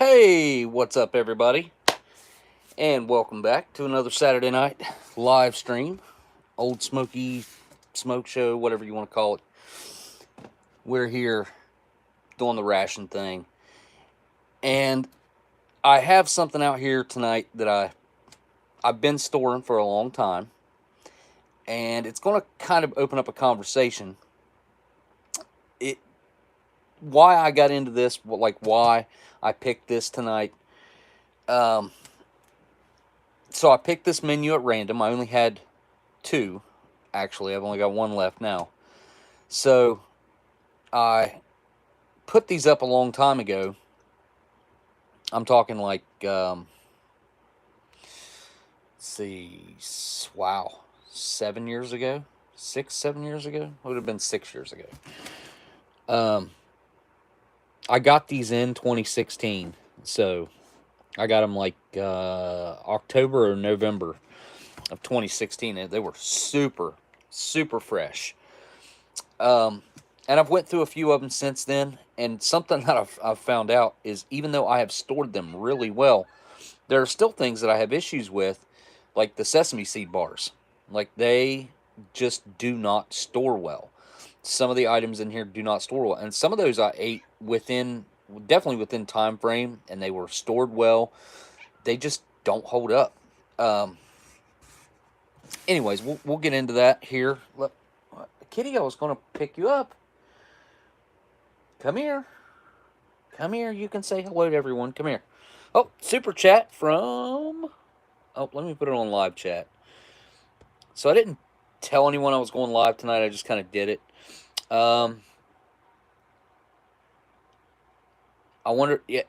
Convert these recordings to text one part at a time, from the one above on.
Hey, what's up, everybody? And welcome back to another Saturday night live stream. Oldsmokey smoke show, whatever you want to call it. We're here doing the ration thing. And I have something out here tonight that I've been storing for a long time. And it's going to kind of open up a conversation. Why I got into this, like why I picked this tonight. So I picked this menu at random. I only had two, actually. I've only got one left now. So I put these up a long time ago. I'm talking like, let's see, wow, 7 years ago? 7 years ago? It would have been 6 years ago. I got these in 2016. So I got them like October or November of 2016. And they were super, super fresh. And I've went through a few of them since then. And something that I've found out is even though I have stored them really well, there are still things that I have issues with, like the sesame seed bars. Like they just do not store well. Some of the items in here do not store well. And some of those I ate definitely within time frame, and they were stored well. They just don't hold up. Anyways, we'll get into that here. Look, Kitty, I was going to pick you up. Come here. Come here. You can say hello to everyone. Come here. Oh, super chat from... Oh, let me put it on live chat. So I didn't tell anyone I was going live tonight. I just kind of did it. I wonder... Yeah,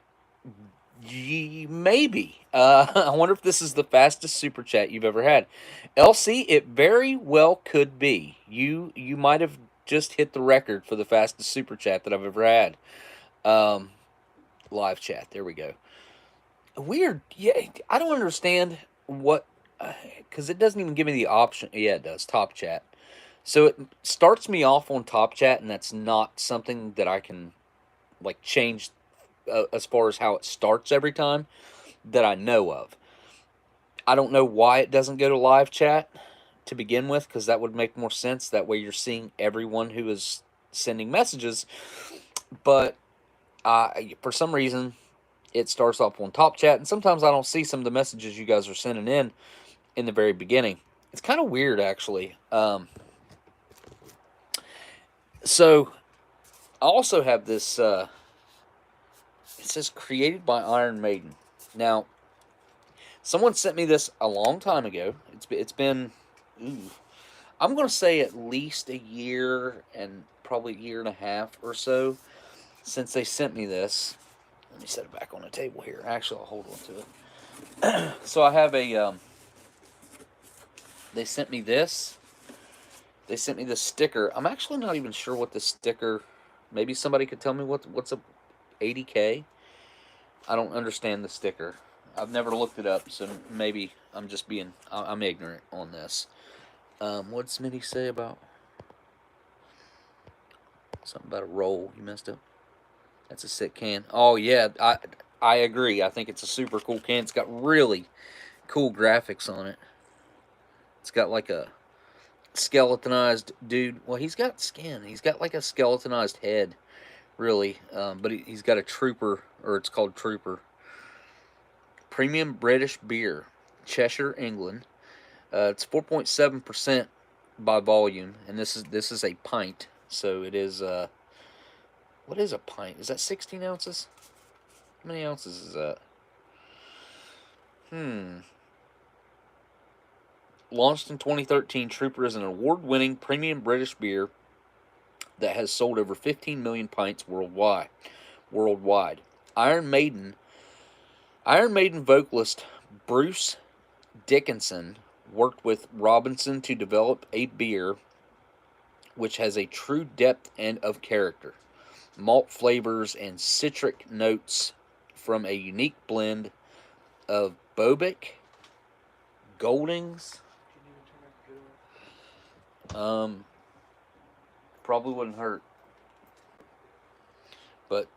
maybe. I wonder if this is the fastest super chat you've ever had. LC, it very well could be. You might have just hit the record for the fastest super chat that I've ever had. Live chat. There we go. Weird. Yeah, I don't understand what... Because it doesn't even give me the option. Yeah, it does. Top chat. So it starts me off on top chat, and that's not something that I can like change as far as how it starts every time that I know of. I don't know why it doesn't go to live chat to begin with, because that would make more sense. That way you're seeing everyone who is sending messages. But for some reason, it starts off on top chat, and sometimes I don't see some of the messages you guys are sending in the very beginning. It's kind of weird, actually. So I also have this... it says created by Iron Maiden. Now, someone sent me this a long time ago. It's been, I'm going to say at least a year and probably a year and a half or so since they sent me this. Let me set it back on the table here. Actually, I'll hold on to it. So I have a, they sent me this. They sent me this sticker. I'm actually not even sure what this sticker, maybe somebody could tell me what's a 80K. I don't understand the sticker. I've never looked it up, so maybe I'm just I'm ignorant on this. What did Smitty say about something about a roll? You messed up. That's a sick can. Oh yeah, I agree. I think it's a super cool can. It's got really cool graphics on it. It's got like a skeletonized dude. Well, he's got skin. He's got like a skeletonized head, really. But he's got a trooper, or it's called Trooper. Premium British beer, Cheshire, England. It's 4.7% by volume, and this is a pint. So it is. What is a pint? Is that 16 ounces? How many ounces is that? Launched in 2013, Trooper is an award-winning premium British beer that has sold over 15 million pints worldwide. Iron Maiden vocalist Bruce Dickinson worked with Robinson to develop a beer which has a true depth and of character, malt flavors, and citric notes from a unique blend of Bobic, Goldings. Probably wouldn't hurt. But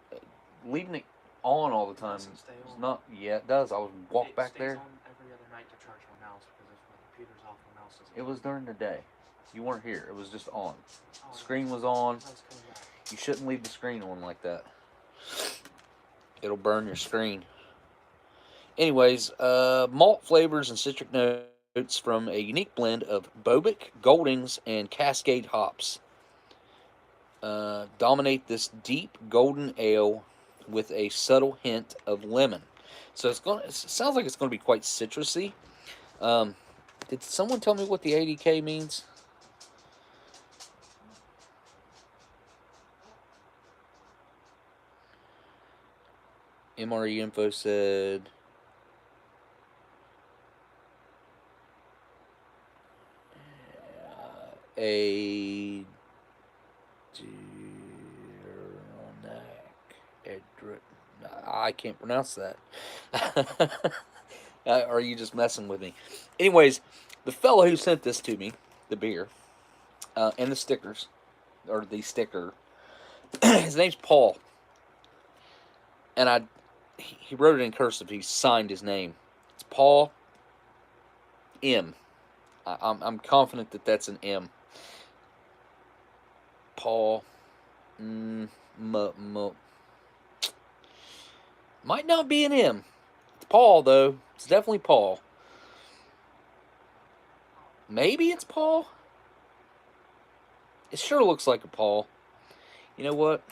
leaving it on all the time. It doesn't stay It's on. not. Yeah, it does. I was walk back It there. stays on every other night to charge my mouse because if my computer's off, my mouse doesn't. It was during the day. You weren't here. It was just on. Oh, Screen was on. I was coming back. You shouldn't leave the screen on like that. It'll burn your screen. Anyways, malt flavors and citric notes from a unique blend of Bobic, Goldings, and Cascade hops dominate this deep golden ale with a subtle hint of lemon. So it sounds like it's going to be quite citrusy. Did someone tell me what the 80K means? MRE info said a I can't pronounce that. Are you just messing with me? Anyways, the fellow who sent this to me, the beer, and the stickers, or the sticker, his name's Paul. And he wrote it in cursive. He signed his name. It's Paul M. I'm confident that that's an M. Paul. Might not be an M. It's Paul, though. It's definitely Paul. Maybe it's Paul. It sure looks like a Paul. You know what?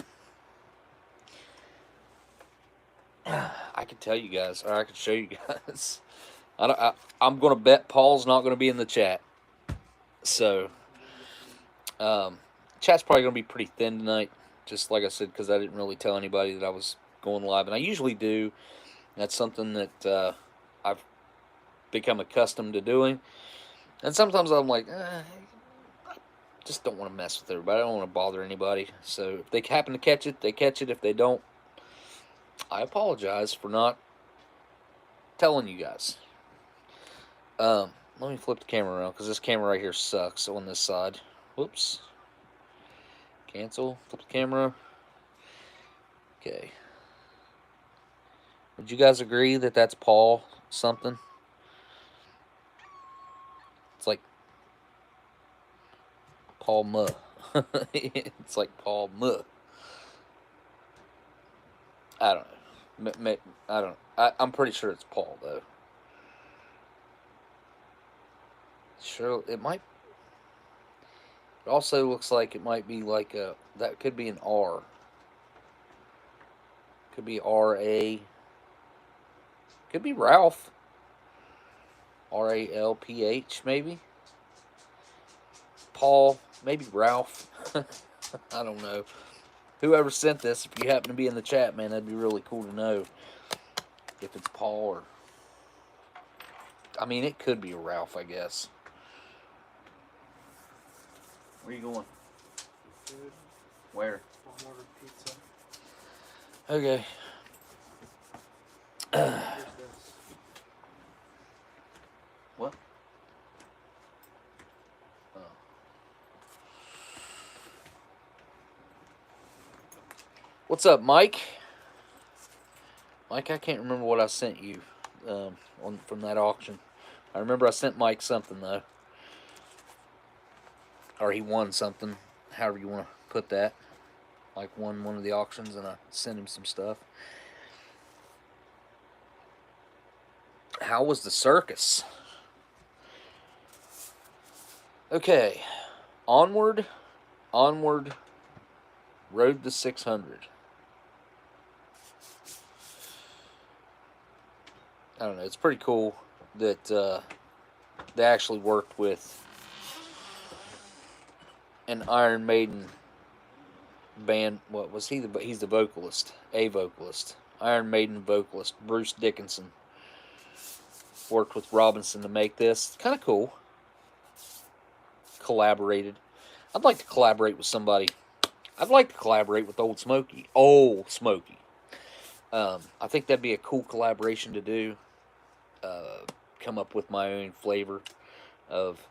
I can tell you guys, or I can show you guys. I'm going to bet Paul's not going to be in the chat. So, chat's probably going to be pretty thin tonight. Just like I said, because I didn't really tell anybody that I was going live. And I usually do. That's something that I've become accustomed to doing. And sometimes I'm like, I just don't want to mess with everybody. I don't want to bother anybody. So if they happen to catch it, they catch it. If they don't, I apologize for not telling you guys. Let me flip the camera around because this camera right here sucks on this side. Whoops. Cancel. Flip the camera. Okay. Would you guys agree that that's Paul something? It's like Paul Muh. It's like Paul Muh. I don't know. I don't know. I'm pretty sure it's Paul, though. Sure, it might. It also looks like it might be like a. That could be an R. Could be R-A. Could be Ralph. R-A-L-P-H, maybe. Paul. Maybe Ralph. I don't know. Whoever sent this, if you happen to be in the chat, man, that'd be really cool to know if it's Paul or... I mean, it could be a Ralph, I guess. Where are you going? Food. Where? I'll order pizza. Okay. Here's this. What? Oh. What's up, Mike? Mike, I can't remember what I sent you from that auction. I remember I sent Mike something, though. Or he won something, however you want to put that. Like won one of the auctions, and I sent him some stuff. How was the circus? Okay. Onward, road to 600. I don't know. It's pretty cool that they actually worked with an Iron Maiden band. What was he? He's the vocalist, a vocalist. Iron Maiden vocalist Bruce Dickinson worked with Robinson to make this. Kind of cool. Collaborated. I'd like to collaborate with somebody. I'd like to collaborate with Oldsmokey. I think that'd be a cool collaboration to do. Come up with my own flavor of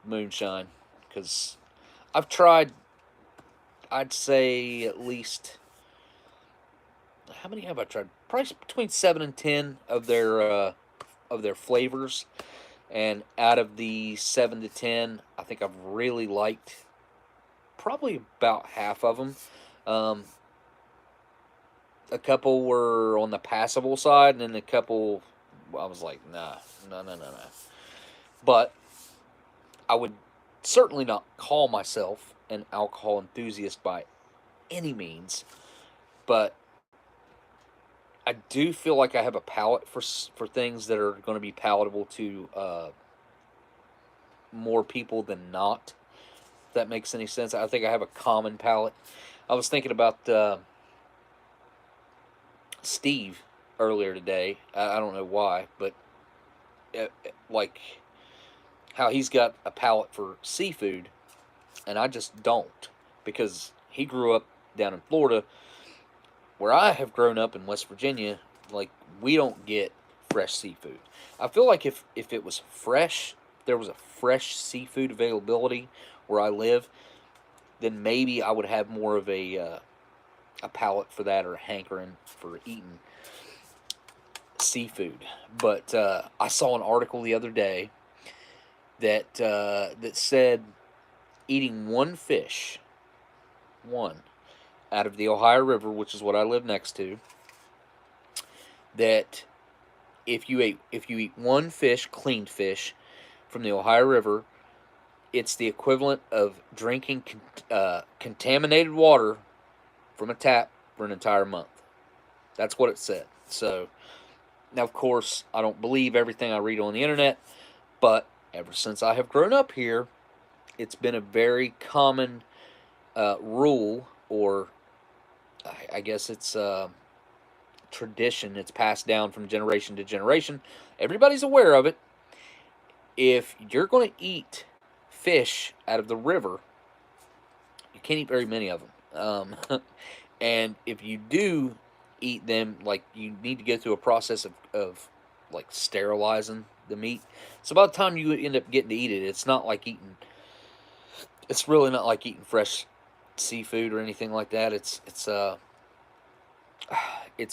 moonshine, because I've tried, I'd say at least how many have I tried? Probably between 7 and 10 of their flavors, and out of the 7 to 10, I think I've really liked probably about half of them. Um, a couple were on the passable side, and then a couple I was like, nah, no, no, no, no. But I would certainly not call myself an alcohol enthusiast by any means, but I do feel like I have a palate for things that are going to be palatable to more people than not. If that makes any sense. I think I have a common palate. I was thinking about Steve earlier today. I don't know why, but like how he's got a palate for seafood, and I just don't, because he grew up down in Florida, where I have grown up in West Virginia. Like, we don't get fresh seafood. I feel like if it was fresh, there was a fresh seafood availability where I live, then maybe I would have more of a palate for that, or a hankering for eating seafood. But I saw an article the other day that said eating one out of the Ohio River, which is what I live next to, that if you eat one fish, cleaned fish, from the Ohio River, it's the equivalent of drinking contaminated water from a tap for an entire month. That's what it said. So now, of course, I don't believe everything I read on the internet, but ever since I have grown up here, it's been a very common rule, or I guess it's tradition. It's passed down from generation to generation. Everybody's aware of it. If you're going to eat fish out of the river, you can't eat very many of them. And if you do eat them, like, you need to go through a process of like sterilizing the meat. So by the time you end up getting to eat it, it's not like eating. It's really not like eating fresh seafood or anything like that. It's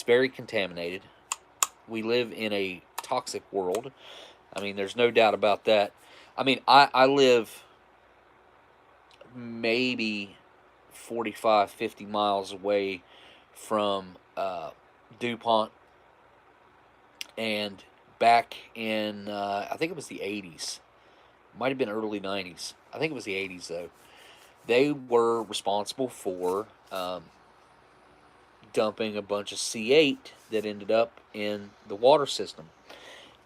very contaminated. We live in a toxic world. I mean, there's no doubt about that. I mean, I live maybe 45, 50 miles away from DuPont, and back in, I think it was the 80s, might have been early 90s. I think it was the 80s, though. They were responsible for dumping a bunch of C8 that ended up in the water system.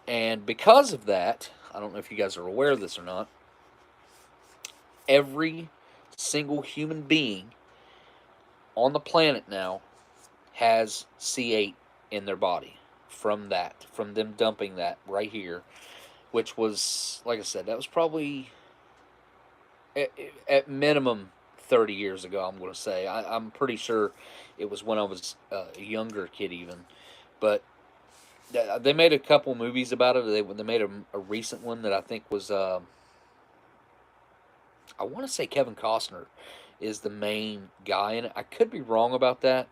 And because of that, I don't know if you guys are aware of this or not, every single human being on the planet now has C8 in their body from them dumping that right here, which was, like I said, that was probably at minimum 30 years ago, I'm going to say. I'm pretty sure it was when I was a younger kid even. But they made a couple movies about it. They made a recent one that I think was, I want to say Kevin Costner is the main guy in it. I could be wrong about that,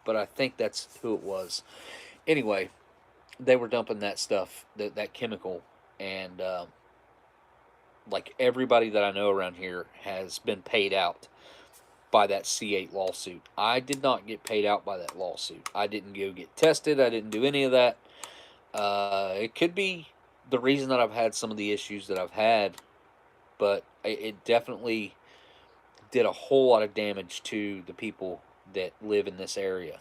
but I think that's who it was. Anyway, they were dumping that stuff, that chemical, and like, everybody that I know around here has been paid out by that C8 lawsuit. I did not get paid out by that lawsuit. I didn't go get tested. I didn't do any of that. It could be the reason that I've had some of the issues that I've had, but it definitely did a whole lot of damage to the people that live in this area,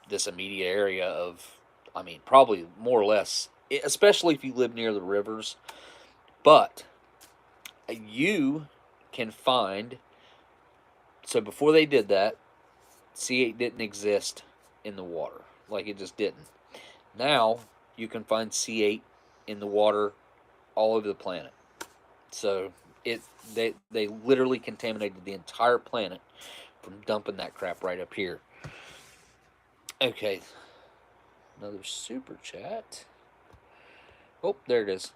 this immediate area of, I mean, probably more or less, especially if you live near the rivers. But you can find, so before they did that, C8 didn't exist in the water. Like, it just didn't. Now you can find C8 in the water all over the planet. So they literally contaminated the entire planet from dumping that crap right up here. Okay, another super chat. Oh, there it is.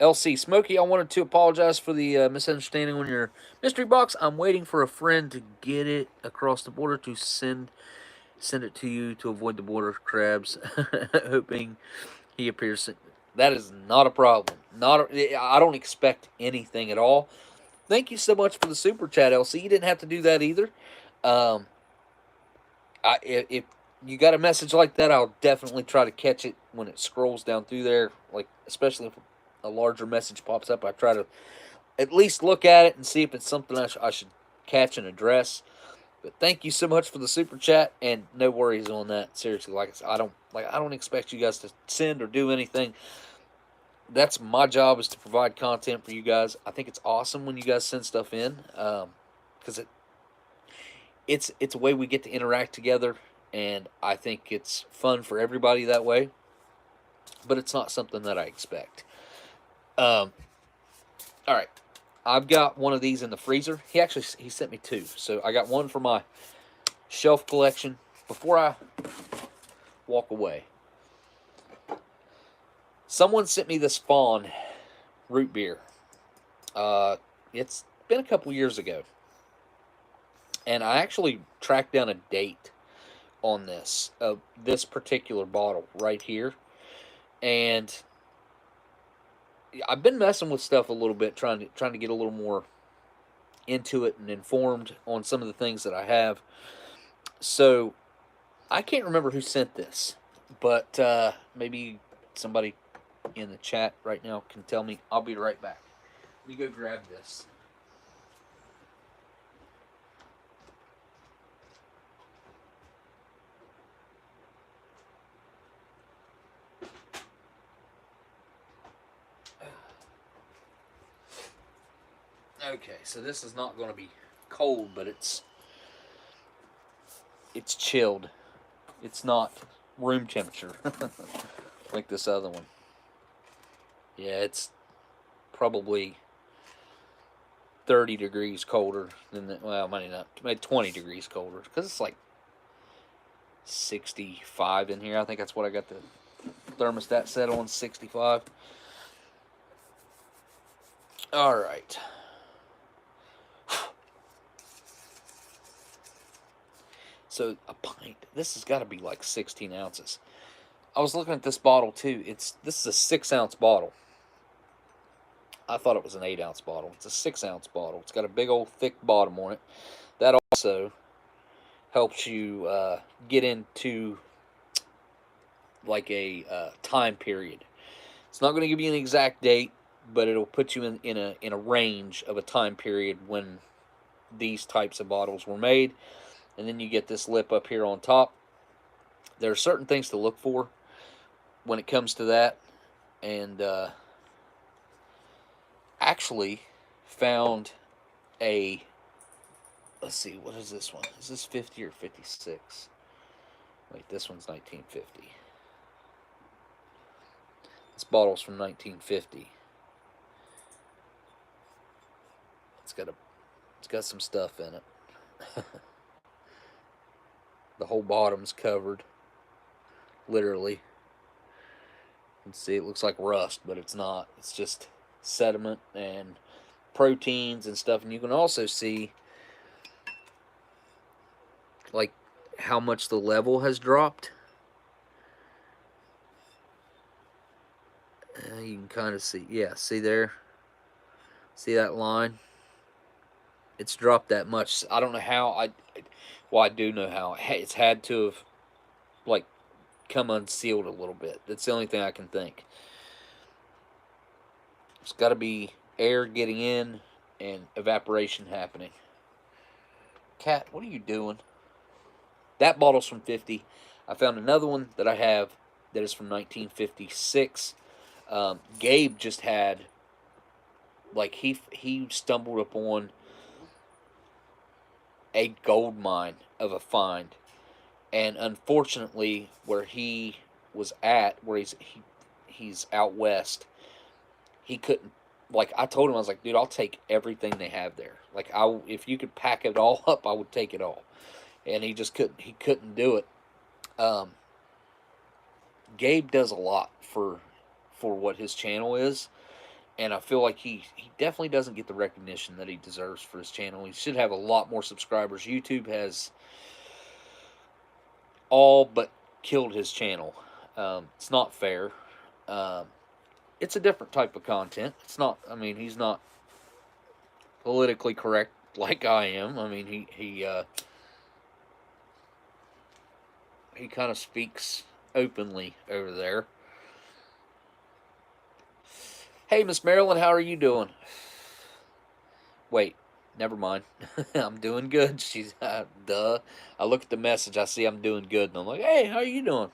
LC Smokey, I wanted to apologize for the misunderstanding on your mystery box. I'm waiting for a friend to get it across the border to send it to you to avoid the border crabs. Hoping he appears. That is not a problem. I don't expect anything at all. Thank you so much for the super chat, LC. You didn't have to do that either. If you got a message like that, I'll definitely try to catch it when it scrolls down through there. Like, especially if a larger message pops up, I try to at least look at it and see if it's something I should catch and address. But thank you so much for the super chat, and no worries on that. Seriously, like I said, I don't expect you guys to send or do anything. That's my job, is to provide content for you guys. I think it's awesome when you guys send stuff in, because it's a way we get to interact together, and I think it's fun for everybody that way. But it's not something that I expect. All right, I've got one of these in the freezer. He sent me two, so I got one for my shelf collection. Before I walk away, someone sent me this Fawn root beer. It's been a couple years ago, and I actually tracked down a date on this particular bottle right here, and I've been messing with stuff a little bit, trying to get a little more into it and informed on some of the things that I have. So I can't remember who sent this, but maybe somebody in the chat right now can tell me. I'll be right back. Let me go grab this. Okay, so this is not going to be cold, but it's chilled. It's not room temperature like this other one. Yeah, it's probably 30 degrees colder than the, well, maybe 20 degrees colder, because it's like 65 in here. I think that's what I got the thermostat set on, 65. All right. So a pint, this has got to be like 16 ounces. I was looking at this bottle too. This is a 6-ounce bottle. I thought it was an 8-ounce bottle. It's a 6-ounce bottle. It's got a big old thick bottom on it. That also helps you get into like a time period. It's not going to give you an exact date, but it'll put you in a range of a time period when these types of bottles were made. And then you get this lip up here on top. There are certain things to look for when it comes to that. And actually found a, let's see, what is this one? Is this 50 or 56? Wait, this one's 1950. This bottle's from 1950. It's got some stuff in it. The whole bottom's covered, literally. You can see it looks like rust, but it's not. It's just sediment and proteins and stuff. And you can also see like how much the level has dropped. You can kind of see, yeah, see there? See that line? It's dropped that much. I don't know how. I do know how. It's had to have like come unsealed a little bit. That's the only thing I can think. It's got to be air getting in and evaporation happening. Cat, what are you doing? That bottle's from 50. I found another one that I have that is from 1956. Gabe just had, like, he stumbled upon a gold mine of a find, and unfortunately, where he was at, where he's out west, he couldn't. Like, I told him, I was like, dude, I'll take everything they have there. Like, if you could pack it all up, I would take it all. And he just couldn't. He couldn't do it. Gabe does a lot for what his channel is, and I feel like he definitely doesn't get the recognition that he deserves for his channel. He should have a lot more subscribers. YouTube has all but killed his channel. It's not fair. It's a different type of content. It's not. I mean, he's not politically correct like I am. I mean, he kind of speaks openly over there. Hey, Miss Marilyn, how are you doing? Wait, never mind. I'm doing good. She's duh. I look at the message. I see I'm doing good, and I'm like, hey, how are you doing?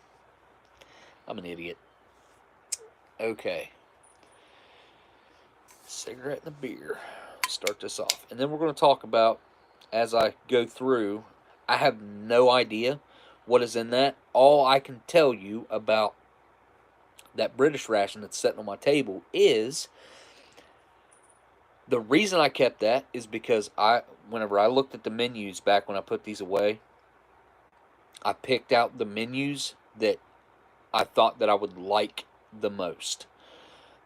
I'm an idiot. Okay. Cigarette and a beer. Start this off, and then we're going to talk about, as I go through, I have no idea what is in that. All I can tell you about that British ration that's sitting on my table is the reason I kept that is because whenever I looked at the menus back when I put these away, I picked out the menus that I thought that I would like the most.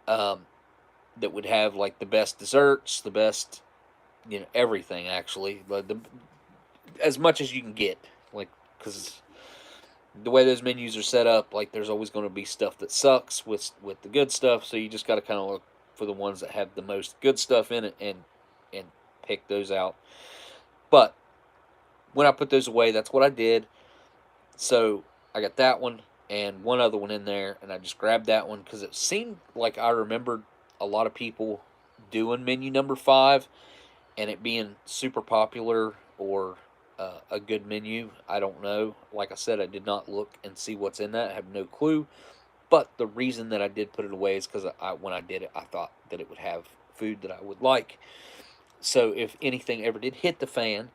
That would have like the best desserts, the best, everything actually, as much as you can get, like, because the way those menus are set up, like, there's always going to be stuff that sucks with the good stuff, so you just got to kind of look for the ones that have the most good stuff in it and pick those out. But when I put those away, that's what I did. So I got that one and one other one in there, and I just grabbed that one because it seemed like I remembered a lot of people doing menu number 5 and it being super popular or a good menu. I don't know. Like I said, I did not look and see what's in that. I have no clue. But the reason that I did put it away is because when I did it, I thought that it would have food that I would like. So if anything ever did hit the fan,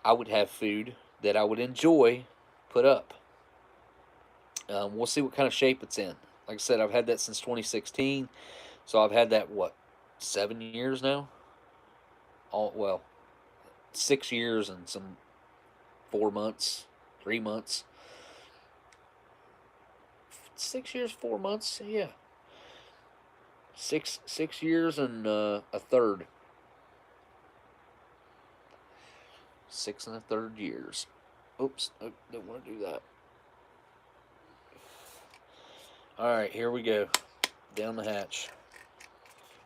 I would have food that I would enjoy put up. We'll see what kind of shape it's in. Like I said, I've had that since 2016. So I've had that, 7 years now? 6 years and some 4 months, 3 months. 6 years, 4 months, yeah. Six years and a third. 6 1/3 years. Oops, I don't want to do that. Alright, here we go. Down the hatch.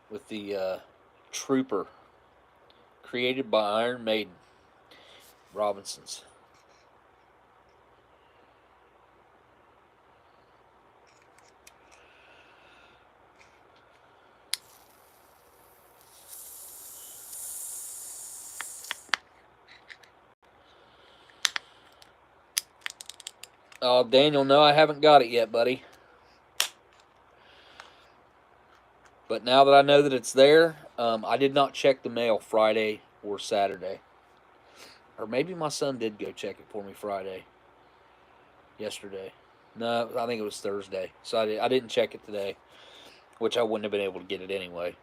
With the Trooper. Created by Iron Maiden. Robinsons. Oh, Daniel, no, I haven't got it yet, buddy. But now that I know that it's there, I did not check the mail Friday or Saturday. Or maybe my son did go check it for me yesterday. No, I think it was Thursday. So I didn't check it today, which I wouldn't have been able to get it anyway.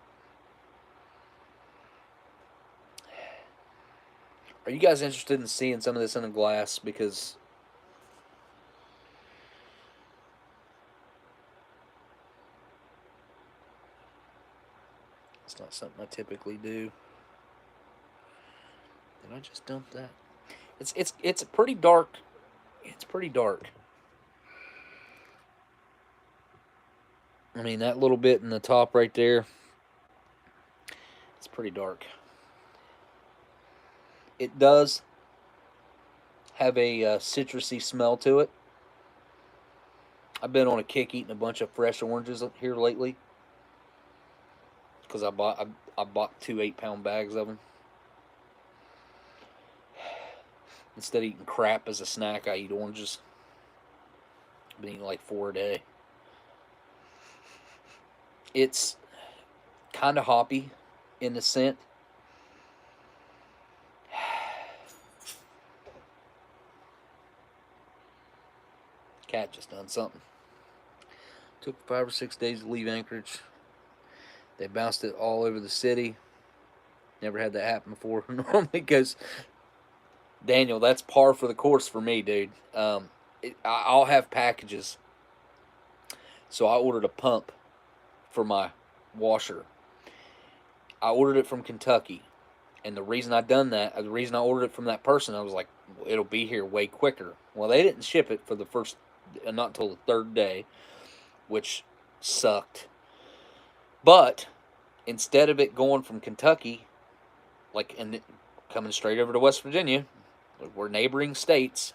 Are you guys interested in seeing some of this in a glass? Because it's not something I typically do. Did I just dump that? It's pretty dark. It's pretty dark. I mean, that little bit in the top right there, it's pretty dark. It does have a citrusy smell to it. I've been on a kick eating a bunch of fresh oranges here lately because I bought 2 8-pound bags of them. Instead of eating crap as a snack, I eat oranges. I've been eating like 4 a day. It's kind of hoppy in the scent. Cat just done something. Took 5 or 6 days to leave Anchorage. They bounced it all over the city. Never had that happen before. Normally goes, Daniel, that's par for the course for me, dude. I'll have packages. So I ordered a pump for my washer. I ordered it from Kentucky. And the reason I done that, the reason I ordered it from that person, I was like, it'll be here way quicker. Well, they didn't ship it for the first, not until the third day, which sucked. But instead of it going from Kentucky, like, and coming straight over to West Virginia, we're neighboring states,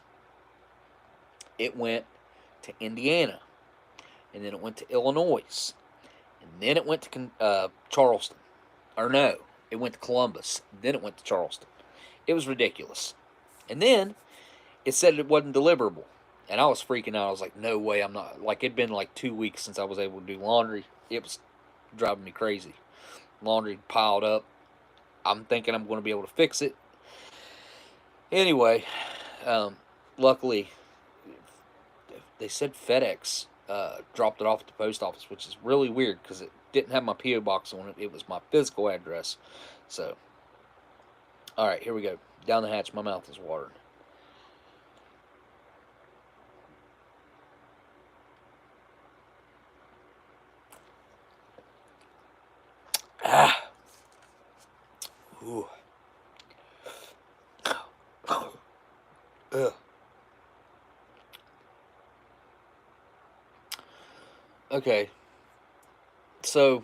it went to Indiana, and then it went to Illinois, and then it went to Charleston. Or no, it went to Columbus, then it went to Charleston. It was ridiculous. And then it said it wasn't deliverable. And I was freaking out. I was like, no way, I'm not. Like, it'd been like 2 weeks since I was able to do laundry. It was driving me crazy. Laundry piled up. I'm thinking I'm going to be able to fix it. Anyway, luckily, they said FedEx dropped it off at the post office, which is really weird because it didn't have my P.O. box on it. It was my physical address. So, all right, here we go. Down the hatch. My mouth is watering. Ah. Ooh. Ugh. Okay. So,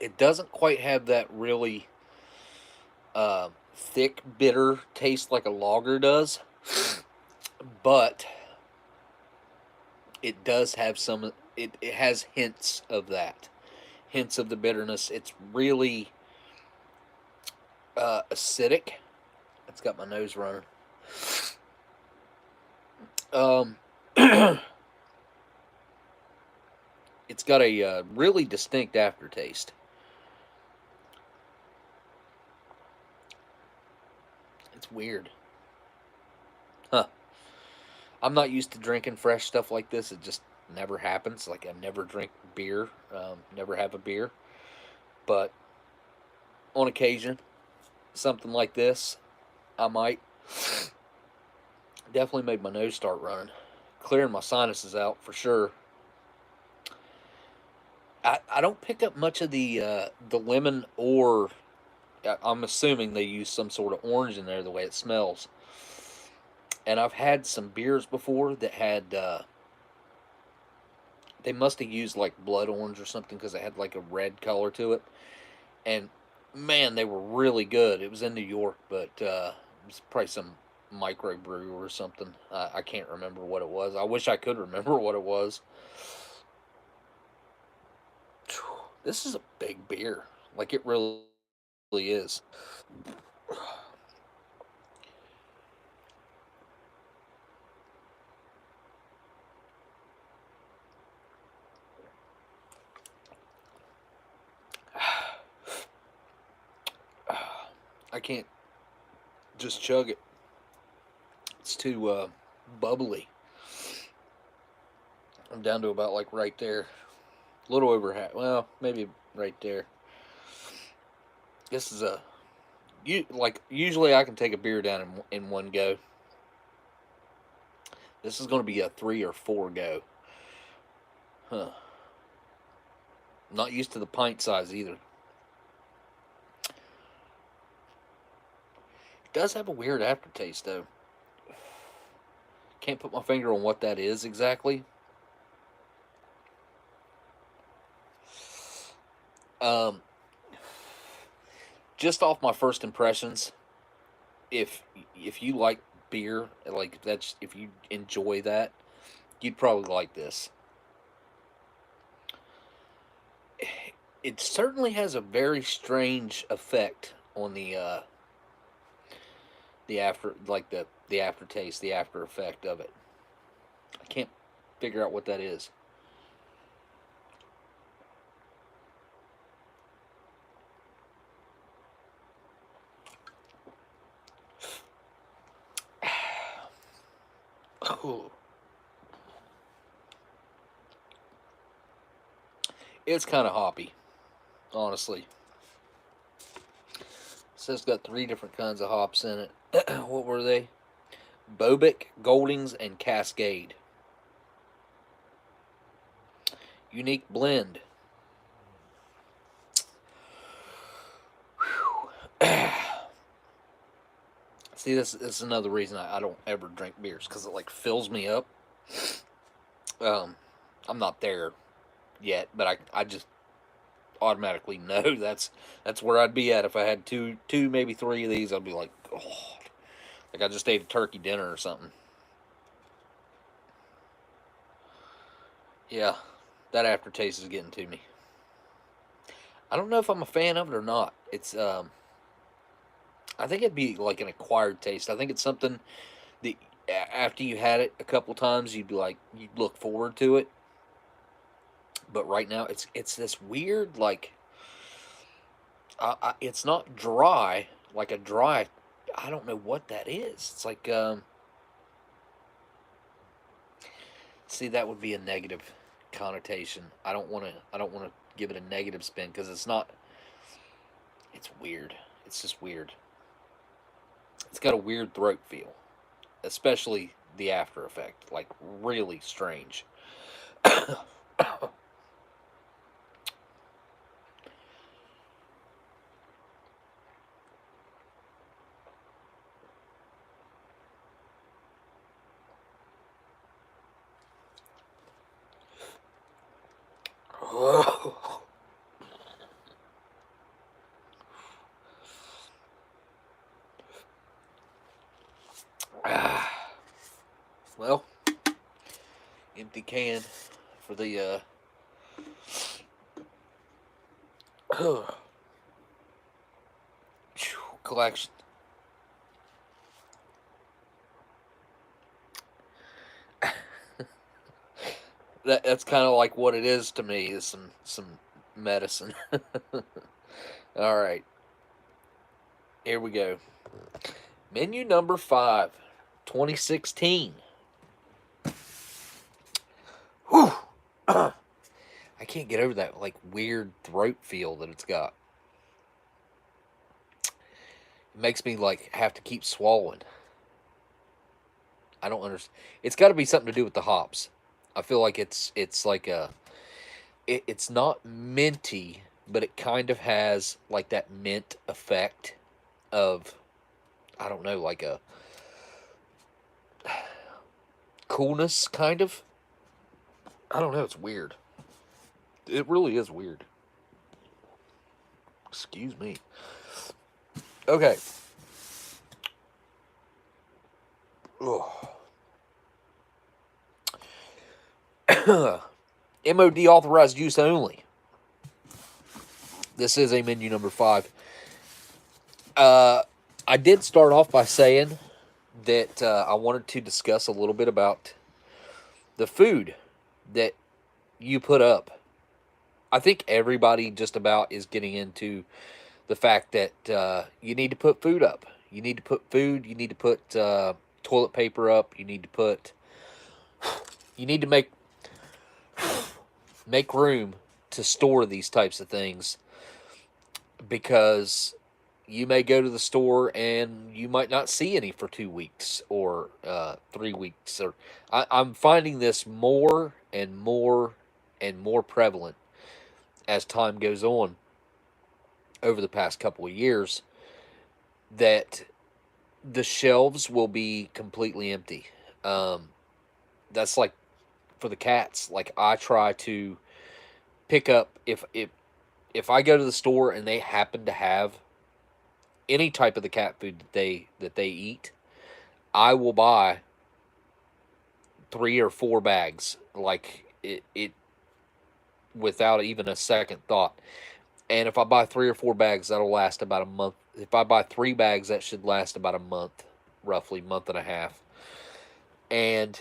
it doesn't quite have that really thick, bitter taste like a lager does, but it does have some, it has hints of that. Hints of the bitterness. It's really acidic. It's got my nose running. It's got a really distinct aftertaste. It's weird. Huh. I'm not used to drinking fresh stuff like this. It just never happens. Like, I never drink beer. Never have a beer. But on occasion, something like this, I might. Definitely made my nose start running. Clearing my sinuses out for sure. I don't pick up much of the lemon, or I'm assuming they use some sort of orange in there the way it smells. And I've had some beers before that had they must have used like blood orange or something because it had like a red color to it. And man, they were really good. It was in New York, but it was probably some microbrew or something. I can't remember what it was. I wish I could remember what it was. This is a big beer. Like, it really is. I can't just chug it. It's too bubbly. I'm down to about like right there. A little over half. Well, maybe right there. This is usually I can take a beer down in one go. This is going to be a 3 or 4 go. Huh. Not used to the pint size either. It does have a weird aftertaste though. Can't put my finger on what that is exactly. Just off my first impressions, if you like beer, like, that's, if you enjoy that, you'd probably like this. It certainly has a very strange effect on the after, like the aftertaste, the after effect of it. I can't figure out what that is. Ooh. It's kind of hoppy, honestly. It says it's got 3 different kinds of hops in it. What were they? Bobic, Goldings, and Cascade. Unique blend. See, this is another reason I don't ever drink beers, because it like fills me up. I'm not there yet, but I just automatically know that's where I'd be at if I had two maybe three of these. I'd be like, oh, like I just ate a turkey dinner or something. Yeah, that aftertaste is getting to me. I don't know if I'm a fan of it or not. It's I think it'd be like an acquired taste. I think it's something that after you had it a couple times, you'd be like, you'd look forward to it. But right now, it's this weird, like, it's not dry, like a dry. I don't know what that is. It's like, see, that would be a negative connotation. I don't want to. I don't want to give it a negative spin, because it's not. It's weird. It's just weird. It's got a weird throat feel, especially the after effect, like really strange. Well, empty can for the collection. That's kind of like what it is to me, is some medicine. All right, here we go. Menu number 5, 2016. Whew. I can't get over that like weird throat feel that it's got. It makes me like have to keep swallowing. I don't understand. It's got to be something to do with the hops. I feel like it's like it's not minty, but it kind of has like that mint effect of, I don't know, like a coolness kind of. I don't know, it's weird. It really is weird. Excuse me. Okay. MOD authorized use only. This is a menu number 5. I did start off by saying that I wanted to discuss a little bit about the food that you put up. I think everybody just about is getting into the fact that you need to put food up. You need to put food. You need to put toilet paper up. You need to put. You need to make room to store these types of things, because you may go to the store and you might not see any for 2 weeks or 3 weeks. Or I'm finding this more and more and more prevalent as time goes on over the past couple of years, that the shelves will be completely empty. That's like for the cats. Like, I try to pick up, if I go to the store and they happen to have any type of the cat food that they eat, I will buy 3 or 4 bags, like it without even a second thought. And if I buy 3 or 4 bags, that'll last about a month. If I buy 3 bags, that should last about a month, roughly month and a half. And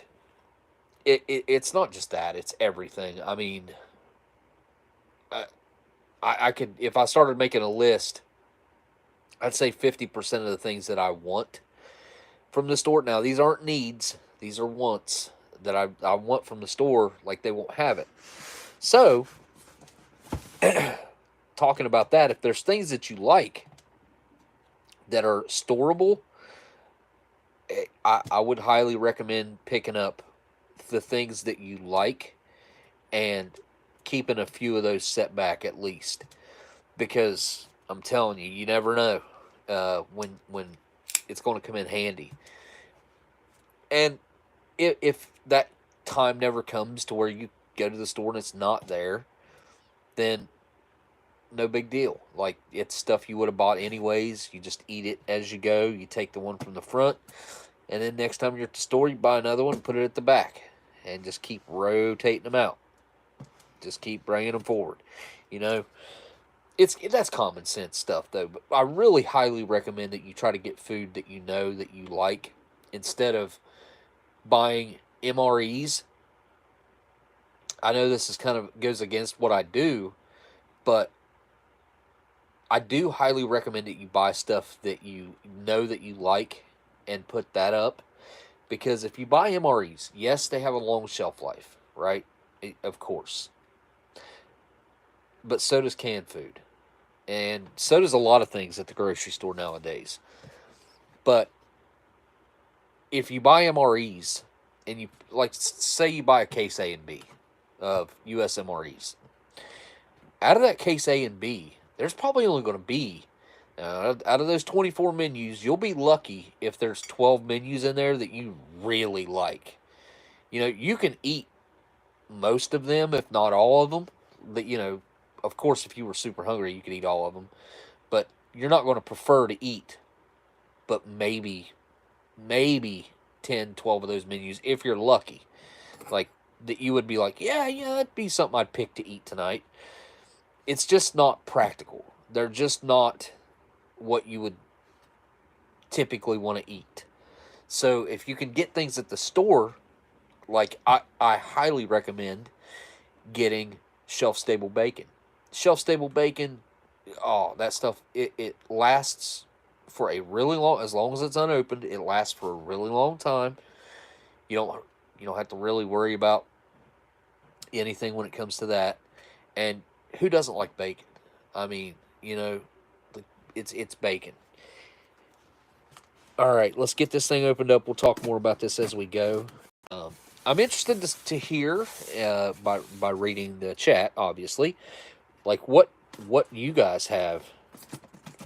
it's not just that; it's everything. I mean, I could, if I started making a list, I'd say 50% of the things that I want from the store. Now, these aren't needs; these are wants that I want from the store. Like, they won't have it. So, talking about that, if there's things that you like that are storable, I would highly recommend picking up the things that you like and keeping a few of those set back at least, because I'm telling you, you never know when it's going to come in handy. And if that time never comes to where you go to the store and it's not there, then no big deal. Like, it's stuff you would have bought anyways. You just eat it as you go. You take the one from the front, and then next time you're at the store, you buy another one and put it at the back, and just keep rotating them out. Just keep bringing them forward. You know, that's common sense stuff, though. But I really highly recommend that you try to get food that you know that you like, instead of buying MREs. I know this is kind of goes against what I do, but I do highly recommend that you buy stuff that you know that you like and put that up. Because if you buy MREs, yes, they have a long shelf life, right? Of course. But so does canned food. And so does a lot of things at the grocery store nowadays. But if you buy MREs, and you, like, say you buy a case A and B of US MREs, out of that case A and B, there's probably only going to be, out of those 24 menus, you'll be lucky if there's 12 menus in there that you really like. You know, you can eat most of them, if not all of them. But, you know, of course, if you were super hungry, you could eat all of them. But you're not going to prefer to eat but maybe 10, 12 of those menus if you're lucky. Like, that you would be like, yeah, that'd be something I'd pick to eat tonight. It's just not practical. They're just not what you would typically want to eat. So if you can get things at the store, like, I highly recommend getting shelf-stable bacon. Shelf-stable bacon, oh, that stuff, it lasts for a really long, as long as it's unopened, it lasts for a really long time. You don't have to really worry about anything when it comes to that. And who doesn't like bacon? I mean, you know, it's bacon. All right, let's get this thing opened up. We'll talk more about this as we go. I'm interested to hear by reading the chat, obviously, like what you guys have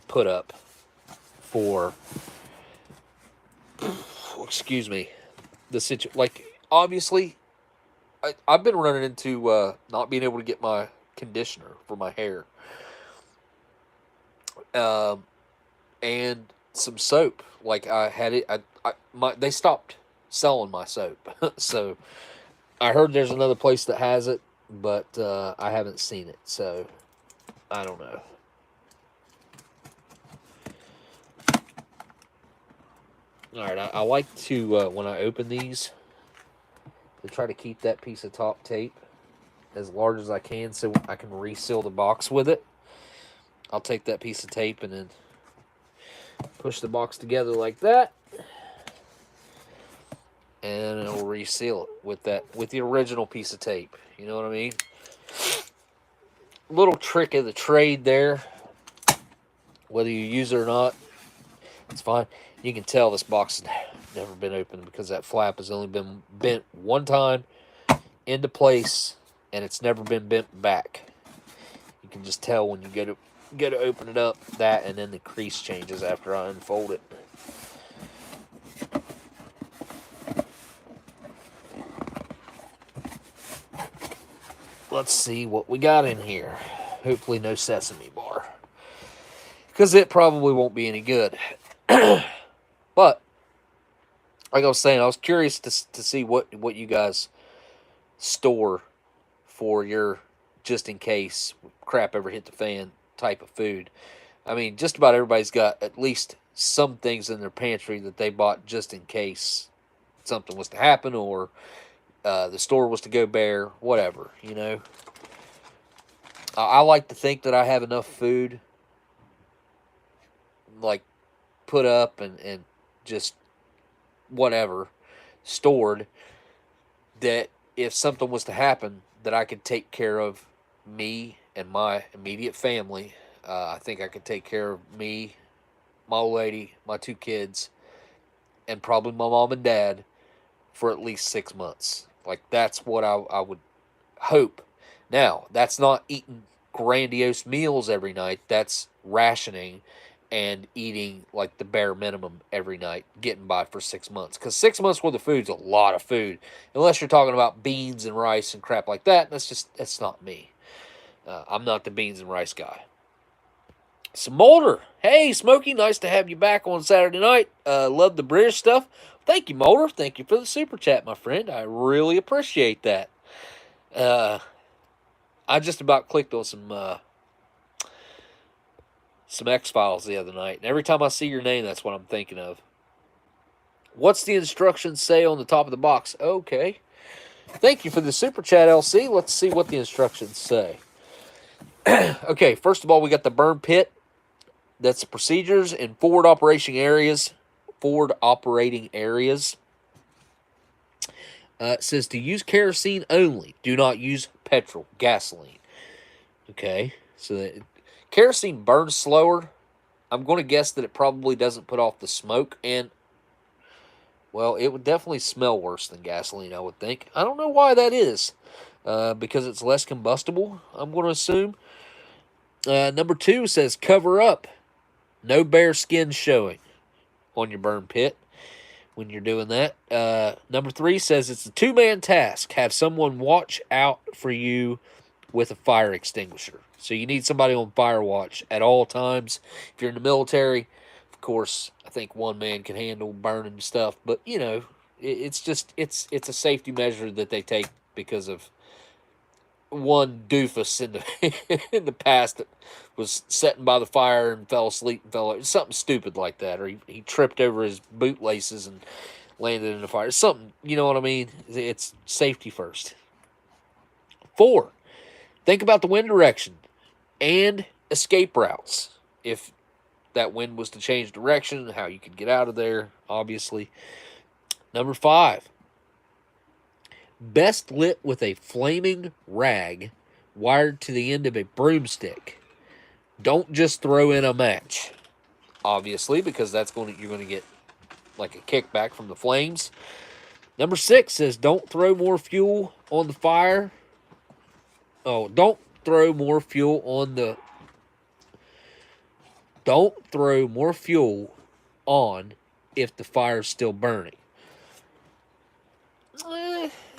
put up for. Excuse me, like, obviously, I've been running into not being able to get my conditioner for my hair, and some soap. Like, I had it. They stopped selling my soap, so I heard there's another place that has it, but I haven't seen it, so I don't know. All right, I like to, when I open these, to try to keep that piece of top tape as large as I can so I can reseal the box with it. I'll take that piece of tape and then push the box together like that, and it'll reseal it with the original piece of tape. You know what I mean? Little trick of the trade there. Whether you use it or not, it's fine. You can tell this box has never been opened because that flap has only been bent one time into place, and it's never been bent back. You can just tell when you go to open it up, that, and then the crease changes after I unfold it. Let's see what we got in here. Hopefully no sesame bar, because it probably won't be any good. But like I was saying, I was curious to see what you guys store for your just in case crap ever hit the fan type of food. I mean, just about everybody's got at least some things in their pantry that they bought just in case something was to happen, or the store was to go bare, whatever, you know. I like to think that I have enough food, like, put up and just whatever stored, that if something was to happen, that I could take care of me and my immediate family. I think I could take care of me, my old lady, my 2 kids, and probably my mom and dad for at least 6 months. Like, that's what I would hope. Now, that's not eating grandiose meals every night. That's rationing and eating like the bare minimum every night, getting by for 6 months. Because 6 months worth of food's a lot of food, unless you're talking about beans and rice and crap like that. That's not me. I'm not the beans and rice guy. So Mulder, hey Smokey, nice to have you back on Saturday night. Love the British stuff. Thank you, Mulder. Thank you for the super chat, my friend. I really appreciate that. I just about clicked on some X-Files the other night, and every time I see your name, that's what I'm thinking of. What's the instructions say on the top of the box? Okay. Thank you for the super chat, LC. Let's see what the instructions say. Okay, first of all, we got the burn pit. That's the procedures in forward operating areas. It says to use kerosene only. Do not use petrol, gasoline. Okay, so kerosene burns slower. I'm going to guess that it probably doesn't put off the smoke, and, well, it would definitely smell worse than gasoline, I would think. I don't know why that is, because it's less combustible, I'm going to assume. Number 2 says cover up. No bare skin showing on your burn pit when you're doing that. Number 3 says it's a 2-man task. Have someone watch out for you with a fire extinguisher. So you need somebody on fire watch at all times. If you're in the military, of course, I think one man can handle burning stuff. But, you know, it's a safety measure that they take because of one doofus in the in the past that was sitting by the fire and fell asleep and something stupid like that, or he tripped over his bootlaces and landed in the fire. Something, you know what I mean? It's safety first. 4, think about the wind direction and escape routes. If that wind was to change direction, how you could get out of there, obviously. Number 5, best lit with a flaming rag wired to the end of a broomstick. Don't just throw in a match, obviously, because you're going to get like a kickback from the flames. Number 6 says don't throw more fuel on the fire. Oh, don't throw more fuel on if the fire's still burning.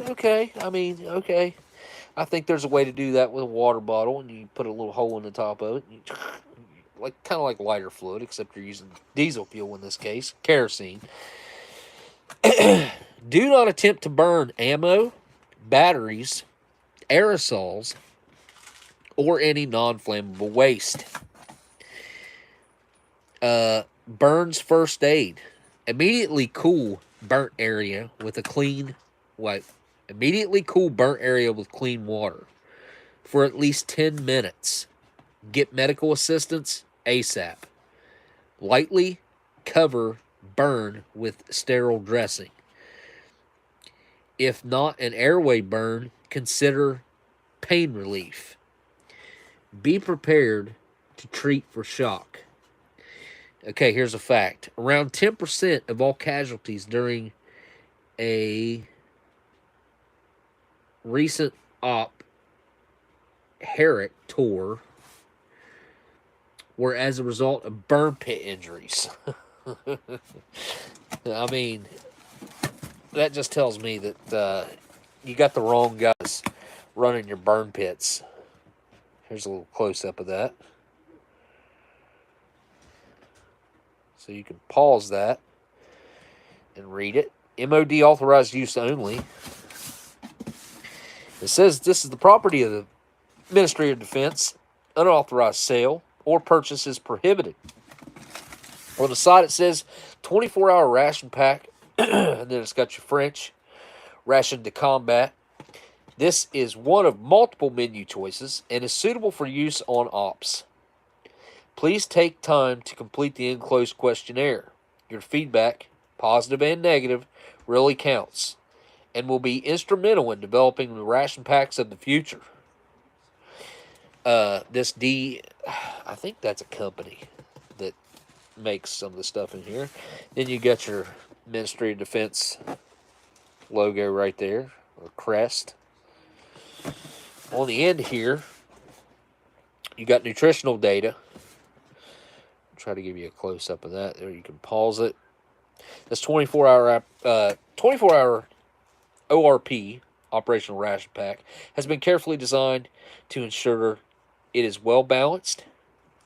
Okay. I mean, okay. I think there's a way to do that with a water bottle, and you put a little hole in the top of it, and kind of like lighter fluid, except you're using diesel fuel in this case, kerosene. Do not attempt to burn ammo, batteries, aerosols, or any non-flammable waste. Burns first aid. Immediately cool burnt area with clean water for at least 10 minutes. Get medical assistance ASAP. Lightly cover burn with sterile dressing. If not an airway burn, consider pain relief. Be prepared to treat for shock. Okay, here's a fact. Around 10% of all casualties during a recent Op Herrick tour were as a result of burn pit injuries. I mean, that just tells me that you got the wrong guys running your burn pits. Here's a little close-up of that. So you can pause that and read it. MOD authorized use only. It says this is the property of the Ministry of Defense. Unauthorized sale or purchase is prohibited. On the side it says 24-hour ration pack, and then it's got your French, ration de combat. This is one of multiple menu choices and is suitable for use on ops. Please take time to complete the enclosed questionnaire. Your feedback, positive and negative, really counts and will be instrumental in developing the ration packs of the future. I think that's a company that makes some of the stuff in here. Then you got your Ministry of Defense logo right there, or crest. On the end here, you got nutritional data, try to give you a close-up of that. There, you can pause it. This 24-hour ORP, Operational Ration Pack, has been carefully designed to ensure it is well-balanced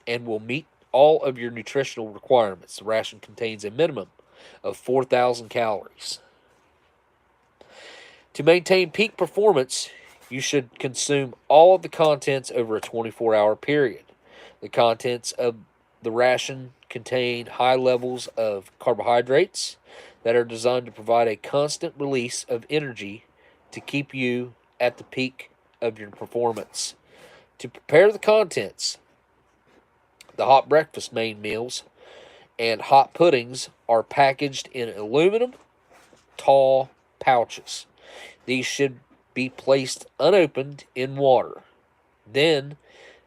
and will meet all of your nutritional requirements. The ration contains a minimum of 4,000 calories. To maintain peak performance, you should consume all of the contents over a 24-hour period. The contents of the ration contain high levels of carbohydrates that are designed to provide a constant release of energy to keep you at the peak of your performance. To prepare the contents, the hot breakfast main meals and hot puddings are packaged in aluminum tall pouches. These should be placed unopened in water. Then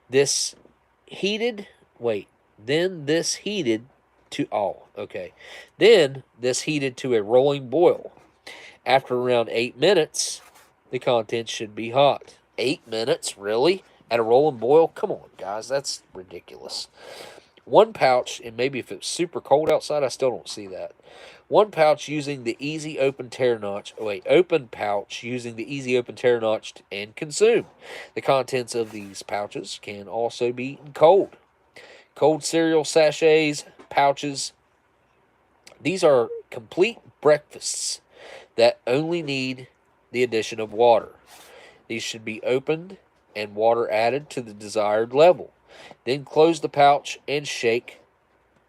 this heated Then this heated to a rolling boil. After around 8 minutes, the contents should be hot. 8 minutes, really? At a rolling boil? Come on, guys, that's ridiculous. One pouch, and maybe if it's super cold outside, I still don't see that. One pouch using the easy open tear notch. Open pouch using the easy open tear notch and consume. The contents of these pouches can also be eaten cold. Cold cereal sachets, pouches. These are complete breakfasts that only need the addition of water. These should be opened and water added to the desired level. Then close the pouch and shake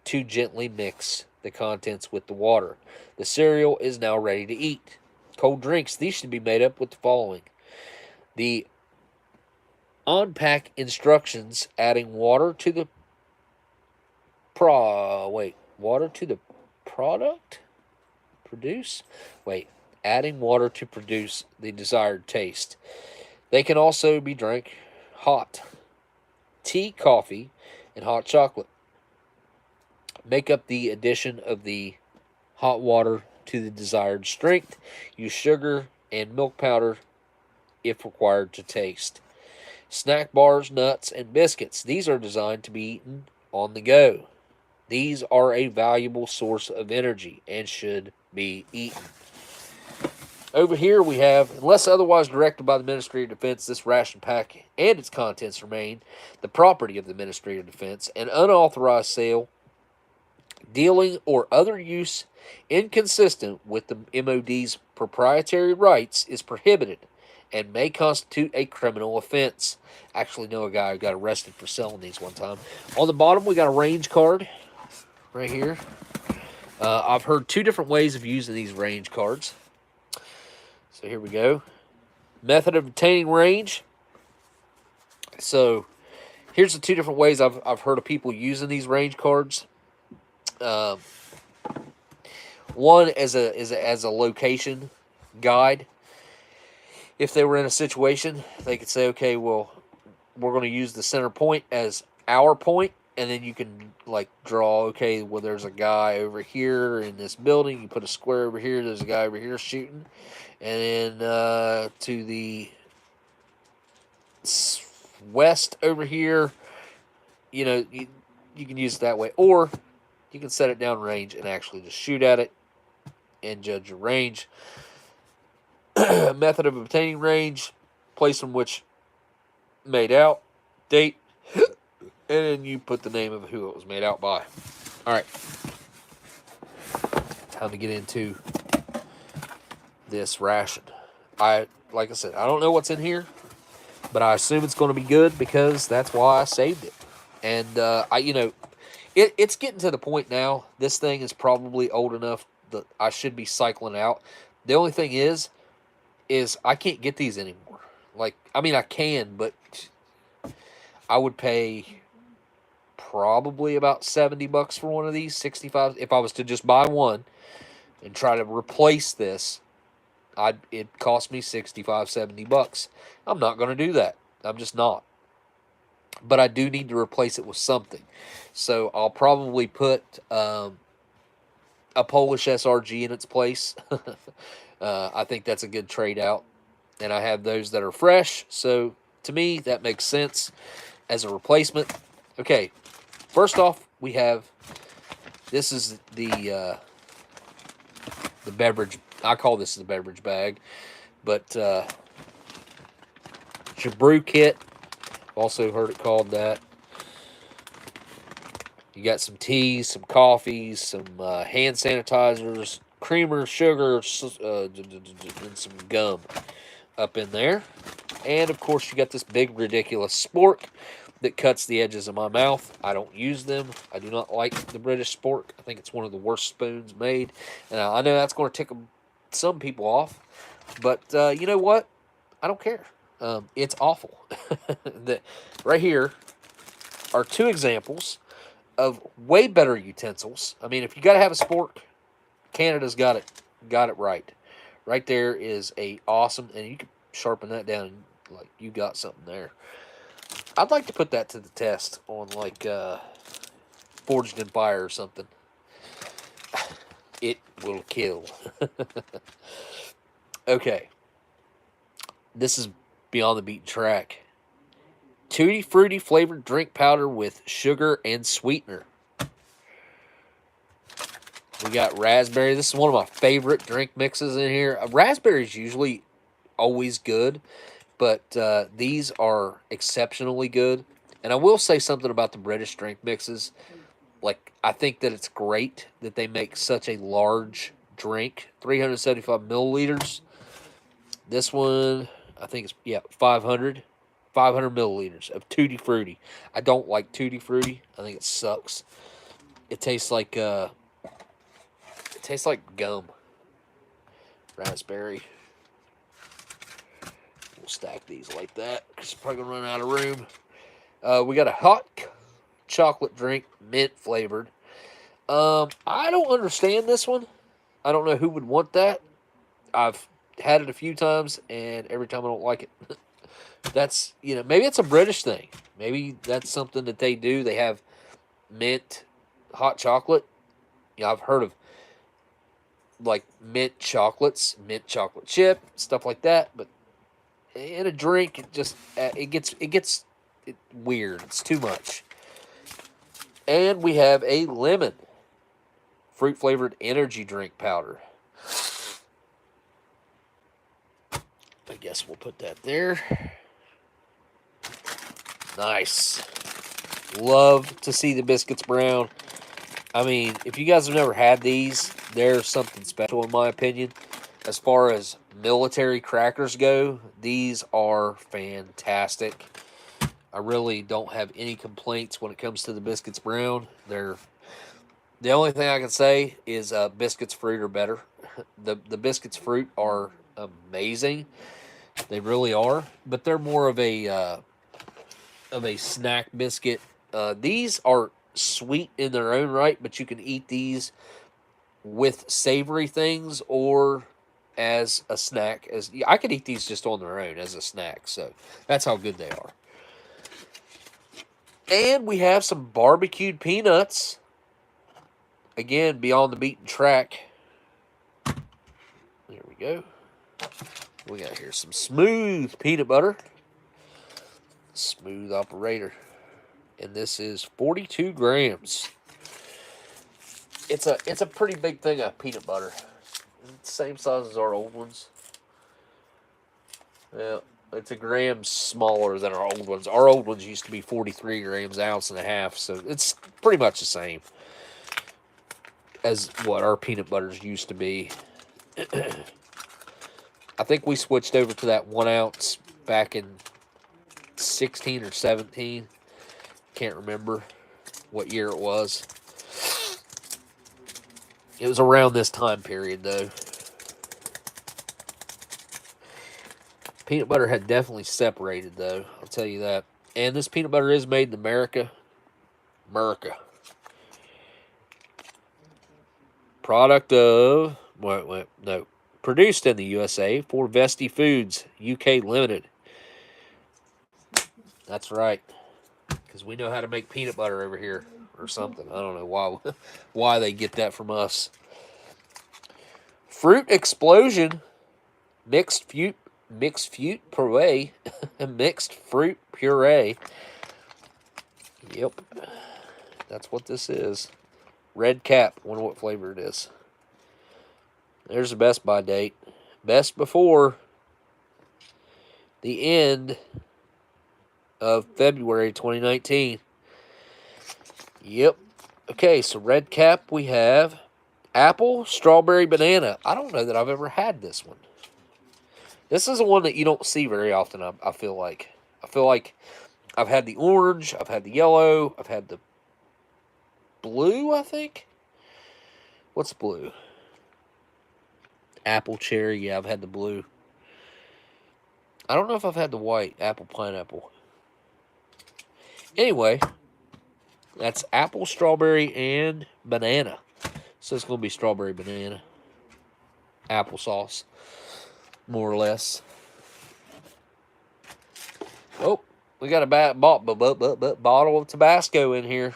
to gently mix the contents with the water. The cereal is now ready to eat. Cold drinks. These should be made up with the following. The on-pack instructions adding water to the adding water to produce the desired taste. They can also be drank hot. Tea, coffee, and hot chocolate. Make up the addition of the hot water to the desired strength. Use sugar and milk powder if required to taste. Snack bars, nuts, and biscuits. These are designed to be eaten on the go. These are a valuable source of energy and should be eaten. Over here we have, unless otherwise directed by the Ministry of Defense, this ration pack and its contents remain the property of the Ministry of Defense. An unauthorized sale, dealing, or other use inconsistent with the MOD's proprietary rights is prohibited and may constitute a criminal offense. Actually know a guy who got arrested for selling these one time. On the bottom we got a range card right here. I've heard two different ways of using these range cards. So here we go. Method of obtaining range. So here's the two different ways I've heard of people using these range cards. One as a location guide. If they were in a situation, they could say, okay, well, we're going to use the center point as our point, and then you can like draw, okay, well, there's a guy over here in this building. You put a square over here. There's a guy over here shooting. And then to the west over here, you know, you can use it that way. Or you can set it down range and actually just shoot at it and judge your range. Method of obtaining range, place in which made out, date, and then you put the name of who it was made out by. All right. Time to get into this ration. Like I said, I don't know what's in here, but I assume it's going to be good because that's why I saved it. And it's getting to the point now. This thing is probably old enough that I should be cycling out. The only thing is I can't get these anymore. Like, I mean, I can, but I would pay probably about $70 for one of these, $65 if I was to just buy one and try to replace this. It cost me $65, $70. I'm not going to do that. I'm just not. But I do need to replace it with something. So I'll probably put a Polish SRG in its place. I think that's a good trade out. And I have those that are fresh. So to me, that makes sense as a replacement. Okay, first off, we have, this is the beverage, I call this the beverage bag, but it's your brew kit. Also heard it called that. You got some teas, some coffees, some hand sanitizers, creamer, sugar, and some gum up in there. And, of course, you got this big, ridiculous spork that cuts the edges of my mouth. I don't use them. I do not like the British spork. I think it's one of the worst spoons made. And I know that's going to tick some people off. But you know what? I don't care. It's awful. Right here are two examples of way better utensils. I mean, if you got to have a spork, Canada's got it right. Right there is a awesome, and you can sharpen that down, like you got something there. I'd like to put that to the test on like Forged in Fire or something. It will kill. Okay. This is beyond the beaten track. Tutti Frutti flavored drink powder with sugar and sweetener. We got raspberry. This is one of my favorite drink mixes in here. Raspberry is usually always good, but these are exceptionally good. And I will say something about the British drink mixes. Like, I think that it's great that they make such a large drink, 375 milliliters. This one, I think it's, yeah, 500 milliliters of Tutti Frutti. I don't like Tutti Frutti. I think it sucks. It tastes like gum. Raspberry. We'll stack these like that because it's probably gonna run out of room. We got a hot chocolate drink, mint flavored. I don't understand this one. I don't know who would want that. I've had it a few times, and every time I don't like it. That's, maybe it's a British thing. Maybe that's something that they do. They have mint hot chocolate. I've heard of like mint chocolates, mint chocolate chip, stuff like that. But in a drink, it gets weird. It's too much. And we have a lemon fruit flavored energy drink powder. I guess we'll put that there. Nice. Love to see the biscuits brown. I mean, if you guys have never had these, they're something special in my opinion. As far as military crackers go, these are fantastic. I really don't have any complaints when it comes to the biscuits brown. The only thing I can say is biscuits fruit are better. The biscuits fruit are amazing. They really are, but they're more of a snack biscuit. These are sweet in their own right, but you can eat these with savory things or as a snack. I could eat these just on their own as a snack, so that's how good they are. And we have some barbecued peanuts. Again, beyond the beaten track. There we go. We got here some smooth peanut butter. Smooth operator. And this is 42 grams. It's a pretty big thing of peanut butter. Same size as our old ones. Yeah, it's a gram smaller than our old ones. Our old ones used to be 43 grams, ounce and a half. So it's pretty much the same as what our peanut butters used to be. I think we switched over to that 1 ounce back in 16 or 17. Can't remember what year it was. It was around this time period, though. Peanut butter had definitely separated, though. I'll tell you that. And this peanut butter is made in America. Product of... no. Produced in the USA for Vesti Foods, UK Limited. That's right. Because we know how to make peanut butter over here. Or something. I don't know why they get that from us. Fruit Explosion. Mixed fruit puree. Mixed fruit puree. Yep. That's what this is. Red cap. Wonder what flavor it is. There's the best by date. Best before the end of February 2019. Yep. Okay, so red cap we have apple, strawberry, banana. I don't know that I've ever had this one. This is the one that you don't see very often, I feel like. I feel like I've had the orange, I've had the yellow, I've had the blue, I think. What's blue? Apple cherry. Yeah, I've had the blue. I don't know if I've had the white. Apple pineapple. Anyway, that's apple, strawberry, and banana. So it's going to be strawberry banana. Applesauce. More or less. Oh, we got a bottle of Tabasco in here.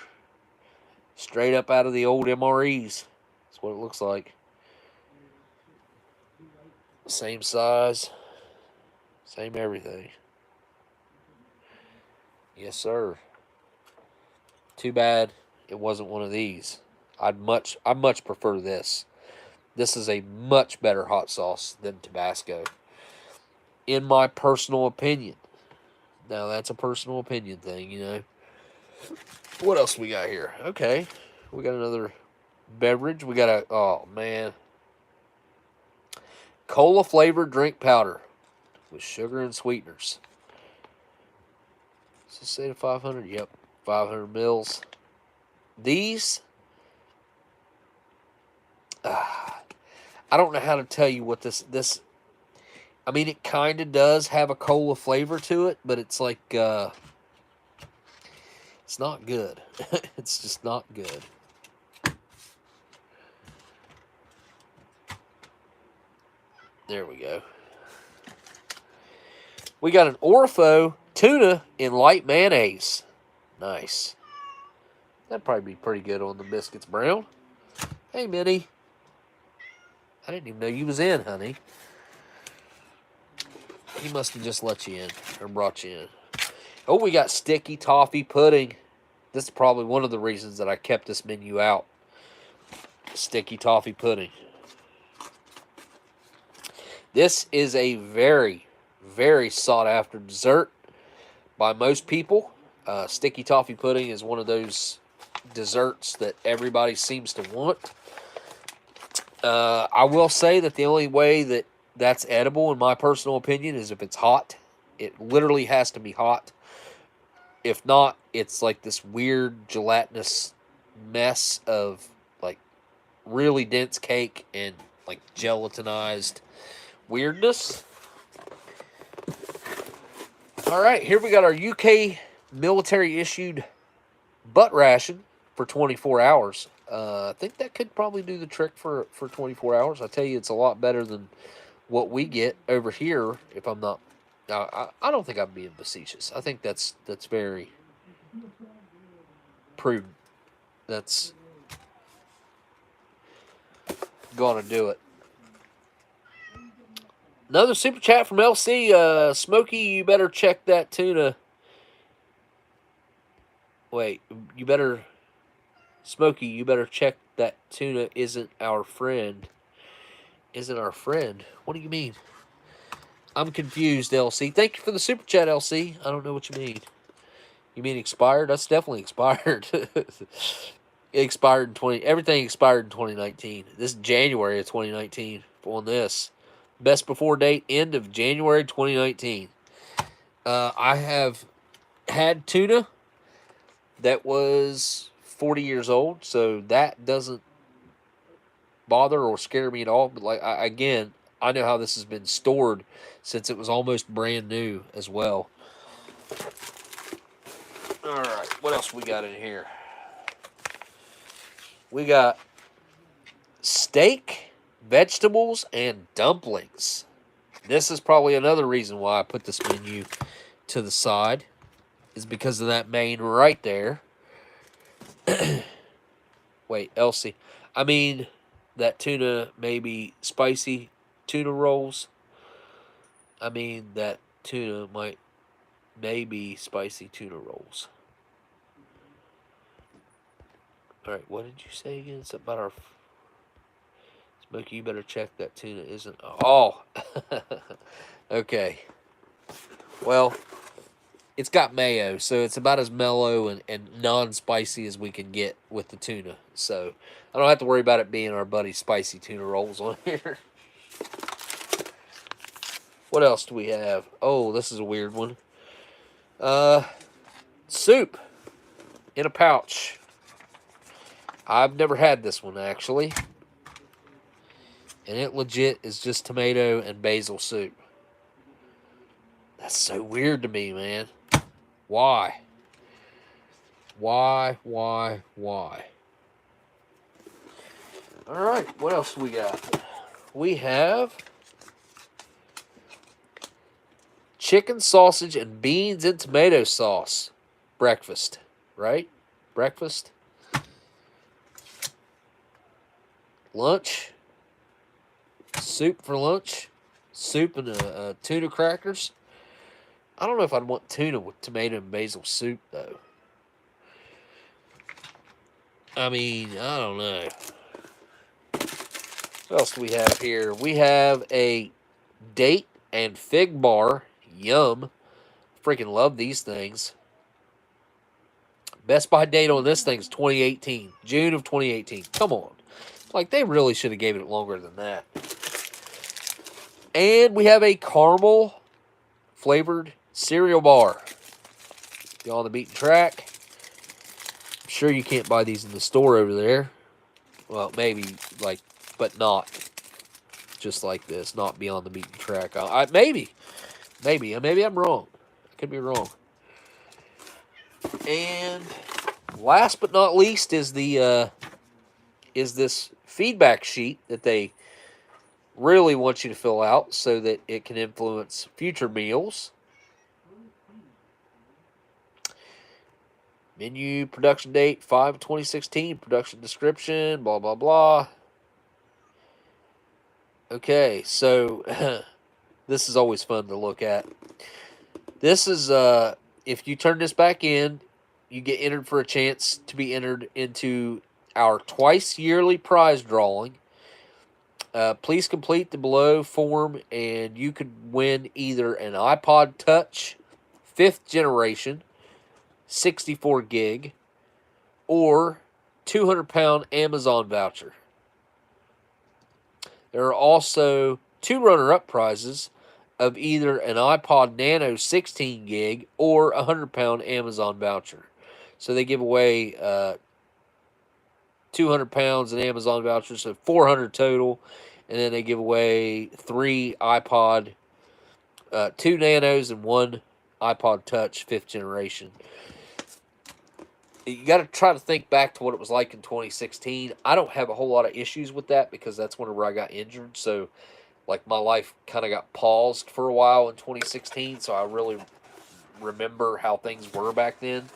Straight up out of the old MREs. That's what it looks like. Same size. Same everything. Yes, sir. Too bad it wasn't one of these. I much prefer this. This is a much better hot sauce than Tabasco, in my personal opinion. Now, that's a personal opinion thing, you know. What else we got here? Okay. We got another beverage. We got a, oh, man. Cola-flavored drink powder with sugar and sweeteners. Does it say to 500? Yep. 500 mils. These, I don't know how to tell you what this, I mean, it kind of does have a cola flavor to it, but it's like, it's not good. It's just not good. There we go. We got an Orfo tuna in light mayonnaise. Nice. That'd probably be pretty good on the biscuits brown. Hey, Minnie. I didn't even know you was in, honey. He must have just let you in or brought you in. Oh, we got sticky toffee pudding. This is probably one of the reasons that I kept this menu out. Sticky toffee pudding. This is a very, very sought after dessert by most people. Sticky toffee pudding is one of those desserts that everybody seems to want. I will say that the only way that that's edible, in my personal opinion, is if it's hot. It literally has to be hot. If not, it's like this weird gelatinous mess of like really dense cake and like gelatinized weirdness. All right, here we got our UK military issued butt ration for 24 hours. I think that could probably do the trick for 24 hours. I tell you, it's a lot better than what we get over here. If I'm not, I don't think I'm being facetious. I think that's very prudent. That's gonna do it. Another super chat from LC. Smokey, you better check that tuna. Wait, you better... Smokey, you better check that tuna isn't our friend. Isn't our friend? What do you mean? I'm confused, LC. Thank you for the super chat, LC. I don't know what you mean. You mean expired? That's definitely expired. It expired in 20... Everything expired in 2019. This is January of 2019 on this. Best before date, end of January 2019. I have had tuna that was 40 years old, so that doesn't bother or scare me at all. But like again, I know how this has been stored since it was almost brand new as well. All right, what else we got in here? We got steak, vegetables, and dumplings. This is probably another reason why I put this menu to the side, is because of that main right there. Wait, Elsie. I mean, that tuna, maybe spicy tuna rolls. I mean, that tuna maybe spicy tuna rolls. All right, what did you say again? It's about our... Smokey, you better check that tuna isn't... Oh! Okay. Well, it's got mayo, so it's about as mellow and non-spicy as we can get with the tuna. So I don't have to worry about it being our buddy spicy tuna rolls on here. What else do we have? Oh, this is a weird one. Soup in a pouch. I've never had this one, actually. And it legit is just tomato and basil soup. That's so weird to me, man. Why? Why? All right, what else do we got? We have chicken sausage and beans and tomato sauce. Breakfast, right? Breakfast. Lunch. Soup for lunch. Soup and tuna crackers. I don't know if I'd want tuna with tomato and basil soup, though. I mean, I don't know. What else do we have here? We have a date and fig bar. Yum. Freaking love these things. Best by date on this thing is 2018. June of 2018. Come on. Like, they really should have gave it longer than that. And we have a caramel flavored cereal bar. Beyond the beaten track. I'm sure you can't buy these in the store over there. Well, maybe, like, but not just like this. Not beyond the beaten track. Maybe I'm wrong. I could be wrong. And last but not least is the is this feedback sheet that they really want you to fill out so that it can influence future meals. Menu, production date, 5/2016, production description, blah, blah, blah. Okay, so this is always fun to look at. This is, if you turn this back in, you get entered for a chance to be entered into our twice yearly prize drawing. Please complete the below form and you could win either an iPod Touch 5th generation 64 gig or 200-pound Amazon voucher. There are also 2 runner-up prizes of either an iPod Nano 16 gig or a 100-pound Amazon voucher. So they give away 200 pounds in Amazon vouchers, so 400 total. And then they give away 3 iPod, 2 Nanos and 1 iPod Touch 5th generation. You got to try to think back to what it was like in 2016. I don't have a whole lot of issues with that because that's whenever I got injured. So, like, my life kind of got paused for a while in 2016. So I really remember how things were back then.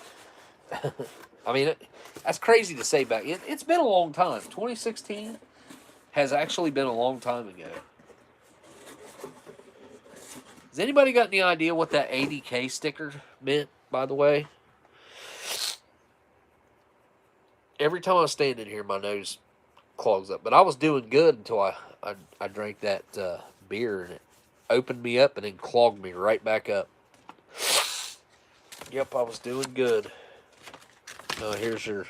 I mean, that's crazy to say back. It's been a long time. 2016 has actually been a long time ago. Has anybody got any idea what that ADK sticker meant, by the way? Every time I stand in here, my nose clogs up. But I was doing good until I drank that beer, and it opened me up and then clogged me right back up. Yep, I was doing good. Here's your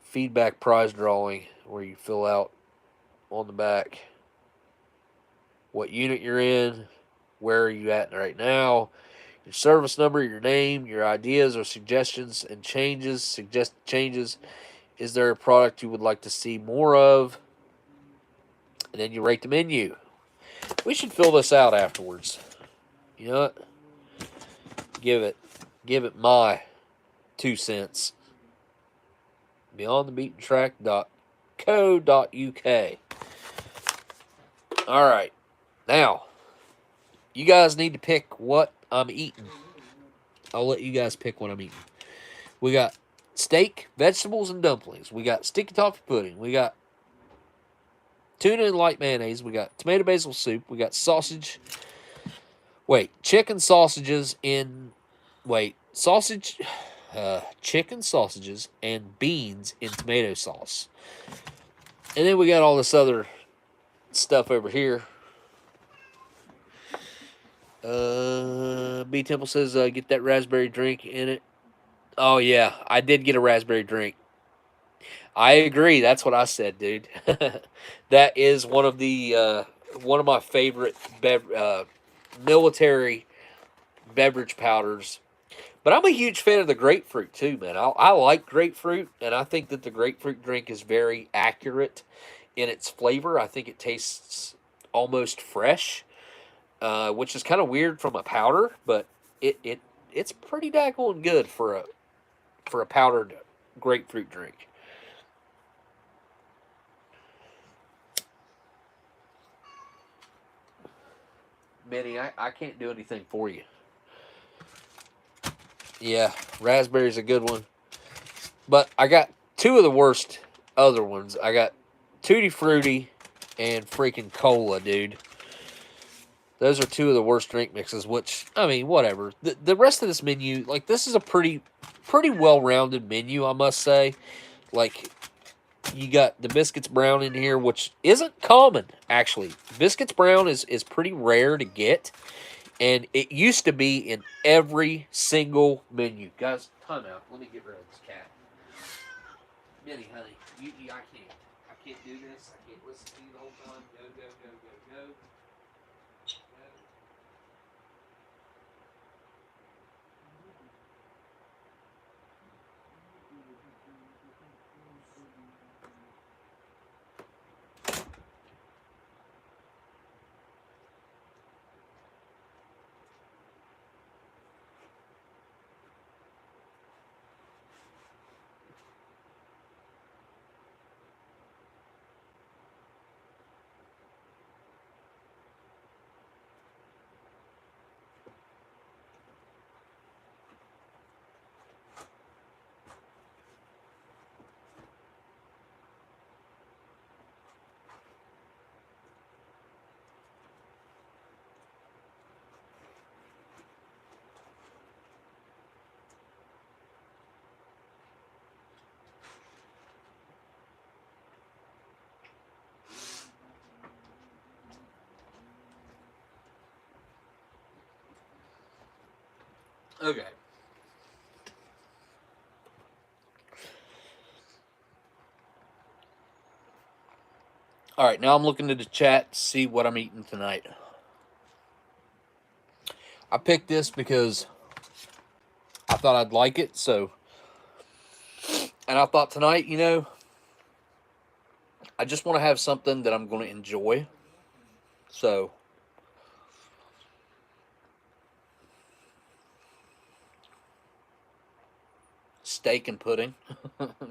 feedback prize drawing where you fill out on the back what unit you're in, where are you at right now, your service number, your name, your ideas or suggestions and changes, suggested changes. Is there a product you would like to see more of? And then you rate the menu. We should fill this out afterwards. You know what? Give it my 2 cents. BeyondTheBeatenTrack.co.uk. All right. Now, you guys need to pick what I'm eating. I'll let you guys pick what I'm eating. We got steak, vegetables, and dumplings. We got sticky toffee pudding. We got tuna and light mayonnaise. We got tomato basil soup. We got sausage. Chicken sausages in... sausage... chicken sausages, and beans in tomato sauce. And then we got all this other stuff over here. BTemple says, get that raspberry drink in it. Oh, yeah, I did get a raspberry drink. I agree. That's what I said, dude. That is one of my favorite military beverage powders. But I'm a huge fan of the grapefruit too, man. I like grapefruit, and I think that the grapefruit drink is very accurate in its flavor. I think it tastes almost fresh, which is kind of weird from a powder, but it's pretty daggone good for a powdered grapefruit drink. Minnie, I can't do anything for you. Yeah, raspberry's a good one. But I got two of the worst other ones. I got Tutti Frutti and freaking Cola, dude. Those are two of the worst drink mixes, which, I mean, whatever. The rest of this menu, like, this is a pretty well-rounded menu, I must say. Like, you got the Biscuits Brown in here, which isn't common, actually. Biscuits Brown is pretty rare to get, and it used to be in every single menu. Guys, time out. Let me get rid of this cat. Minnie, honey, I can't do this. I can't listen to you the whole time. Go, go, go, go, go. Okay. All right, now I'm looking at the chat to see what I'm eating tonight. I picked this because I thought I'd like it, so. And I thought tonight, I just want to have something that I'm going to enjoy. So. Steak and pudding,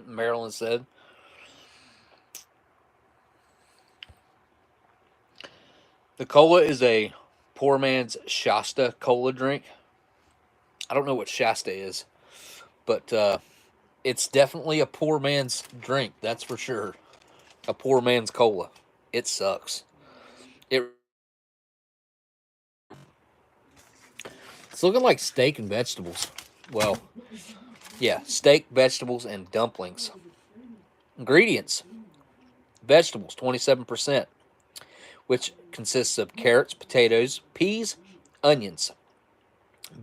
Marilyn said. The cola is a poor man's Shasta cola drink. I don't know what Shasta is, but it's definitely a poor man's drink, that's for sure. A poor man's cola. It sucks. It's looking like steak and vegetables. Well, yeah, steak, vegetables, and dumplings. Ingredients: vegetables, 27%, which consists of carrots, potatoes, peas, onions.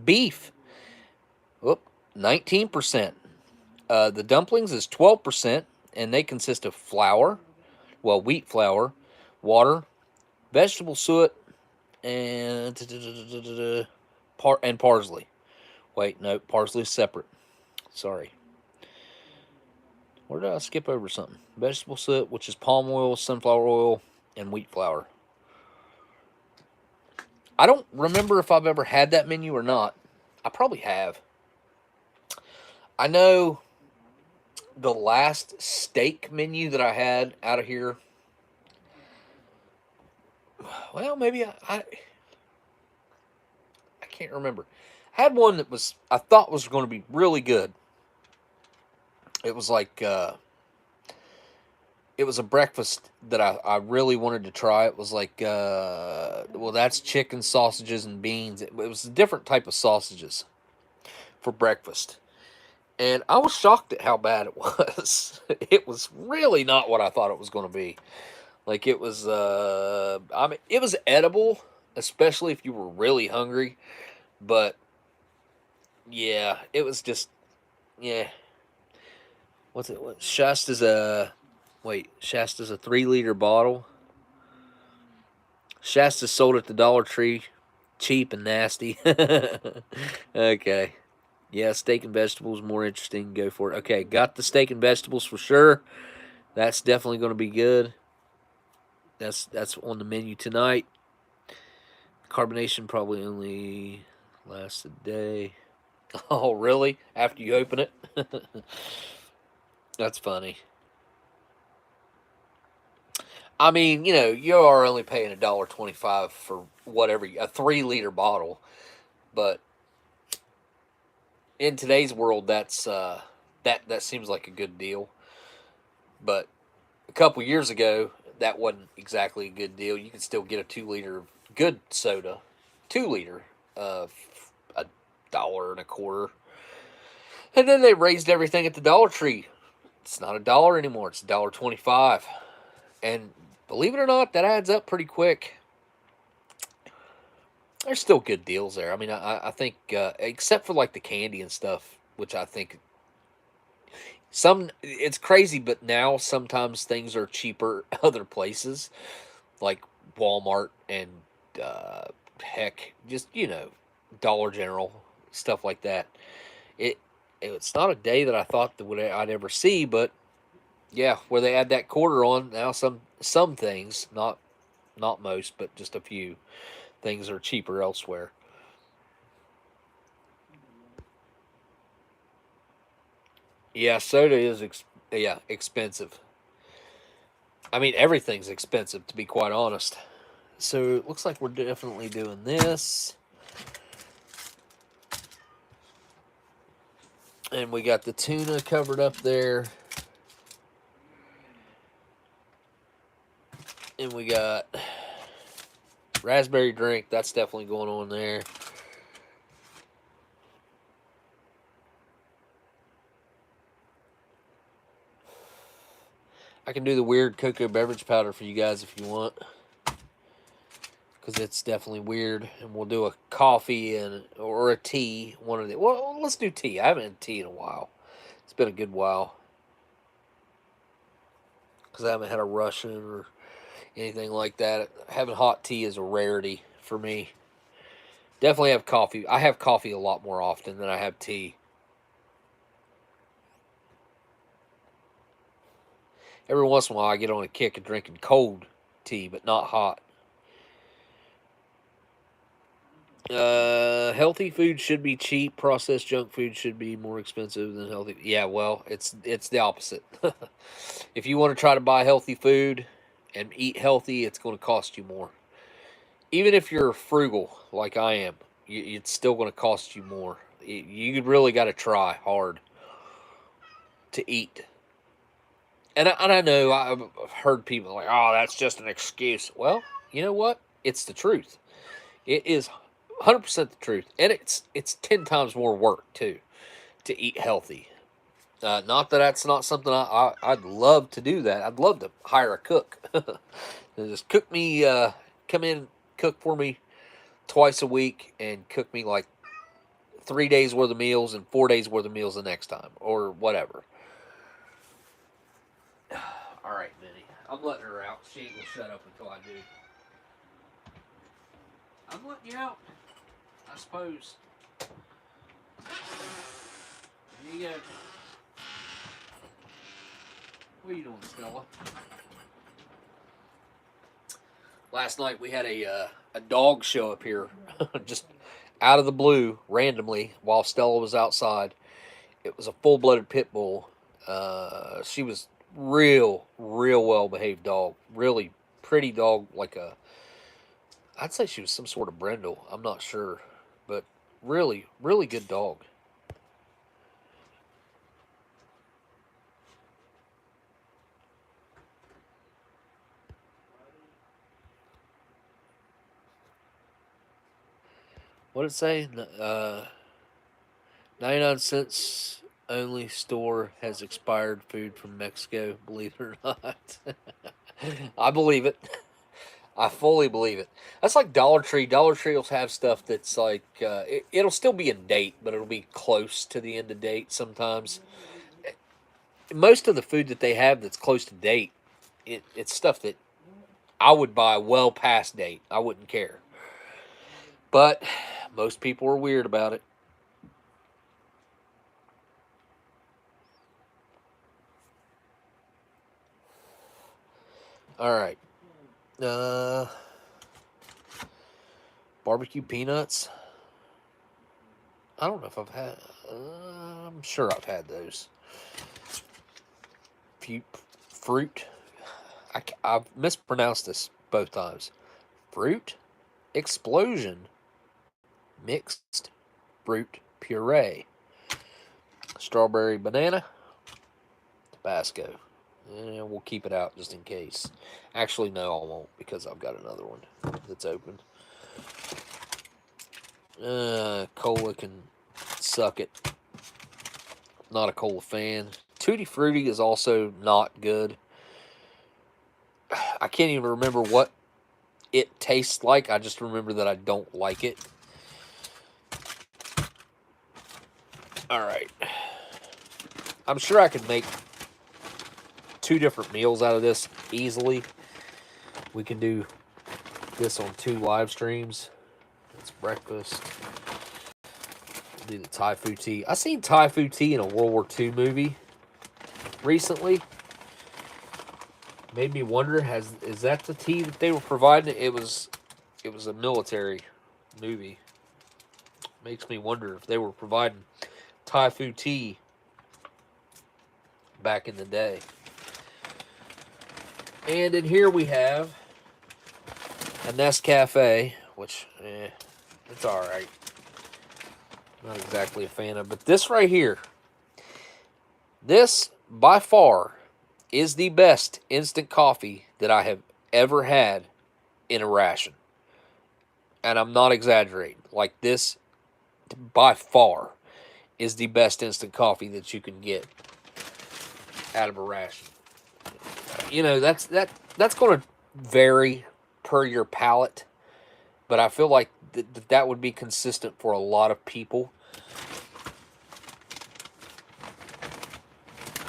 Beef, 19%. The dumplings is 12%, and they consist of flour, wheat flour, water, vegetable suet, and parsley. Wait, no, parsley is separate. Sorry. Where did I skip over something? Vegetable suet, which is palm oil, sunflower oil, and wheat flour. I don't remember if I've ever had that menu or not. I probably have. I know the last steak menu that I had out of here. Well, maybe I can't remember. I had one that I thought was going to be really good. It was like it was a breakfast that I really wanted to try. It was like that's chicken, sausages, and beans. It was a different type of sausages for breakfast. And I was shocked at how bad it was. It was really not what I thought it was going to be. Like it was, I mean, it was edible, especially if you were really hungry. But yeah, it was just, yeah. What's it? What Shasta's a Shasta's a 3 liter bottle. Shasta's sold at the Dollar Tree, cheap and nasty. Okay. Yeah, steak and vegetables more interesting. Go for it. Okay, got the steak and vegetables for sure. That's definitely going to be good. That's on the menu tonight. Carbonation probably only lasts a day. Oh, really? After you open it? That's funny. I mean, you are only paying $1.25 for whatever a 3 liter bottle, but in today's world, that seems like a good deal. But a couple years ago, that wasn't exactly a good deal. You could still get a 2 liter good soda, 2 liter, $1.25. And then they raised everything at the Dollar Tree. It's not $1 anymore. It's $1.25. And believe it or not, that adds up pretty quick. There's still good deals there. I mean, I think, except for like the candy and stuff, which I think it's crazy, but now sometimes things are cheaper other places, like Walmart and heck, just Dollar General, stuff like that. It it's not a day that I thought that I'd ever see, but yeah, where they add that quarter on now, some things, not most, but just a few things are cheaper elsewhere. Yeah, soda is expensive. I mean, everything's expensive to be quite honest. So it looks like we're definitely doing this. And we got the tuna covered up there. And we got raspberry drink. That's definitely going on there. I can do the weird cocoa beverage powder for you guys if you want, because it's definitely weird. And we'll do a coffee or a tea. One of the well, let's do tea. I haven't had tea in a while. It's been a good while because I haven't had a Russian or anything like that. Having hot tea is a rarity for me. Definitely have coffee. I have coffee a lot more often than I have tea. Every once in a while, I get on a kick of drinking cold tea, but not hot. Healthy food should be cheap. Processed junk food should be more expensive than healthy. Yeah, well, it's the opposite. If you want to try to buy healthy food and eat healthy, it's going to cost you more. Even if you're frugal like I am, it's still going to cost you more. You really got to try hard to eat. And I know I've heard people like, oh, that's just an excuse. Well, you know what? It's the truth. It is 100% the truth, and it's 10 times more work too to eat healthy. Not that that's not something I'd love to do. That I'd love to hire a cook and just cook me, come in, cook for me twice a week, and cook me like 3 days worth of meals and 4 days worth of meals the next time, or whatever. All right, Minnie, I'm letting her out. She ain't gonna shut up until I do. I'm letting you out, I suppose. There you go. What are you doing, Stella? Last night we had a dog show up here, just out of the blue, randomly, while Stella was outside. It was a full-blooded pit bull. She was real well behaved dog. Really pretty dog, I'd say she was some sort of brindle. I'm not sure, but really good dog. What did it say? 99 cents only store has expired food from Mexico, believe it or not. I believe it. I fully believe it. That's like Dollar Tree. Dollar Tree will have stuff that's like, it'll still be in date, but it'll be close to the end of date sometimes. Most of the food that they have that's close to date, it's stuff that I would buy well past date. I wouldn't care. But most people are weird about it. All right. Barbecue peanuts. I don't know if I've had. I'm sure I've had those. Fruit. I've mispronounced this both times. Fruit explosion mixed fruit puree. Strawberry banana. Tabasco. We'll keep it out just in case. Actually, no, I won't because I've got another one that's open. Cola can suck it. Not a cola fan. Tutti Frutti is also not good. I can't even remember what it tastes like. I just remember that I don't like it. Alright. I'm sure I could make 2 different meals out of this easily. We can do this on 2 live streams. It's breakfast. Do the Thai food tea. I seen Thai food tea in a World War II movie recently. Made me wonder, is that the tea that they were providing? It was a military movie. Makes me wonder if they were providing Thai food tea back in the day. And in here we have a Nescafe, which it's alright. Not exactly a fan of, but this right here, this by far is the best instant coffee that I have ever had in a ration. And I'm not exaggerating. Like, this by far is the best instant coffee that you can get out of a ration. You know, that's going to vary per your palate, but I feel like that would be consistent for a lot of people.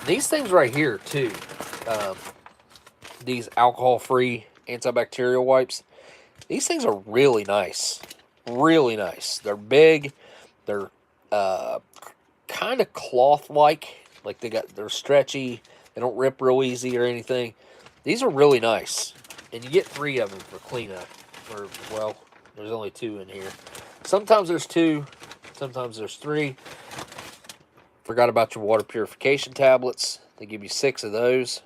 These things right here, too, these alcohol-free antibacterial wipes, these things are really nice. Really nice. They're big. They're kind of cloth-like. Like, they're stretchy. They don't rip real easy or anything. These are really nice. And you get 3 of them for cleanup. Or, well, there's only 2 in here. Sometimes there's 2. Sometimes there's 3. Forgot about your water purification tablets. They give you 6 of those.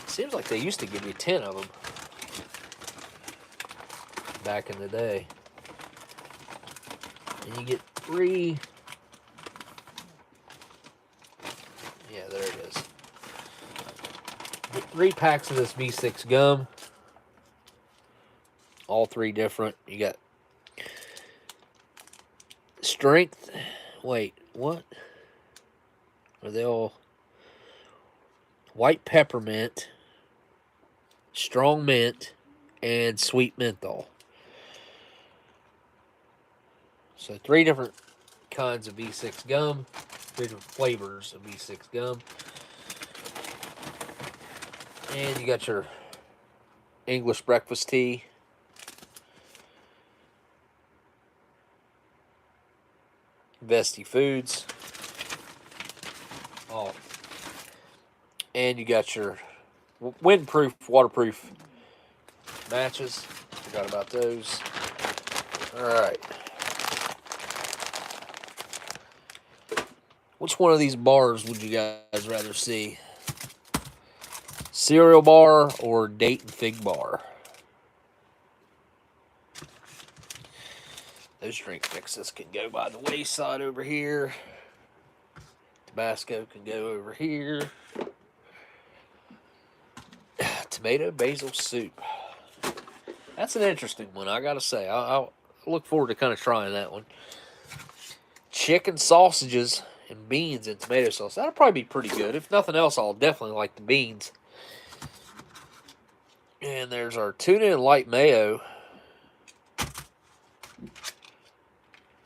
Seems like they used to give you 10 of them back in the day. And you get 3. Yeah, there it is. Get 3 packs of this V6 gum. All 3 different. You got strength. Wait, what? Are they all white peppermint, strong mint, and sweet menthol? So 3 different kinds of V6 gum, 3 different flavors of V6 gum. And you got your English breakfast tea. Vesti Foods. Oh. And you got your windproof, waterproof matches. Forgot about those. Alright. Which one of these bars would you guys rather see? Cereal bar or date and fig bar? Those drink mixes can go by the wayside over here. Tabasco can go over here. Tomato basil soup. That's an interesting one, I gotta say. I'll look forward to kind of trying that one. chicken sausages and beans and tomato sauce. That'll probably be pretty good. If nothing else, I'll definitely like the beans. And there's our tuna and light mayo.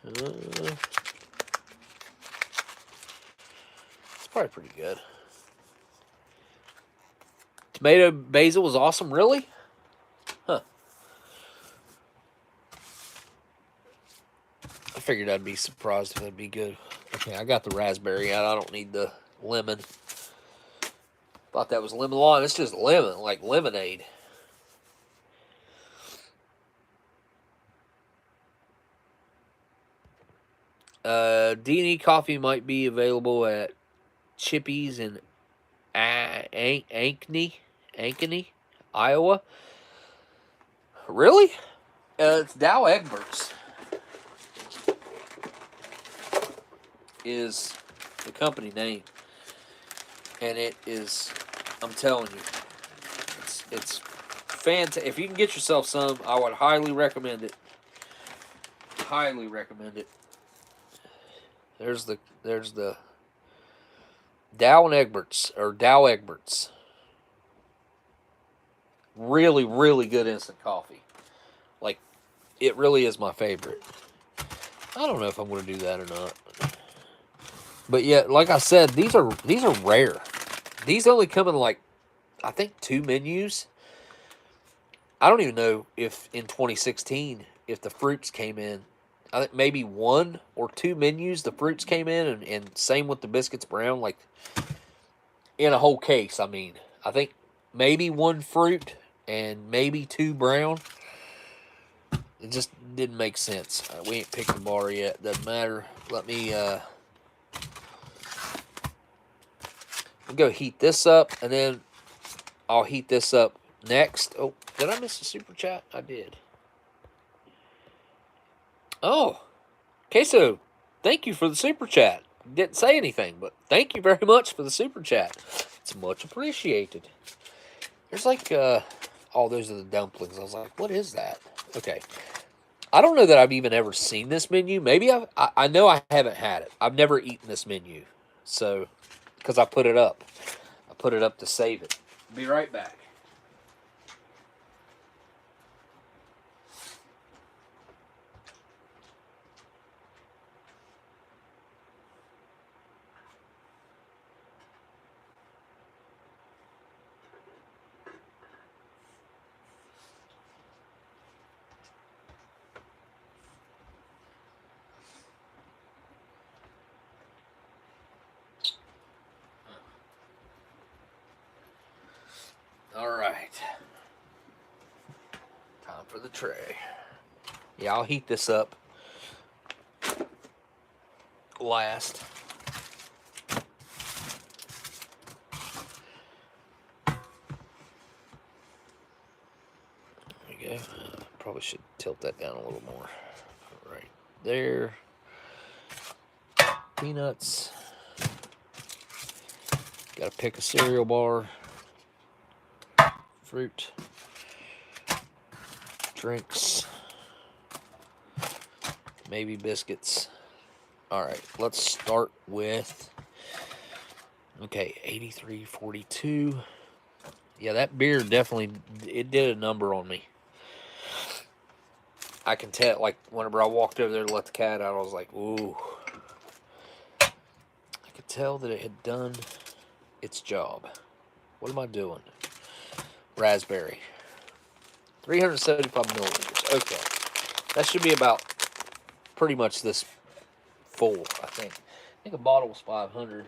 It's probably pretty good. Tomato basil was awesome. Really? Huh. I figured I'd be surprised if it'd be good. Okay, I got the raspberry out. I don't need the lemon. Thought that was lemon lime. It's just lemon, like lemonade. D&E coffee might be available at Chippy's in Ankeny, Iowa. Really? It's Dow Egberts is the company name, and it is. I'm telling you, it's fantastic. If you can get yourself some, I would highly recommend it. Highly recommend it. There's the Dow and Egberts, or Dow Egberts. Really, really good instant coffee. Like, it really is my favorite. I don't know if I'm going to do that or not. But yeah, like I said, these are rare. These only come in like, I think 2 menus. I don't even know if in 2016 if the fruits came in. I think maybe 1 or 2 menus the fruits came in, and same with the biscuits brown, like in a whole case. I mean, I think maybe 1 fruit and maybe 2 brown. It just didn't make sense. We ain't picked the bar yet. Doesn't matter. Let me go heat this up, and then I'll heat this up next. Oh, did I miss a super chat? I did. Oh, Queso, thank you for the super chat. Didn't say anything, but thank you very much for the super chat. It's much appreciated. There's like, oh, those are the dumplings. I was like, what is that? Okay. I don't know that I've even ever seen this menu. Maybe I know I haven't had it. I've never eaten this menu. So, because I put it up. I put it up to save it. Be right back. All right. Time for the tray. Yeah, I'll heat this up last. There we go. Probably should tilt that down a little more. Right there. Peanuts. Got to pick a cereal bar. Fruit. Drinks. Maybe biscuits. Alright, let's start with, okay, 83.42. Yeah, that beer definitely, it did a number on me. I can tell, like, whenever I walked over there to let the cat out, I was like, ooh. I could tell that it had done its job. What am I doing? Raspberry. 375 milliliters. Okay. That should be about pretty much this full, I think. I think a bottle was 500.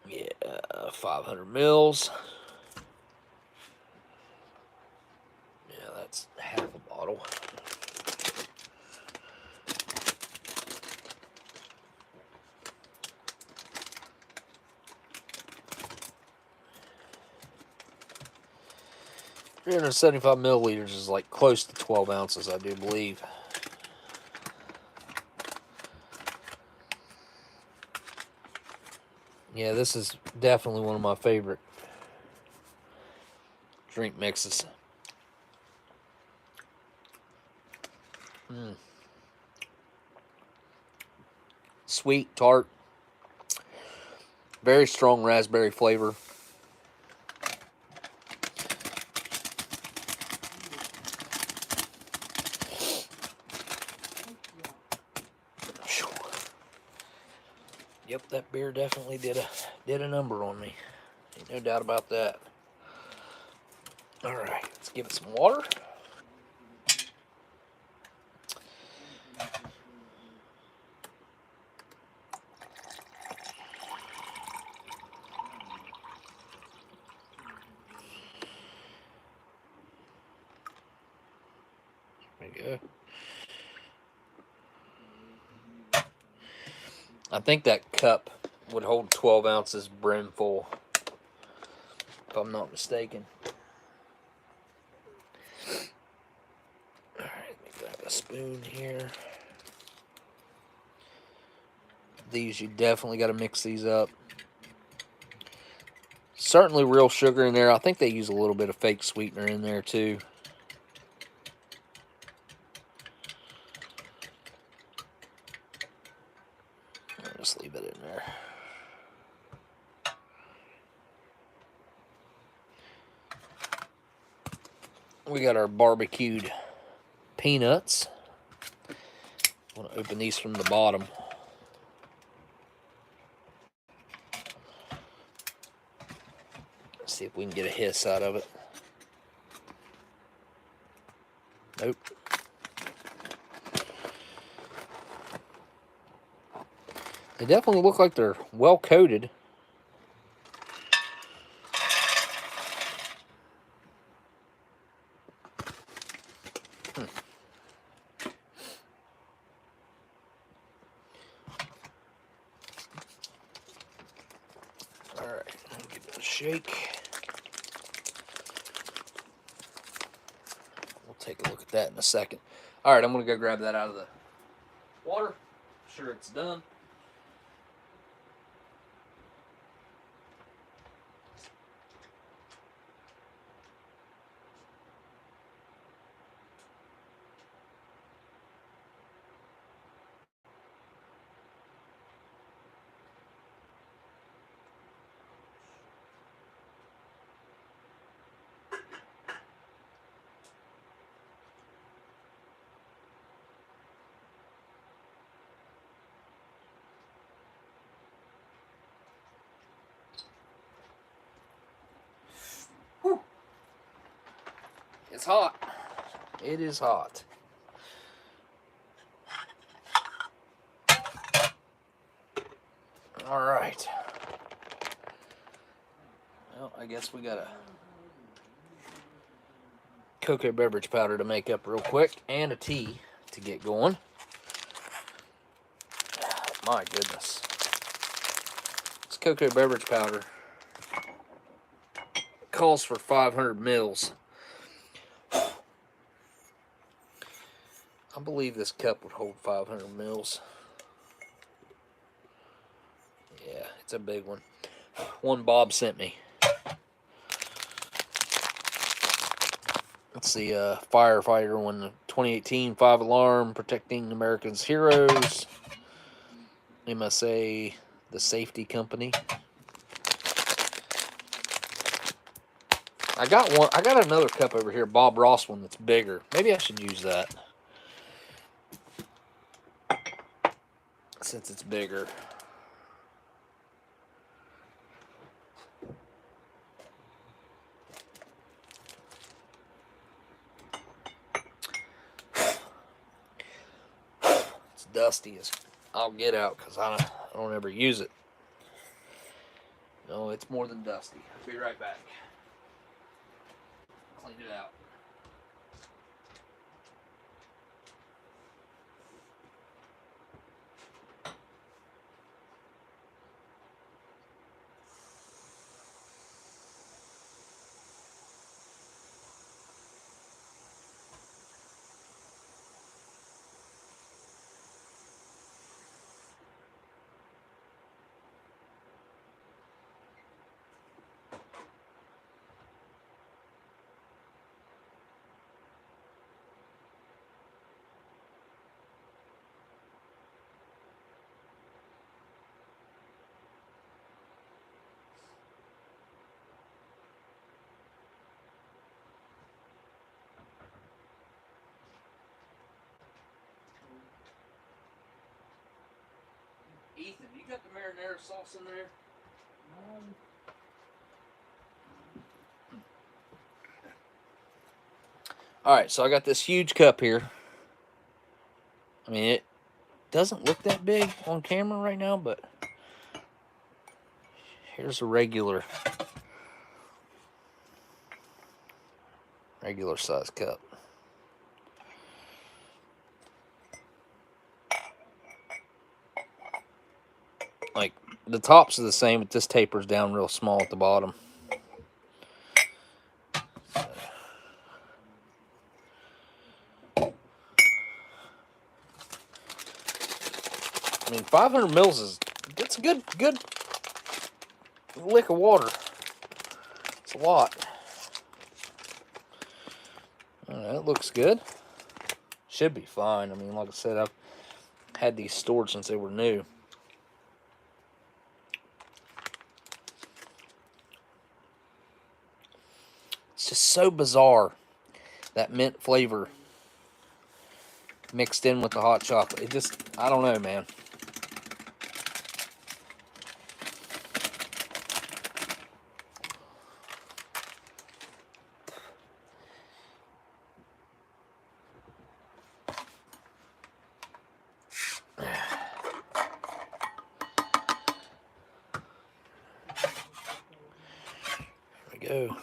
Yeah, 500 mils. Yeah, that's half a bottle. $375 milliliters is like close to 12 ounces, I do believe. Yeah, this is definitely one of my favorite drink mixes. Sweet, tart, very strong raspberry flavor. Yep, that beer definitely did a number on me. Ain't no doubt about that. All right, let's give it some water. There we go. I think that cup would hold 12 ounces brim full, if I'm not mistaken. All right, let me grab a spoon here. These, you definitely got to mix these up. Certainly real sugar in there. I think they use a little bit of fake sweetener in there too. I'll just leave it in there. We got our barbecued peanuts. I want to open these from the bottom. See if we can get a hiss out of it. Nope. They definitely look like they're well coated. All right, give it a shake. We'll take a look at that in a second. All right, I'm gonna go grab that out of the water. Sure it's done. Whew. It's hot. It is hot. All right. Well, I guess we got a cocoa beverage powder to make up real quick and a tea to get going. My goodness. This cocoa beverage powder calls for 500 mils. I believe this cup would hold 500 mils. Yeah, it's a big one. One Bob sent me. It's the firefighter one, the 2018 5 alarm protecting America's heroes. MSA, the safety company. I got one. I got another cup over here, Bob Ross one that's bigger. Maybe I should use that since it's bigger. It's dusty as I'll get out because I don't ever use it. No, it's more than dusty. I'll be right back. Clean it out. aerosols in there? Alright, so I got this huge cup here. I mean, it doesn't look that big on camera right now, but here's a regular size cup. Like, the tops are the same, but this tapers down real small at the bottom. I mean, 500 mils it's a good lick of water. It's a lot. Alright, it looks good. Should be fine. I mean, like I said, I've had these stored since they were new. It's just so bizarre, that mint flavor mixed in with the hot chocolate. It just, I don't know, man. There we go.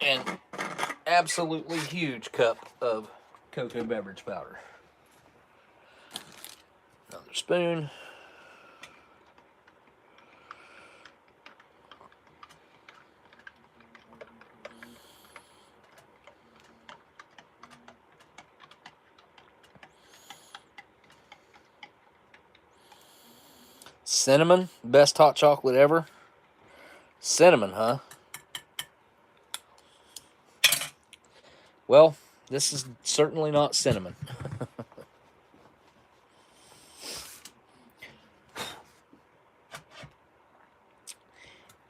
And absolutely huge cup of cocoa beverage powder. Another spoon. Cinnamon, best hot chocolate ever. Cinnamon, huh? Well, this is certainly not cinnamon.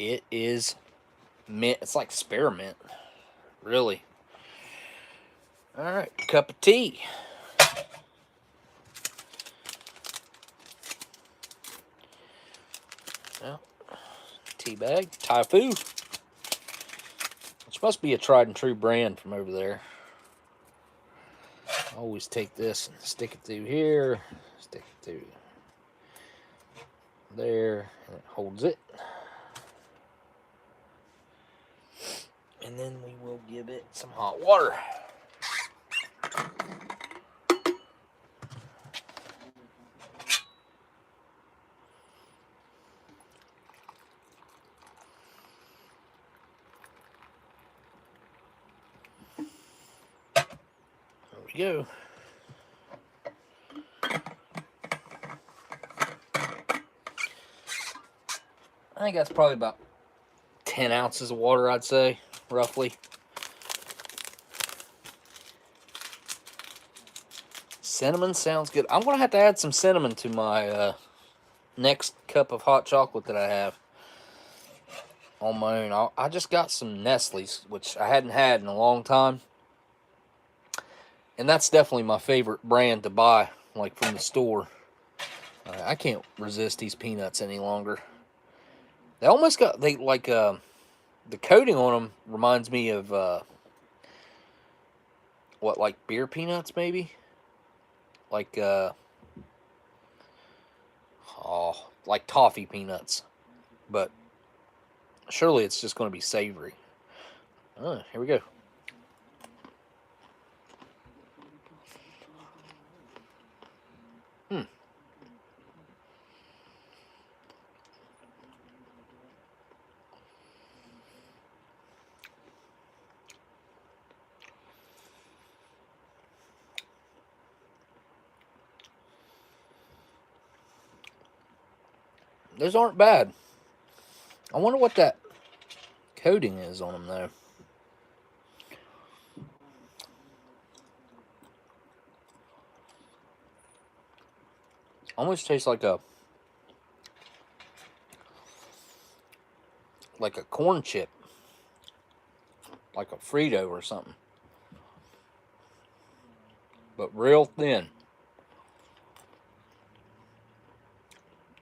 It is mint. It's like spearmint, really. All right, cup of tea. Well, tea bag, Typhoo, which must be a tried and true brand from over there. I always take this and stick it through here, stick it through there, and it holds it. And then we will give it some hot water. There we go. I think that's probably about 10 ounces of water, I'd say, roughly. Cinnamon sounds good. I'm going to have to add some cinnamon to my next cup of hot chocolate that I have on my own. I just got some Nestle's, which I hadn't had in a long time. And that's definitely my favorite brand to buy, like from the store. I can't resist these peanuts any longer. They almost got, the coating on them reminds me of, what, like beer peanuts maybe? Like, like toffee peanuts. But surely it's just going to be savory. Oh, here we go. Those aren't bad. I wonder what that coating is on them, though. Almost tastes like a corn chip. like a Frito or something. But real thin.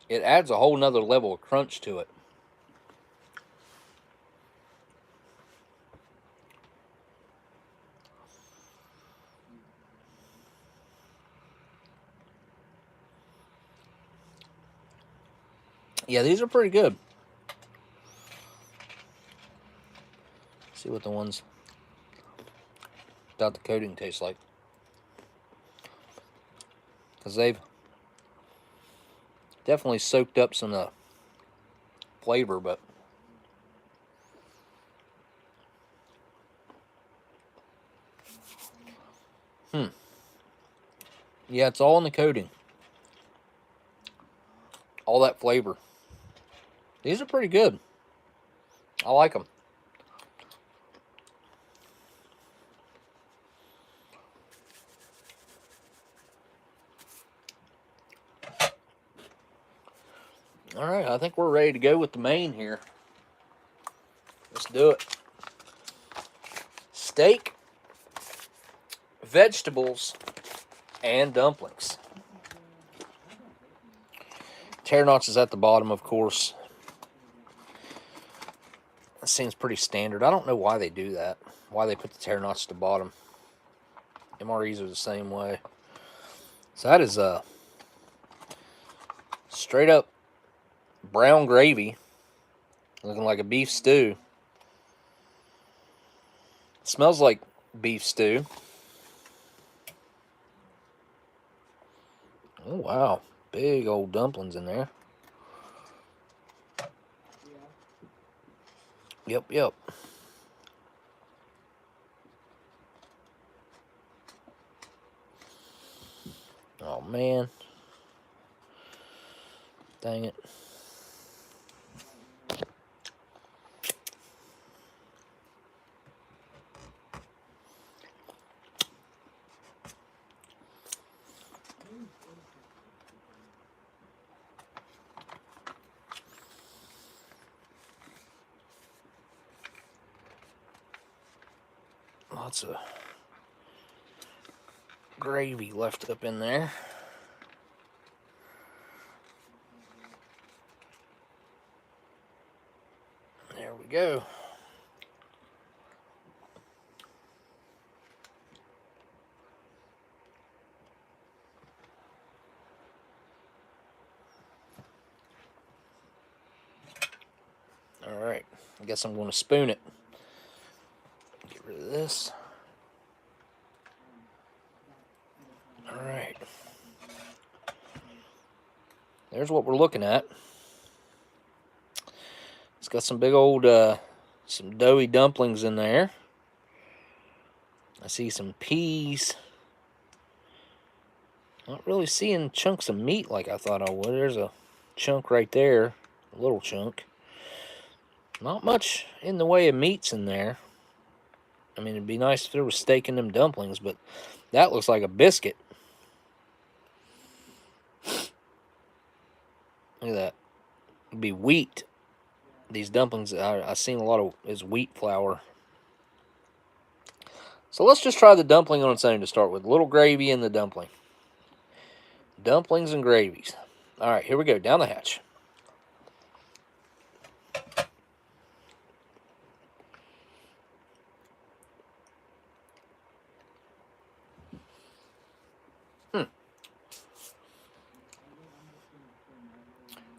It adds a whole nother level of crunch to it. Yeah, these are pretty good. See what the ones without the coating taste like. Because they've definitely soaked up some flavor, but yeah, it's all in the coating. All that flavor. These are pretty good. I like them. All right, I think we're ready to go with the main here. Let's do it. Steak, vegetables, and dumplings. Tear knots is at the bottom, of course. That seems pretty standard. I don't know why they do that. Why they put the tear knots at the bottom. MREs are the same way. So that is straight up brown gravy. Looking like a beef stew. It smells like beef stew. Oh, wow. Big old dumplings in there. Yep. Oh, man. Dang it. Lots of gravy left up in there. There we go. All right, I guess I'm going to spoon it. Get rid of this. All right. There's what we're looking at. It's got some big old, some doughy dumplings in there. I see some peas. Not really seeing chunks of meat like I thought I would. There's a chunk right there, a little chunk. Not much in the way of meats in there. I mean, it'd be nice if there was steak in them dumplings, but that looks like a biscuit. Look at that. It'd be wheat. These dumplings, I've seen a lot of, is wheat flour. So let's just try the dumpling on its own to start with. A little gravy in the dumpling. Dumplings and gravies. All right, here we go. Down the hatch.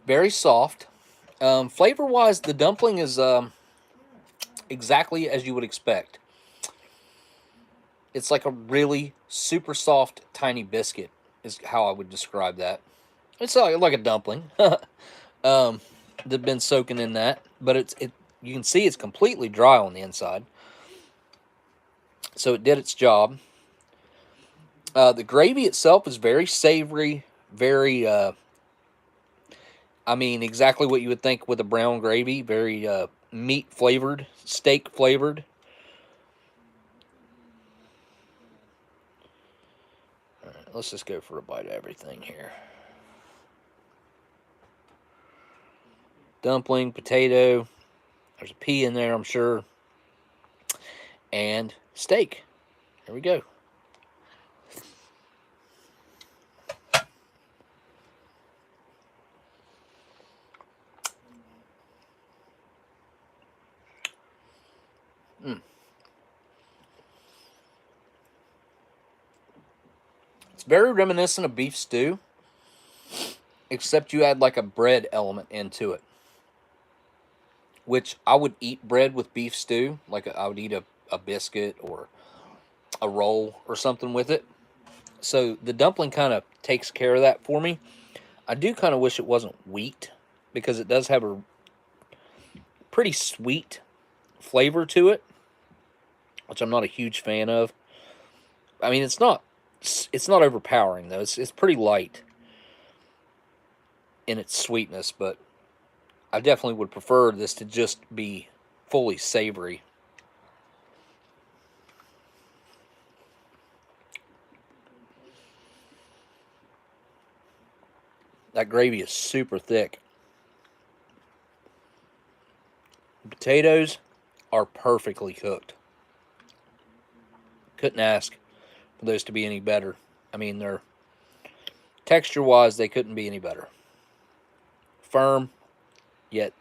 Very soft. Flavor-wise, the dumpling is exactly as you would expect. It's like a really super soft, tiny biscuit is how I would describe that. It's like a dumpling that's been soaking in that, but you can see it's completely dry on the inside. So it did its job. The gravy itself is very savory, very, I mean, exactly what you would think with a brown gravy. Very meat flavored, steak flavored. All right, let's just go for a bite of everything here. Dumpling, potato. There's a pea in there, I'm sure. and steak. There we go. It's very reminiscent of beef stew, except you add like a bread element into it. Which I would eat bread with beef stew. Like I would eat a biscuit or a roll or something with it. So the dumpling kind of takes care of that for me. I do kind of wish it wasn't wheat, because it does have a pretty sweet flavor to it, which I'm not a huge fan of. I mean, it's not overpowering though. It's pretty light in its sweetness, but I definitely would prefer this to just be fully savory. That gravy is super thick. The potatoes are perfectly cooked. Couldn't ask for those to be any better. I mean, they're texture-wise, they couldn't be any better. Firm, yet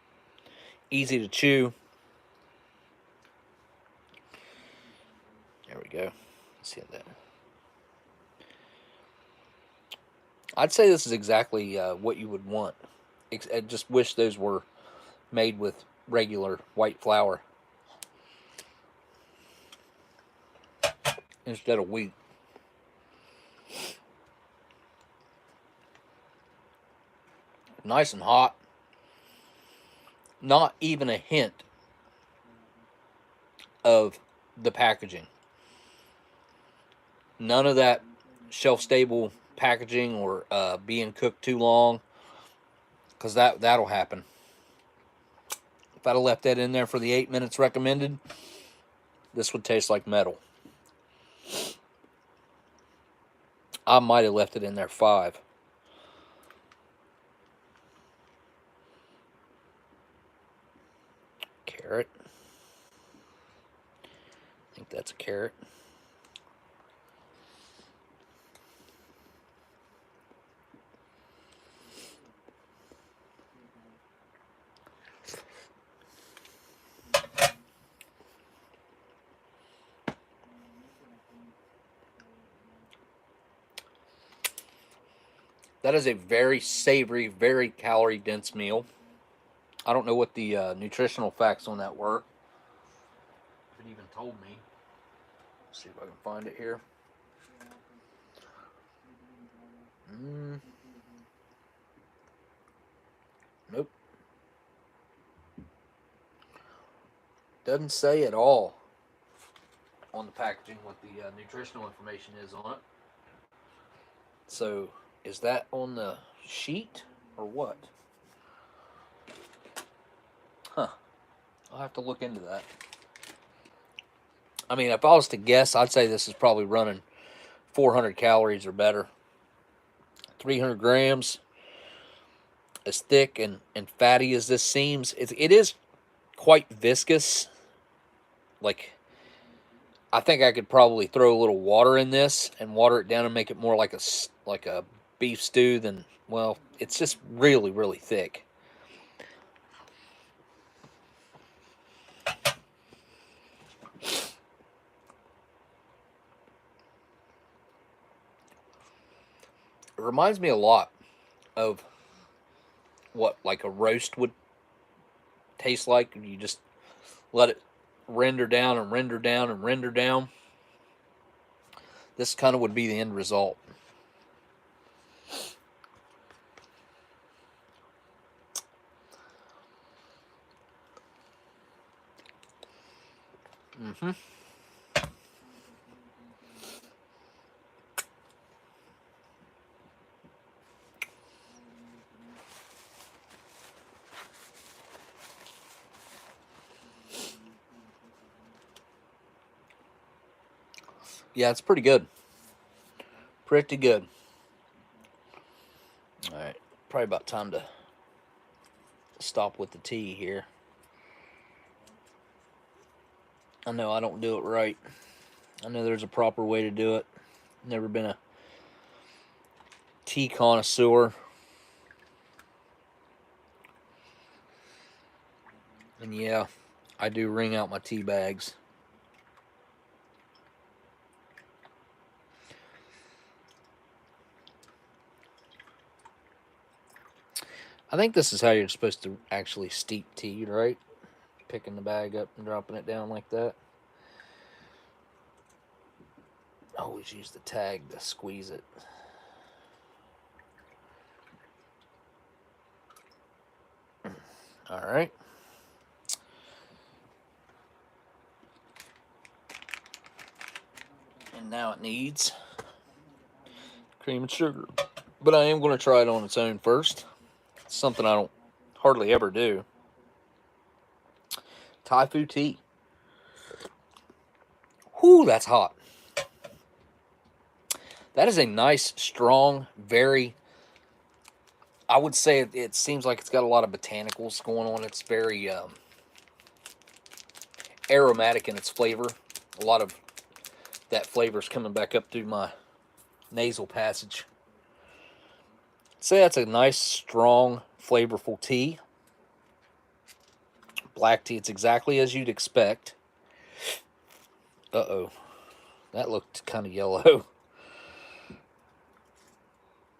easy to chew. There we go. Let's see that. I'd say this is exactly what you would want. I just wish those were made with regular white flour instead of wheat. Nice and hot. Not even a hint of the packaging. None of that shelf-stable packaging or being cooked too long, because that'll happen. If I'd have left that in there for the 8 minutes recommended, this would taste like metal. I might have left it in there 5. Carrot. I think that's a carrot. That is a very savory, very calorie-dense meal. I don't know what the nutritional facts on that were. If it even told me. Let's see if I can find it here. Nope. Doesn't say at all on the packaging what the nutritional information is on it. So, is that on the sheet or what? Huh. I'll have to look into that. I mean, if I was to guess, I'd say this is probably running 400 calories or better. 300 grams. As thick and fatty as this seems, it is quite viscous. Like, I think I could probably throw a little water in this and water it down and make it more like a beef stew than, well, it's just really, really thick. It reminds me a lot of what like a roast would taste like. You just let it render down and render down and render down. This kind of would be the end result. Yeah, it's pretty good. Pretty good. Alright, probably about time to stop with the tea here. I know I don't do it right. I know there's a proper way to do it. Never been a tea connoisseur. And yeah, I do wring out my tea bags. I think this is how you're supposed to actually steep tea, right? Picking the bag up and dropping it down like that. Always use the tag to squeeze it. All right. And now it needs cream and sugar. But I am going to try it on its own first. It's something I don't hardly ever do. Thai food tea. Whew, that's hot. That is a nice, strong, very... I would say it seems like it's got a lot of botanicals going on. It's very aromatic in its flavor. A lot of that flavor is coming back up through my nasal passage. So that's a nice, strong, flavorful tea. Black tea, it's exactly as you'd expect. Uh-oh. That looked kind of yellow.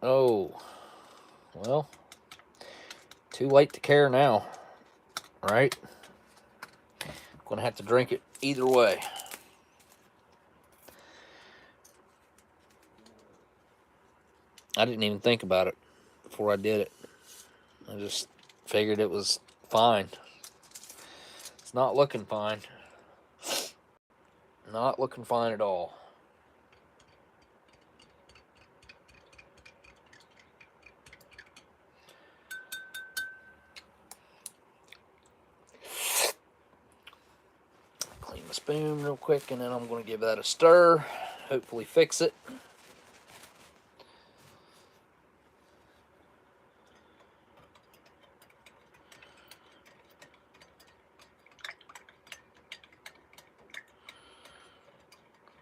Oh. Well, too late to care now, right? Gonna have to drink it either way. I didn't even think about it before I did it. I just figured it was fine. It's not looking fine. Not looking fine at all. Clean the spoon real quick, and then I'm going to give that a stir. Hopefully fix it.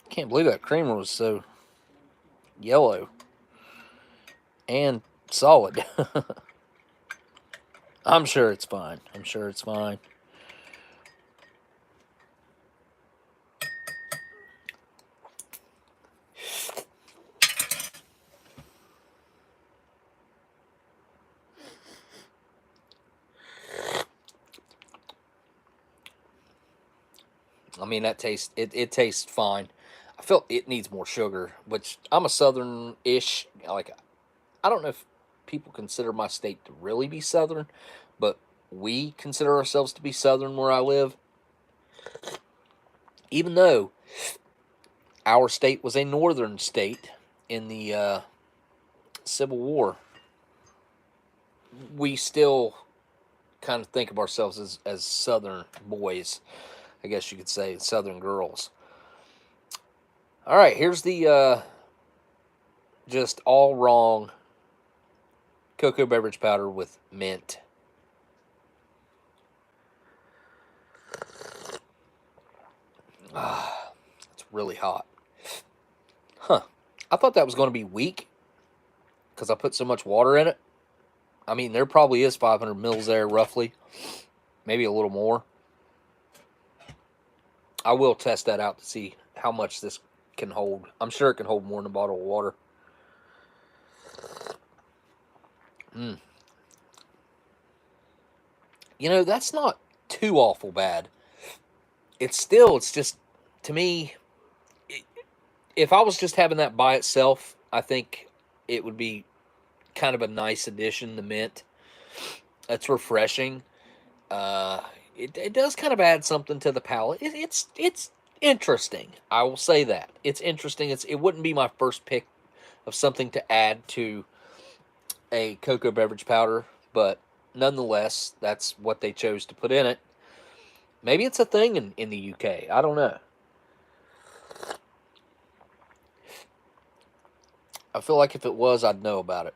Can't believe that creamer was so yellow and solid. I'm sure it's fine. I'm sure it's fine. I mean, that tastes, it tastes fine. I feel it needs more sugar, which I'm a southern-ish, like, I don't know if people consider my state to really be southern, but we consider ourselves to be southern where I live. Even though our state was a northern state in the Civil War, we still kind of think of ourselves as southern boys, I guess you could say, southern girls. All right, here's the just all wrong cocoa beverage powder with mint. It's really hot. Huh. I thought that was going to be weak because I put so much water in it. I mean, there probably is 500 mils there, roughly. Maybe a little more. I will test that out to see how much this can hold. I'm sure it can hold more than a bottle of water. You know, that's not too awful bad. It's just, to me, if I was just having that by itself, I think it would be kind of a nice addition, the mint. It's refreshing. It does kind of add something to the palate. It's interesting. I will say that. It's interesting. It wouldn't be my first pick of something to add to a cocoa beverage powder, but nonetheless, that's what they chose to put in it. Maybe it's a thing in the UK. I don't know. I feel like if it was, I'd know about it.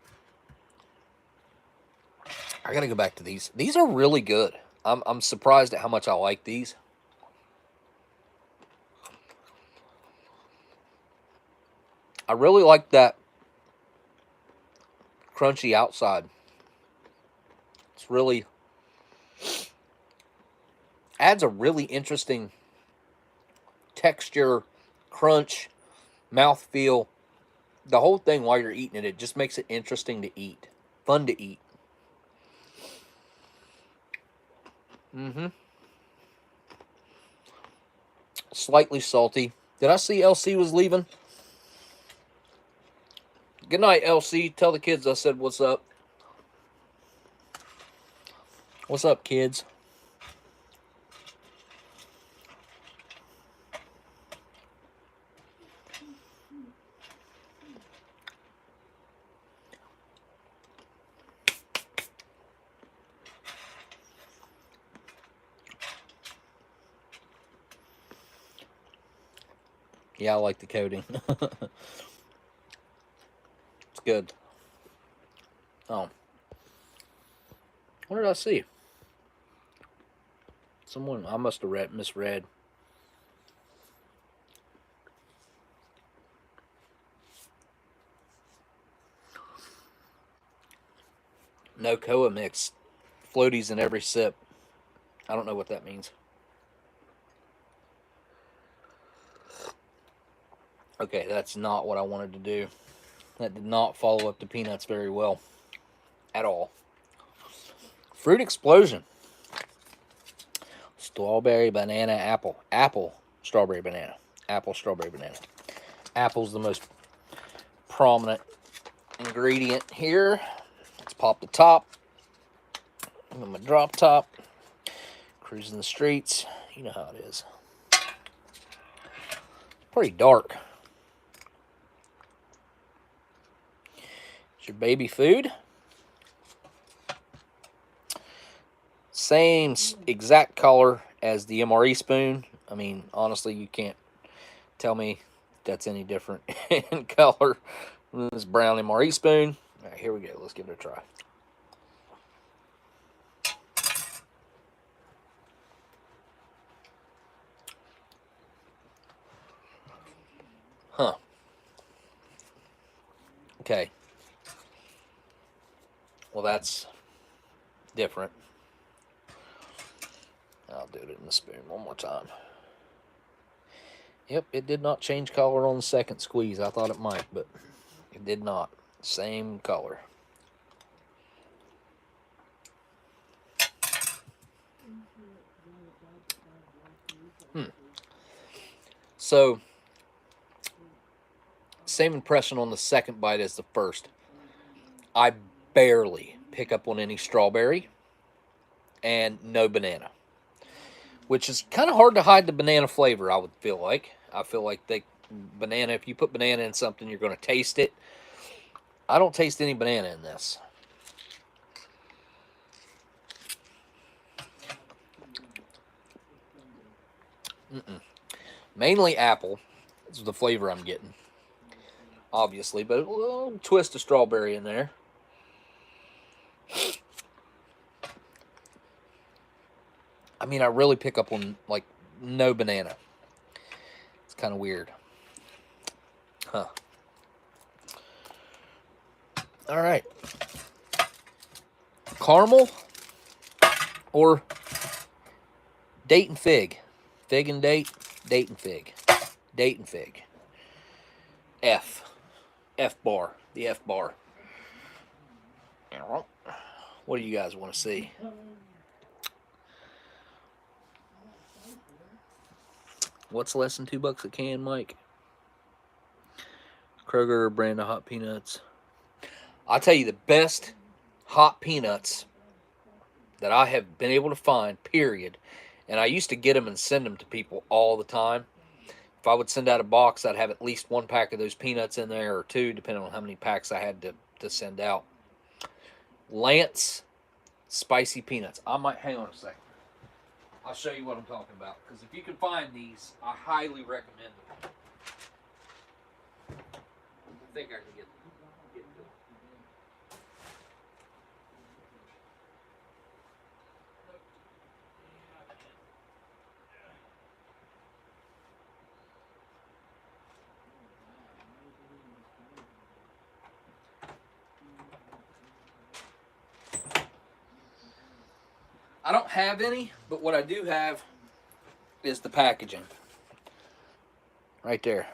I gotta go back to these. These are really good. I'm surprised at how much I like these. I really like that crunchy outside. It's really adds a really interesting texture, crunch, mouthfeel. The whole thing while you're eating it, it just makes it interesting to eat, fun to eat. Slightly salty. Did I see LC was leaving? Good night, LC. Tell the kids I said what's up. What's up, kids? Yeah, I like the coating. It's good. Oh. What did I see? Someone, I must have misread. No Koa mix. Floaties in every sip. I don't know what that means. Okay, that's not what I wanted to do. That did not follow up the peanuts very well. At all. Fruit explosion. Strawberry, banana, apple. Apple, strawberry, banana. Apple, strawberry, banana. Apple's the most prominent ingredient here. Let's pop the top. I'm going to drop top. Cruising the streets. You know how it is. Pretty dark. It's your baby food. Same exact color as the MRE spoon. I mean, honestly, you can't tell me that's any different in color than this brown MRE spoon. All right, here we go. Let's give it a try. Huh. Okay. Well, that's different. I'll do it in the spoon one more time. Yep, it did not change color on the second squeeze. I thought it might, but it did not. Same color. So, same impression on the second bite as the first. I barely pick up on any strawberry and no banana, which is kind of hard to hide the banana flavor, I would feel like. I feel like banana, if you put banana in something, you're going to taste it. I don't taste any banana in this. Mainly apple is the flavor I'm getting, obviously, but a little twist of strawberry in there. I mean, I really pick up on, like, no banana. It's kind of weird. Huh. All right. Caramel or date and fig? Fig and date, date and fig. Date and fig. F. F bar. The F bar. What do you guys want to see? What's less than $2 a can, Mike? Kroger brand of hot peanuts. I'll tell you the best hot peanuts that I have been able to find, period. And I used to get them and send them to people all the time. If I would send out a box, I'd have at least one pack of those peanuts in there, or two, depending on how many packs I had to send out. Lance spicy peanuts. I might, hang on a second. I'll show you what I'm talking about. Because if you can find these, I highly recommend them. I think I can get them. I don't have any, but what I do have is the packaging. Right there.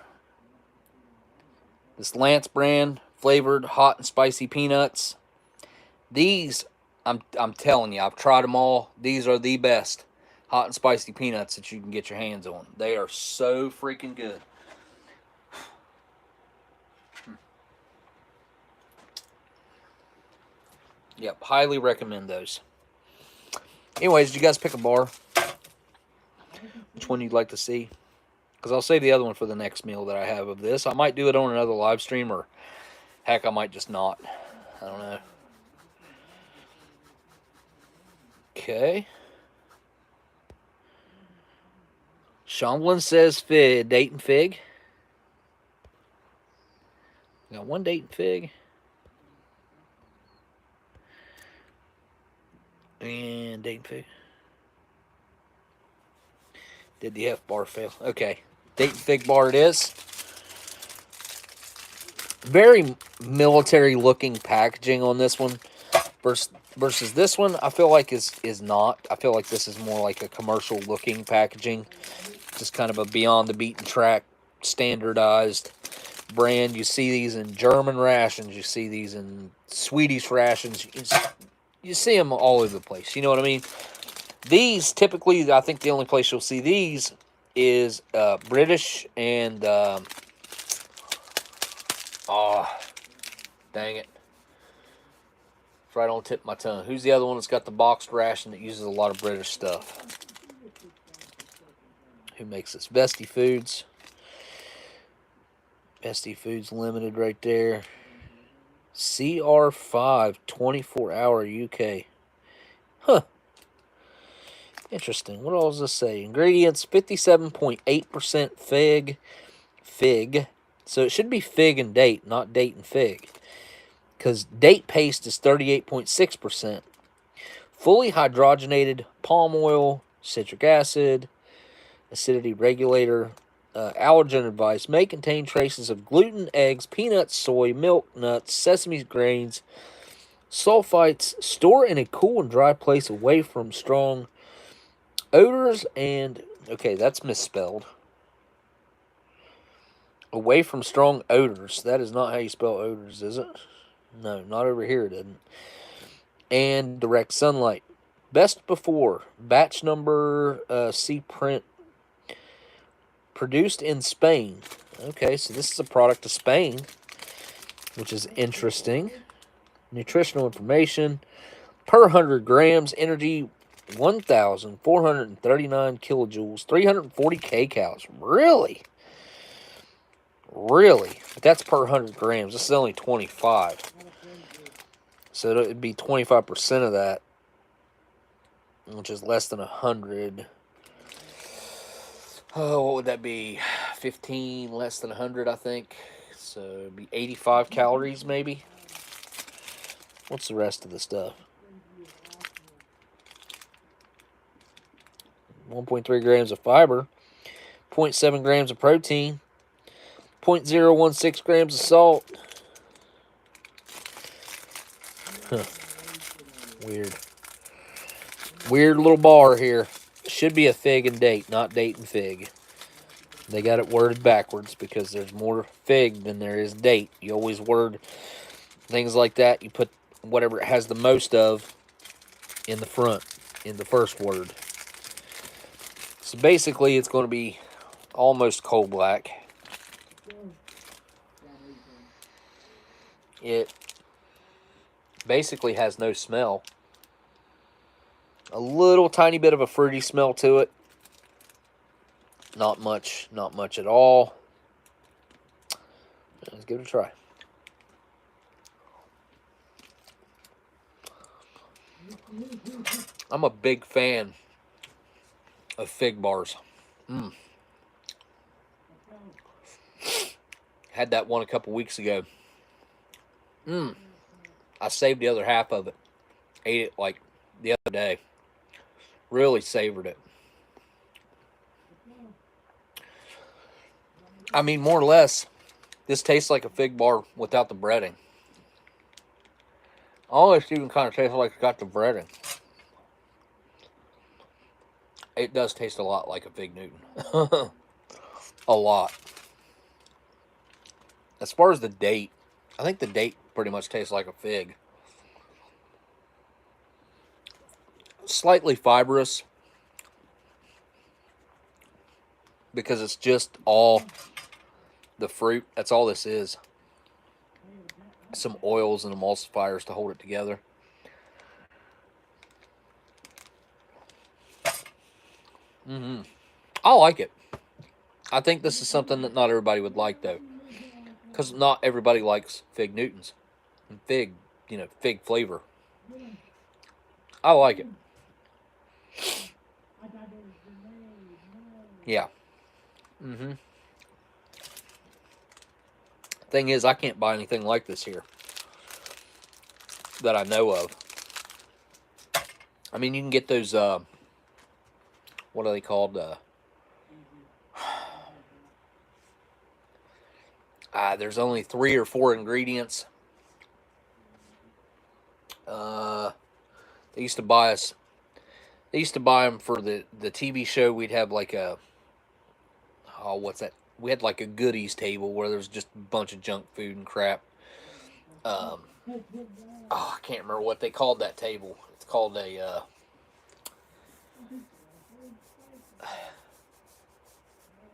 This Lance brand flavored hot and spicy peanuts. These, I'm telling you, I've tried them all. These are the best hot and spicy peanuts that you can get your hands on. They are so freaking good. Yep, highly recommend those. Anyways, did you guys pick a bar? Which one you'd like to see? Because I'll save the other one for the next meal that I have of this. I might do it on another live stream, or heck, I might just not. I don't know. Okay. Shomblin says fig, date and fig. Got one date and fig. And date and fig. Did the F bar fail? Okay. Date and fig bar it is. Very military looking packaging on this one. Versus this one, I feel like is not. I feel like this is more like a commercial looking packaging. Just kind of a beyond the beaten track, standardized brand. You see these in German rations. You see these in Swedish rations. You see them all over the place. You know what I mean? These, typically, I think the only place you'll see these is British and... dang it. It's right on the tip of my tongue. Who's the other one that's got the boxed ration that uses a lot of British stuff? Who makes this? Bestie Foods. Bestie Foods Limited right there. CR5 24-hour UK. Huh. Interesting. What all does this say? Ingredients, 57.8% fig. So it should be fig and date, not date and fig. Because date paste is 38.6%. Fully hydrogenated palm oil, citric acid, acidity regulator, allergen advice, may contain traces of gluten, eggs, peanuts, soy, milk, nuts, sesame grains, sulfites. Store in a cool and dry place away from strong odors and... Okay, that's misspelled. Away from strong odors. That is not how you spell odors, is it? No, not over here, it isn't. And direct sunlight. Best before. Batch number C print. Produced in Spain. Okay, so this is a product of Spain, which is interesting. Nutritional information. Per 100 grams, energy 1,439 kilojoules, 340 kcals. Really? Really? But that's per 100 grams. This is only 25. So it would be 25% of that, which is less than 100. Oh, what would that be? 15, less than 100, I think. So it would be 85 calories, maybe. What's the rest of the stuff? 1.3 grams of fiber, 0.7 grams of protein, 0.016 grams of salt. Huh. Weird. Weird little bar here. Should be a fig and date, not date and fig. They got it worded backwards because there's more fig than there is date. You always word things like that. You put whatever it has the most of in the front, in the first word. So basically, it's going to be almost coal black. It basically has no smell. A little tiny bit of a fruity smell to it. Not much at all. Let's give it a try. I'm a big fan of fig bars. Had that one a couple weeks ago. I saved the other half of it. Ate it like the other day. Really savored it. I mean, more or less, this tastes like a fig bar without the breading. Almost even kind of tastes like it's got the breading. it does taste a lot like a Fig Newton. A lot. As far as the date, I think the date pretty much tastes like a fig. Slightly fibrous because it's just all the fruit. That's all this is. Some oils and emulsifiers to hold it together. I like it. I think this is something that not everybody would like, though. Because not everybody likes Fig Newtons. And fig, fig flavor. I like it. Yeah. Thing is, I can't buy anything like this here that I know of. I mean, you can get those, what are they called? There's only 3 or 4 ingredients. They used to buy us. They used to buy them for the TV show. We'd have like a, what's that? We had like a goodies table where there was just a bunch of junk food and crap. I can't remember what they called that table. It's called a.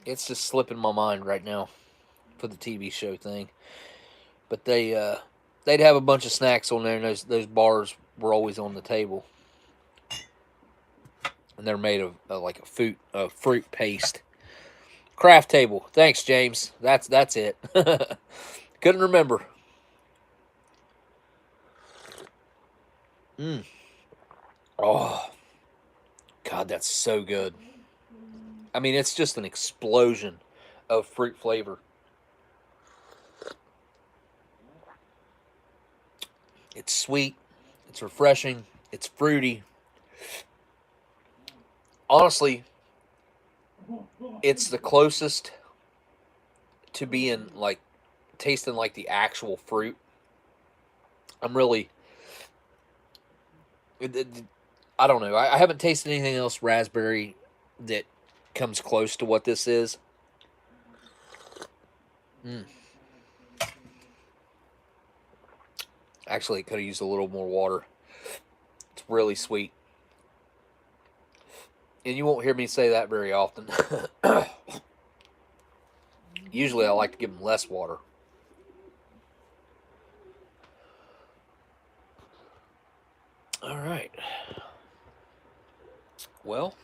It's just slipping my mind right now for the TV show thing. But they'd have a bunch of snacks on there, and those bars were always on the table. And they're made of like a fruit paste. Craft table. Thanks, James. That's it. Couldn't remember. Oh, God, that's so good. I mean, it's just an explosion of fruit flavor. It's sweet. It's refreshing. It's fruity. Honestly, it's the closest to being like tasting like the actual fruit. I'm really, I don't know. I haven't tasted anything else raspberry that comes close to what this is. Actually, it could have used a little more water. It's really sweet. And you won't hear me say that very often. Usually I like to give them less water. All right. Well,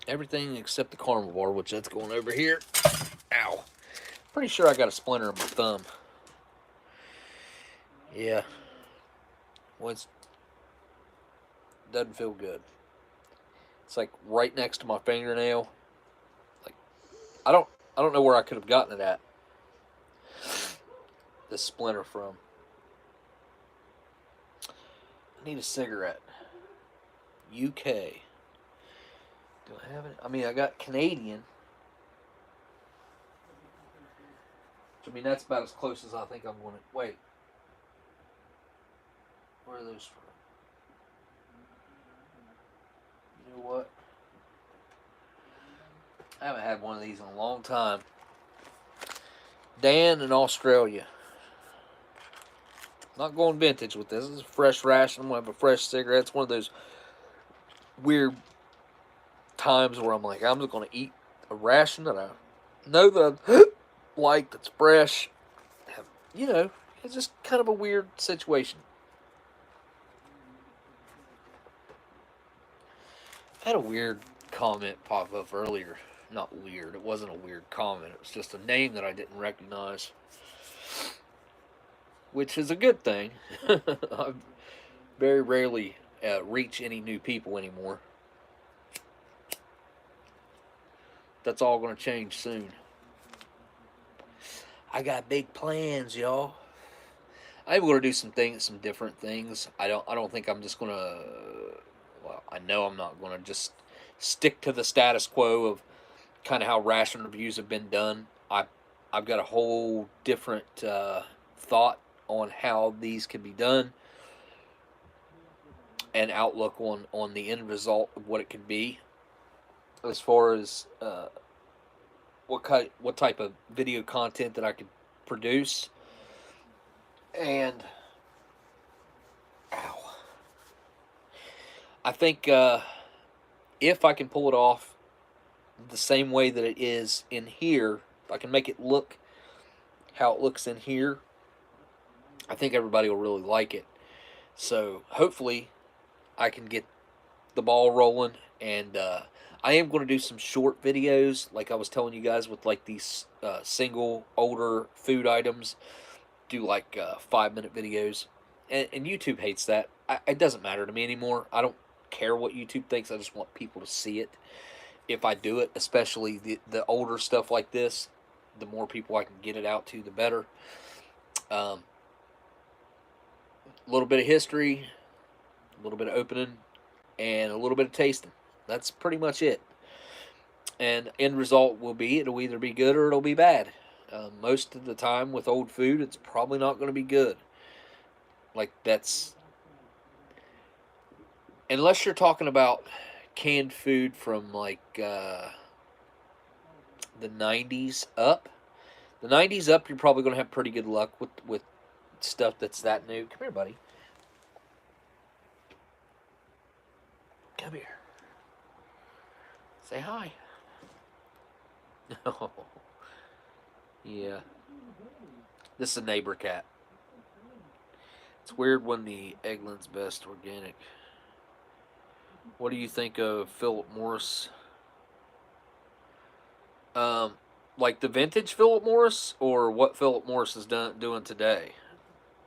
everything except the caramel bar, which that's going over here. Ow. Pretty sure I got a splinter in my thumb. Yeah. Well, it doesn't feel good. It's like right next to my fingernail. Like I don't know where I could have gotten it at. This splinter from. I need a cigarette. UK. Do I have it? I mean, I got Canadian. I mean, that's about as close as I think I'm going to. Wait. Where are those from? You know what? I haven't had one of these in a long time. Dan in Australia. Not going vintage with this. This is a fresh ration. I'm going to have a fresh cigarette. It's one of those weird times where I'm like, I'm just going to eat a ration that I know that I like, that's fresh. It's just kind of a weird situation. I had a weird comment pop up earlier. Not weird. It wasn't a weird comment. It was just a name that I didn't recognize. Which is a good thing. I very rarely reach any new people anymore. That's all going to change soon. I got big plans, y'all. I'm going to do some different things. I don't think I'm just going to. Well, I know I'm not going to just stick to the status quo of kind of how ration reviews have been done. I've got a whole different thought on how these can be done. and outlook on the end result of what it could be, as far as what type of video content that I could produce. And ow, I think if I can pull it off the same way that it is in here, if I can make it look how it looks in here, I think everybody will really like it. So hopefully I can get the ball rolling, and I am going to do some short videos, like I was telling you guys, with like these single older food items. Do like 5-minute videos, and YouTube hates that. It doesn't matter to me anymore. I don't care what YouTube thinks. I just want people to see it. If I do it, especially the older stuff like this, the more people I can get it out to, the better. A little bit of history, a little bit of opening, and a little bit of tasting. That's pretty much it. And end result will be, it'll either be good or it'll be bad. Most of the time with old food, it's probably not going to be good. Like, that's, unless you're talking about canned food from like the 90s up. The 90s up, you're probably going to have pretty good luck with stuff that's that new. Come here, buddy. Come here. Say hi. No. Yeah. This is a neighbor cat. It's weird when the Eggland's best organic. What do you think of Philip Morris? Like the vintage Philip Morris, or what Philip Morris is doing today?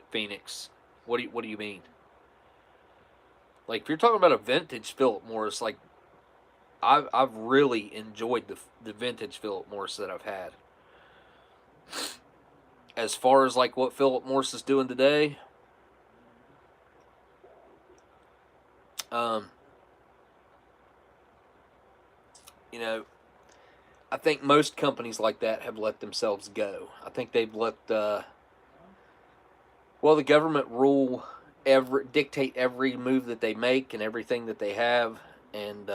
Phoenix. What do you mean? Like, if you're talking about a vintage Philip Morris, like I've really enjoyed the vintage Philip Morris that I've had. As far as like what Philip Morris is doing today, you know, I think most companies like that have let themselves go. I think they've let the government dictate every move that they make and everything that they have, and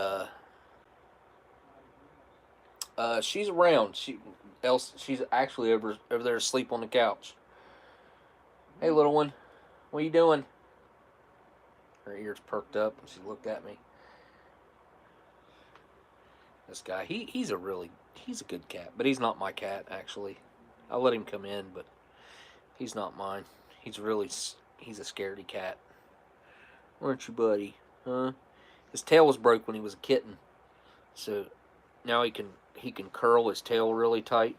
she's around. She's actually over there asleep on the couch. Hey, little one, what are you doing? Her ears perked up and she looked at me. This guy, he's a good cat, but he's not my cat, actually. I let him come in, but he's not mine. He's a scaredy cat. Aren't you, buddy? Huh? His tail was broke when he was a kitten, so now he can curl his tail really tight.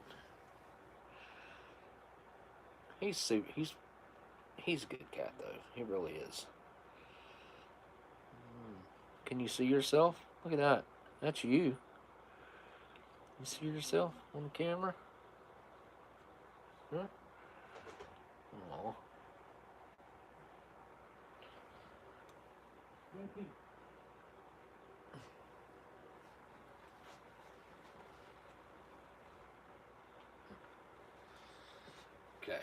He's a good cat, though. He really is. Can you see yourself? Look at that. That's you. You see yourself on the camera? Huh? Aww. Okay.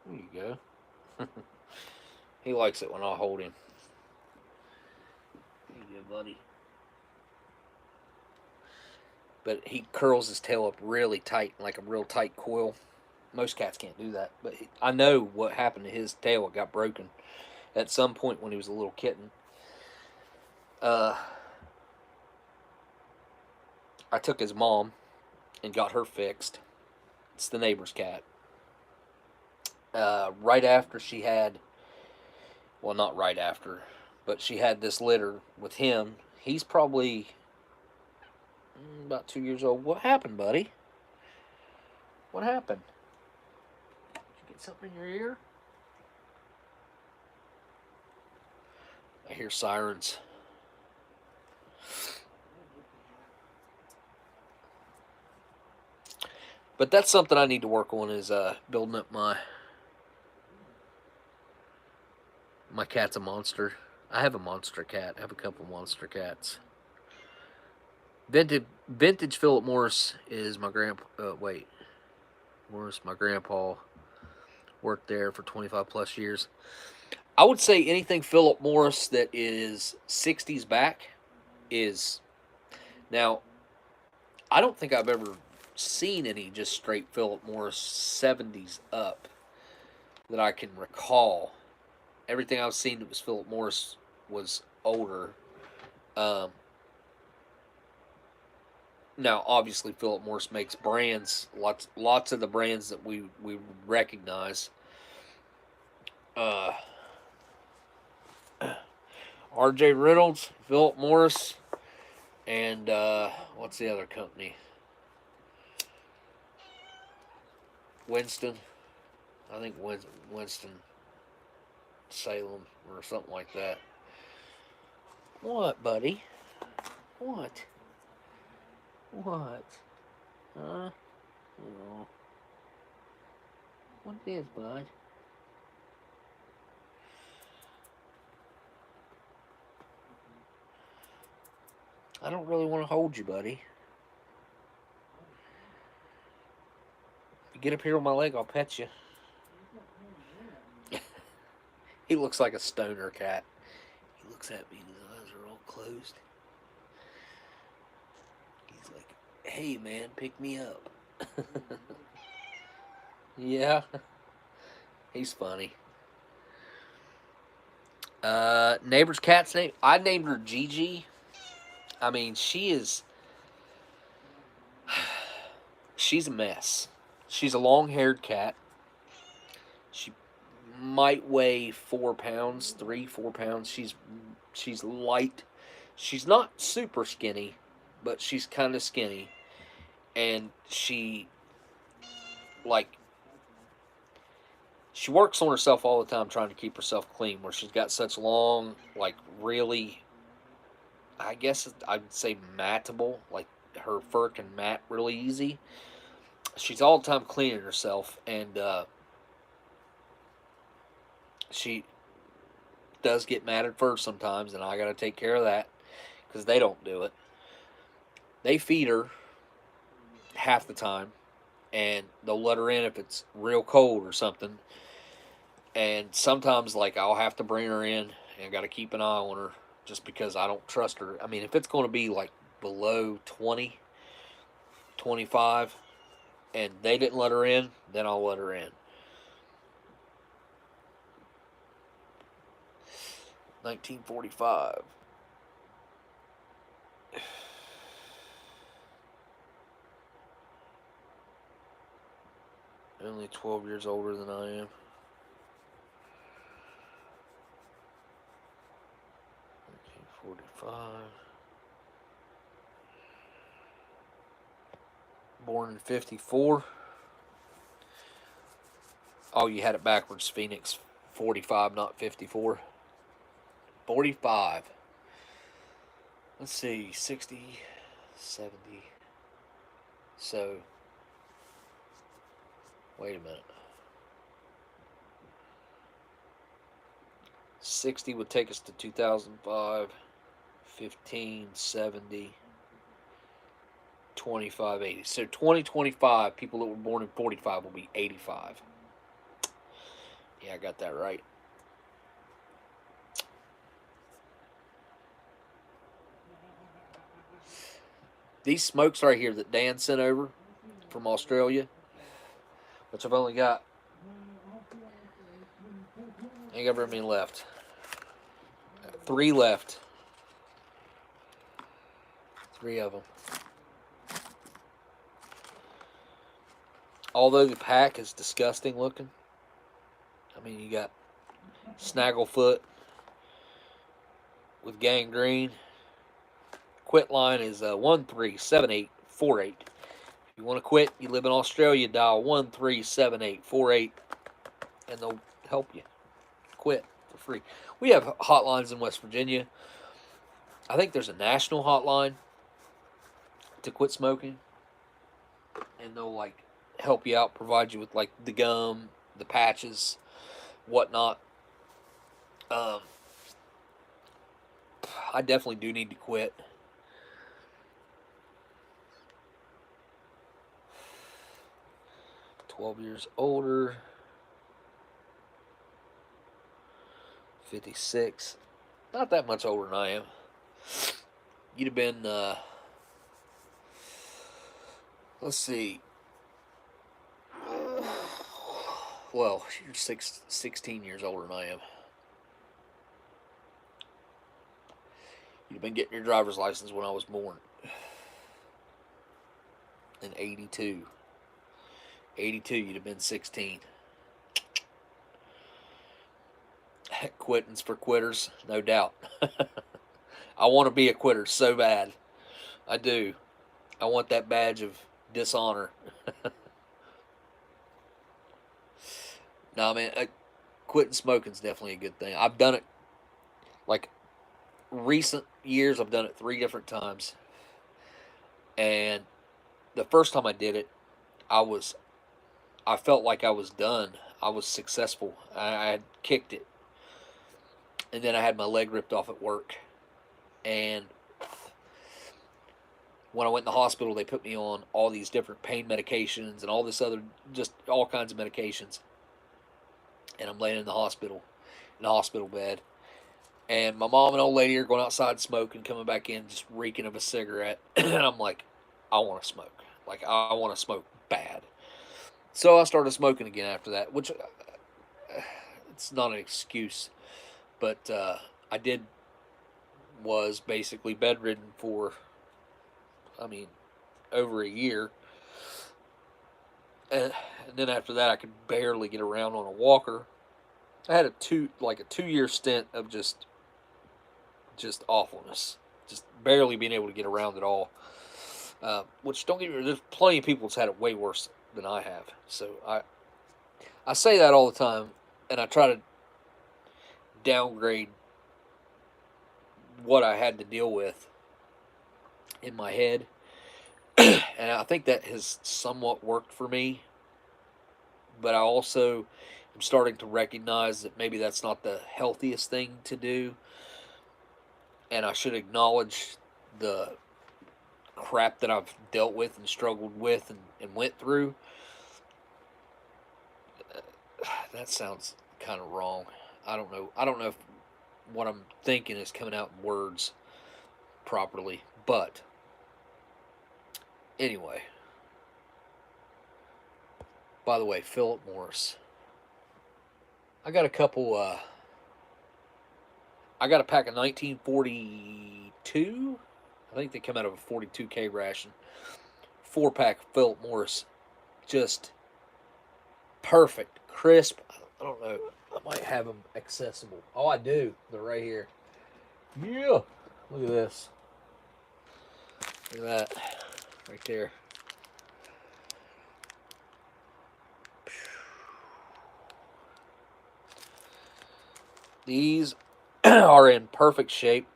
There you go. He likes it when I hold him. There you go, buddy. But he curls his tail up really tight, like a real tight coil. Most cats can't do that. But I know what happened to his tail. It got broken at some point when he was a little kitten. I took his mom and got her fixed. It's the neighbor's cat. Right after she had, well, not right after, but she had this litter with him. He's probably about 2 years old. What happened, buddy? What happened? Did you get something in your ear? I hear sirens. But that's something I need to work on, is building up my cat's a monster. I have a monster cat. I have a couple monster cats. Vintage Philip Morris is my grandpa. Morris, my grandpa worked there for 25 plus years. I would say anything Philip Morris that is 60s back is. Now, I don't think I've ever seen any just straight Philip Morris 70s up that I can recall. Everything I've seen that was Philip Morris was older. Now, obviously, Philip Morris makes brands. Lots of the brands that we recognize. R.J. Reynolds, Philip Morris, and what's the other company? Winston. I think Winston Salem or something like that. What, buddy? What? What? Huh? Oh. What is, bud? I don't really want to hold you, buddy. If you get up here on my leg, I'll pet you. He looks like a stoner cat. He looks at me and his eyes are all closed. He's like, hey, man, pick me up. Yeah. He's funny. Neighbor's cat's name, I named her Gigi. I mean, she's a mess. She's a long-haired cat. She might weigh 4 pounds, 4 pounds. She's light. She's not super skinny, but she's kind of skinny. And she works on herself all the time trying to keep herself clean, where she's got such long, really, I guess I'd say mattable, her fur can mat really easy. She's all the time cleaning herself, and she does get matted fur sometimes, and I got to take care of that because they don't do it. They feed her half the time, and they'll let her in if it's real cold or something. And sometimes, I'll have to bring her in and got to keep an eye on her just because I don't trust her. I mean, if it's going to be below 20, 25, and they didn't let her in, then I'll let her in. 1945. Only 12 years older than I am. 1945. Born in 54. Oh, you had it backwards, Phoenix. 45, not 54. 45. Let's see, 60, 70. So, wait a minute. 60 would take us to 2005, 15, 70, 25, 80. So 2025, people that were born in 45 will be 85. Yeah, I got that right. These smokes right here that Dan sent over from Australia, which I've only got, ain't got very many left. 3 left. 3 of them. Although the pack is disgusting looking. I mean, you got Snagglefoot with gangrene. Quit line is 137848. If you want to quit, you live in Australia, dial 137848, and they'll help you quit for free. We have hotlines in West Virginia. I think there's a national hotline to quit smoking, and they'll help you out, provide you with the gum, the patches, whatnot. I definitely do need to quit. 12 years older. 56. Not that much older than I am. You'd have been, let's see. Well, you're 16 years older than I am. You'd have been getting your driver's license when I was born. In 82. 82, you'd have been 16. Quitting's for quitters, no doubt. I want to be a quitter so bad. I do. I want that badge of dishonor. Nah, man, quitting smoking's definitely a good thing. I've done it, like, recent years, I've done it 3 different times. And the first time I did it, I felt like I was done. I was successful. I had kicked it. And then I had my leg ripped off at work. And when I went in the hospital, they put me on all these different pain medications and all this other, just all kinds of medications. And I'm laying in the hospital bed. And my mom and old lady are going outside smoking, coming back in just reeking of a cigarette. And I'm like, I want to smoke. Like, I want to smoke bad. So I started smoking again after that, which it's not an excuse. But I was basically bedridden for, over a year. And then after that, I could barely get around on a walker. I had a 2-year stint of just awfulness, just barely being able to get around at all. Which, don't get me wrong, there's plenty of people that's had it way worse than I have. So I say that all the time, and I try to downgrade what I had to deal with in my head. And I think that has somewhat worked for me. But I also am starting to recognize that maybe that's not the healthiest thing to do. And I should acknowledge the crap that I've dealt with and struggled with and went through. That sounds kind of wrong. I don't know if what I'm thinking is coming out in words properly. But anyway. By the way, Philip Morris. I got a couple, I got a pack of 1942. I think they come out of a 42K ration. 4-pack Philip Morris. Just perfect. Crisp. I don't know. I might have them accessible. Oh, I do. They're right here. Yeah. Look at this. Look at that. Right there. These are in perfect shape.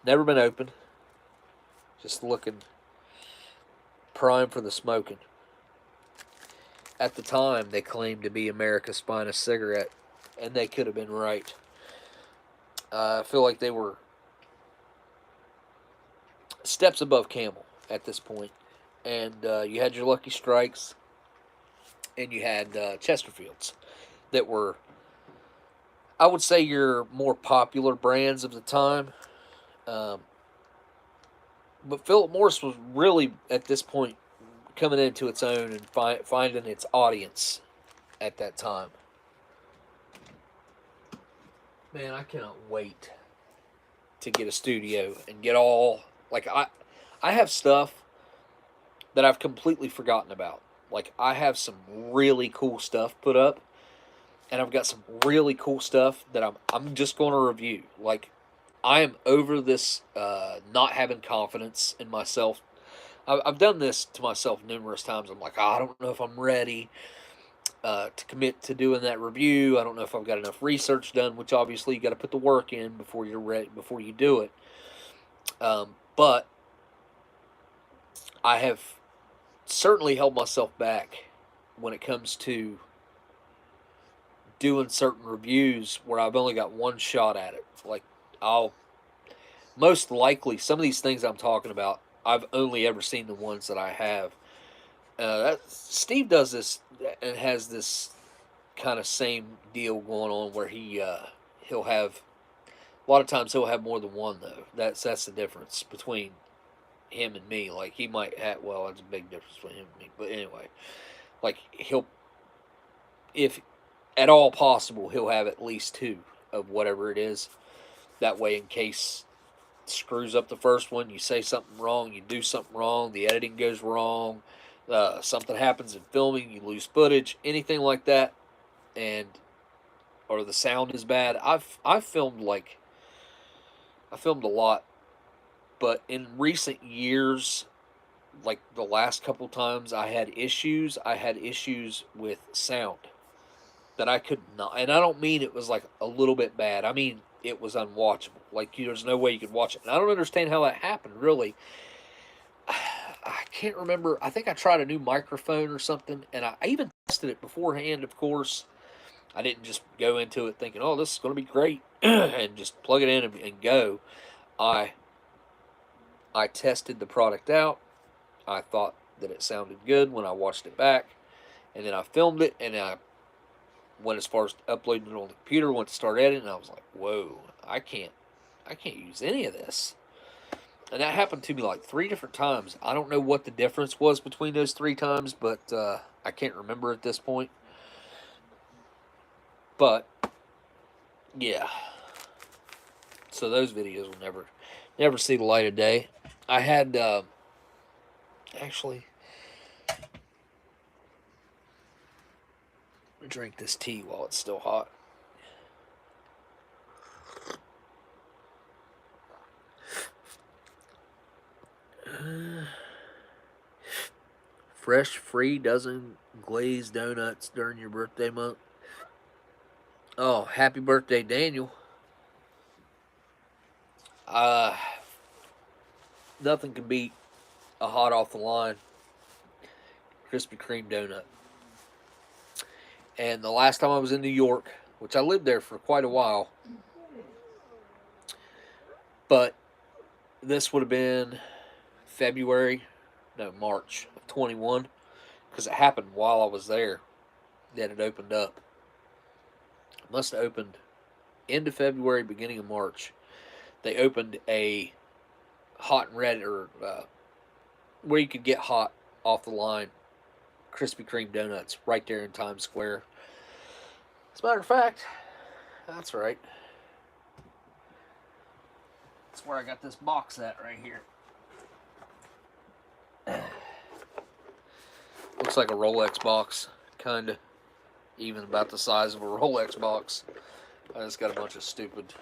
Never been opened. Just looking prime for the smoking. At the time, they claimed to be America's finest cigarette, and they could have been right. I feel like they were steps above Camel at this point. And you had your Lucky Strikes, and you had Chesterfields that were, I would say, your more popular brands of the time. But Philip Morris was really, at this point, coming into its own and finding its audience at that time. Man, I cannot wait to get a studio and get all, like, I have stuff that I've completely forgotten about. Like, I have some really cool stuff put up, and I've got some really cool stuff that I'm just going to review. Like, I am over this not having confidence in myself. I've done this to myself numerous times. I'm like, I don't know if I'm ready to commit to doing that review. I don't know if I've got enough research done, which obviously you got to put the work in before you're ready, before you do it. But I have certainly held myself back when it comes to doing certain reviews where I've only got one shot at it. Like, I'll most likely, some of these things I'm talking about, I've only ever seen the ones that I have. Steve does this and has this kind of same deal going on where he'll have a lot of times he'll have more than one though. That's the difference between him and me. Like he might have that's a big difference between him and me. But anyway, like he'll if at all possible he'll have at least two of whatever it is. That way in case screws up the first one, you say something wrong, you do something wrong, the editing goes wrong, something happens in filming, you lose footage, anything like that, and or the sound is bad. I've filmed I filmed a lot, but in recent years, like the last couple times I had issues with sound that I could not, and I don't mean it was like a little bit bad. I mean it was unwatchable. Like there's no way you could watch it. And I don't understand how that happened. Really, I can't remember. I think I tried a new microphone or something, and I even tested it beforehand. Of course, I didn't just go into it thinking, "Oh, this is going to be great," and just plug it in and go. I I tested the product out. I thought that it sounded good when I watched it back, and then I filmed it, and I went as far as uploading it on the computer. Went to start editing, and I was like, "Whoa, I can't use any of this." And that happened to me like 3 different times. I don't know what the difference was between those 3 times, but I can't remember at this point. But yeah, so those videos will never see the light of day. I had actually drink this tea while it's still hot. Fresh, free dozen glazed donuts during your birthday month. Oh, happy birthday, Daniel. Nothing can beat a hot off the line Krispy Kreme donut. And the last time I was in New York, which I lived there for quite a while, but this would have been March of 21, because it happened while I was there that it opened up. It must have opened end of February, beginning of March. They opened a hot and ready, or where you could get hot off the line Krispy Kreme donuts right there in Times Square. As a matter of fact, that's right. That's where I got this box at right here. Looks like a Rolex box, kind of. Even about the size of a Rolex box. I just got a bunch of stupid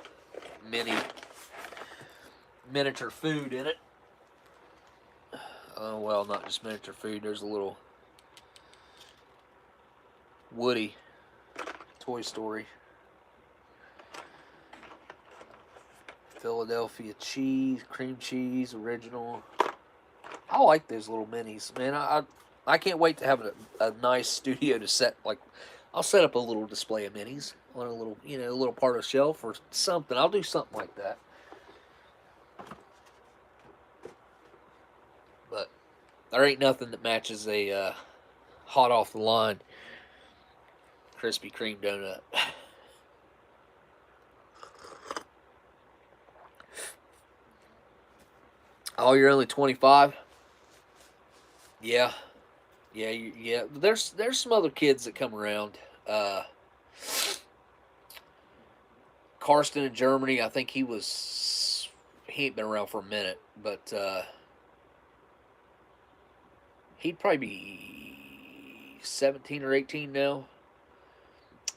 miniature food in it. Oh, well, not just miniature food. There's a little Woody Toy Story. Philadelphia cheese, cream cheese, original. I like those little minis, man. I can't wait to have a nice studio to set. Like, I'll set up a little display of minis on a little, a little part of the shelf or something. I'll do something like that. But there ain't nothing that matches a hot off the line Krispy Kreme donut. Oh, you're only 25? Yeah. Yeah. There's some other kids that come around. Karsten in Germany, I think he ain't been around for a minute, but he'd probably be 17 or 18 now.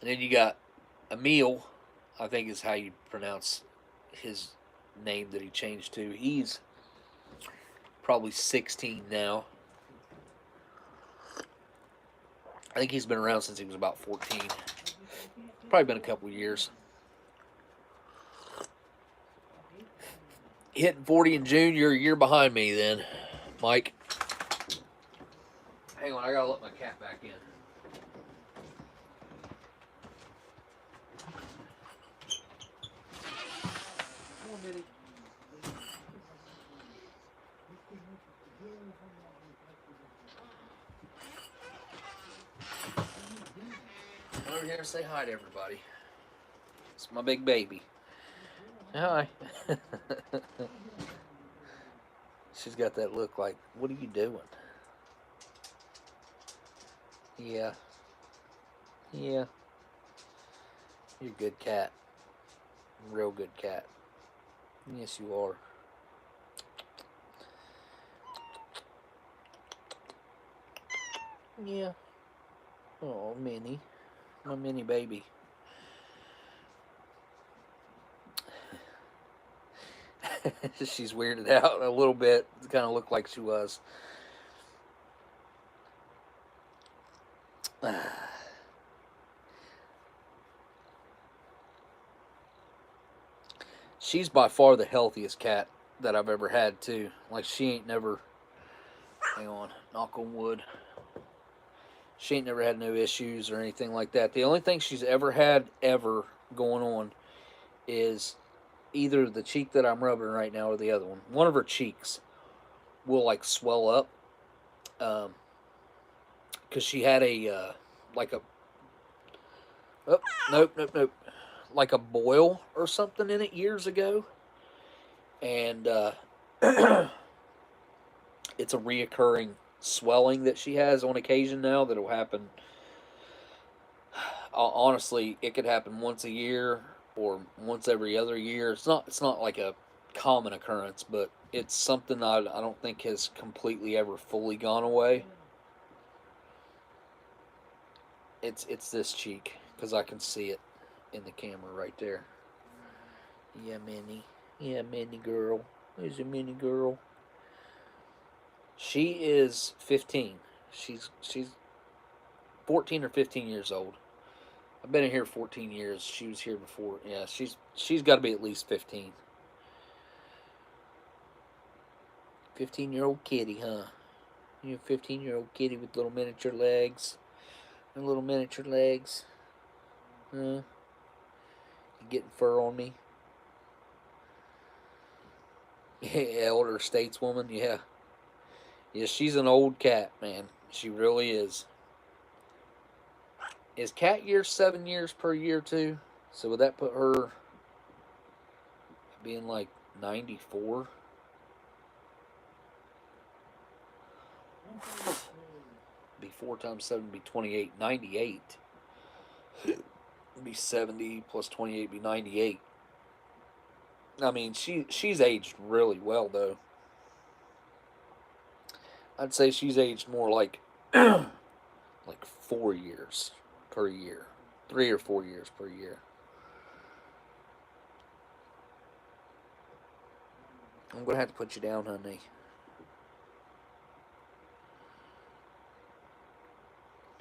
And then you got Emil, I think is how you pronounce his name that he changed to. He's probably 16 now. I think he's been around since he was about 14. Probably been a couple years. Hitting 40 in June, you're a year behind me then, Mike. Hang on, I gotta let my cat back in. Come on, Minnie. over here and say hi to everybody. It's my big baby. Hi. She's got that look like, what are you doing? Yeah. Yeah. You're a good cat. Real good cat. Yes, you are. Yeah. Oh, Minnie. My mini baby. She's weirded out a little bit. It kind of looked like she was. She's by far the healthiest cat that I've ever had, too. Like, she ain't never... Hang on. Knock on wood. She ain't never had no issues or anything like that. The only thing she's ever had, going on is either the cheek that I'm rubbing right now or the other one. One of her cheeks will, like, swell up. Because she had a, like a... Oh, nope. Like a boil or something in it years ago. And it's a reoccurring swelling that she has on occasion now that'll happen. Honestly, it could happen once a year or once every other year. It's not like a common occurrence, but it's something I don't think has completely ever fully gone away. It's this cheek, because I can see it in the camera right there. Yeah, Minnie. Yeah, Minnie girl. There's a Minnie girl. She is 15. She's 14 or 15 years old. I've been in here 14 years. She was here before. Yeah, she's got to be at least 15. 15-year-old kitty, huh? You're a 15-year-old kitty with little miniature legs. And little miniature legs. Huh? You getting fur on me? Yeah, older stateswoman, yeah. Yeah, she's an old cat, man. She really is. Is cat year 7 years per year, too? So would that put her being like 94? Be 4 times 7 be 28. 98. Be 70 plus 28 be 98. I mean, she's aged really well, though. I'd say she's aged more like 4 years per year. 3 or 4 years per year. I'm going to have to put you down, honey.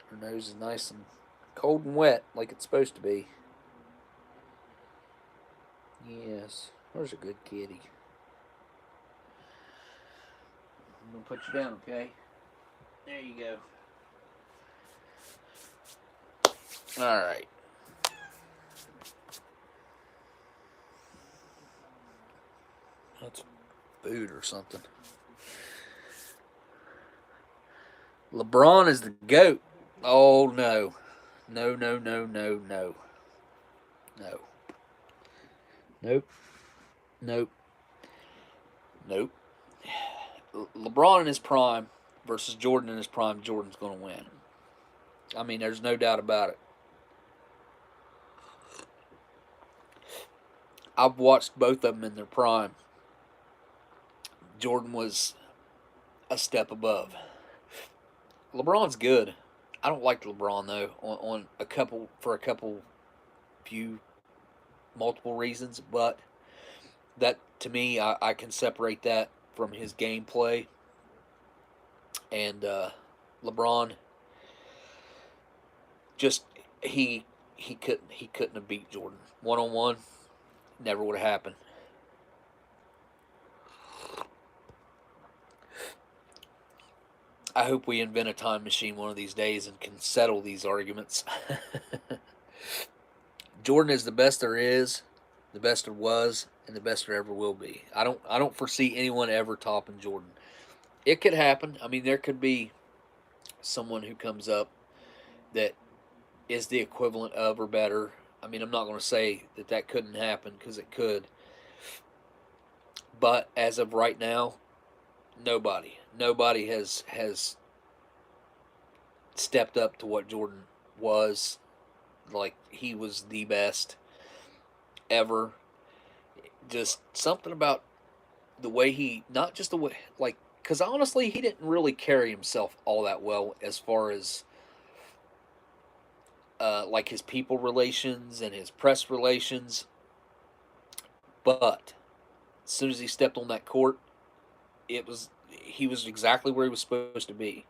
Her nose is nice and cold and wet, like it's supposed to be. Yes, there's a good kitty. I'm going to put you down, okay? There you go. Alright. That's food or something. LeBron is the GOAT. Oh, no. No. Nope. LeBron in his prime versus Jordan in his prime, Jordan's going to win. I mean, there's no doubt about it. I've watched both of them in their prime. Jordan was a step above. LeBron's good. I don't like LeBron, though, on multiple reasons, but that, to me, I can separate that from his gameplay. And LeBron, just he couldn't have beat Jordan 1-on-1. Never would have happened. I hope we invent a time machine one of these days and can settle these arguments. Jordan is the best there is, the best there was, and the best there ever will be. I don't foresee anyone ever topping Jordan. It could happen. I mean, there could be someone who comes up that is the equivalent of or better. I mean, I'm not going to say that that couldn't happen, because it could. But as of right now, nobody has stepped up to what Jordan was. Like, he was the best ever. Just something about the way he, not just the way, like, because honestly, he didn't really carry himself all that well as far as like his people relations and his press relations. But as soon as he stepped on that court, he was exactly where he was supposed to be.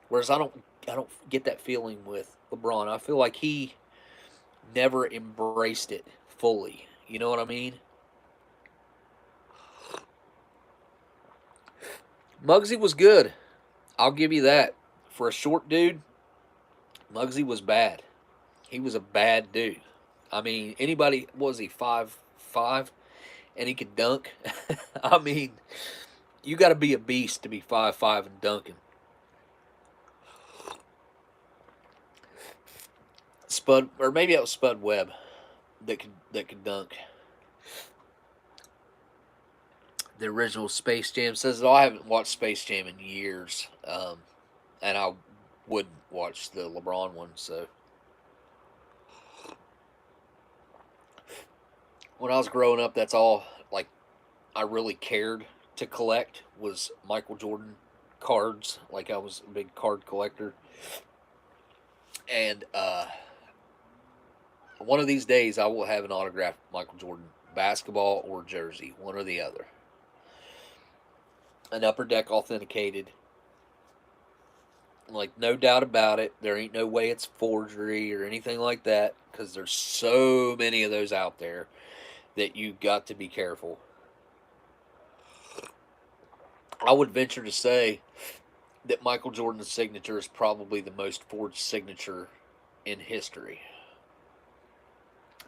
Whereas I don't get that feeling with LeBron. I feel like he never embraced it fully. You know what I mean? Muggsy was good. I'll give you that. For a short dude, Muggsy was bad. He was a bad dude. I mean, anybody, what was he, 5'5", and he could dunk? I mean, you got to be a beast to be 5'5" and dunking. Spud, or maybe that was Spud Webb that could dunk. The original Space Jam says, "Oh, I haven't watched Space Jam in years, and I wouldn't watch the LeBron one." So when I was growing up, that's all like I really cared to collect was Michael Jordan cards. Like, I was a big card collector, and one of these days I will have an autographed Michael Jordan basketball or jersey, one or the other. An upper deck authenticated. Like, no doubt about it. There ain't no way it's forgery or anything like that, because there's so many of those out there that you got to be careful. I would venture to say that Michael Jordan's signature is probably the most forged signature in history.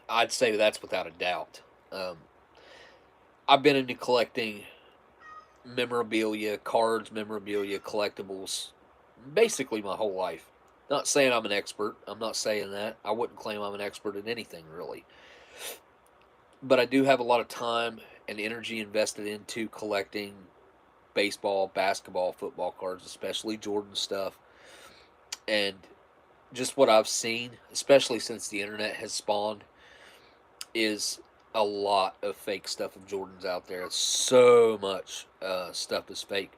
I'd say that's without a doubt. I've been into collecting memorabilia, cards, memorabilia, collectibles, basically my whole life. Not saying I'm an expert. I'm not saying that. I wouldn't claim I'm an expert in anything, really. But I do have a lot of time and energy invested into collecting baseball, basketball, football cards, especially Jordan stuff. And just what I've seen, especially since the internet has spawned, is a lot of fake stuff of Jordan's out there. So much stuff is fake.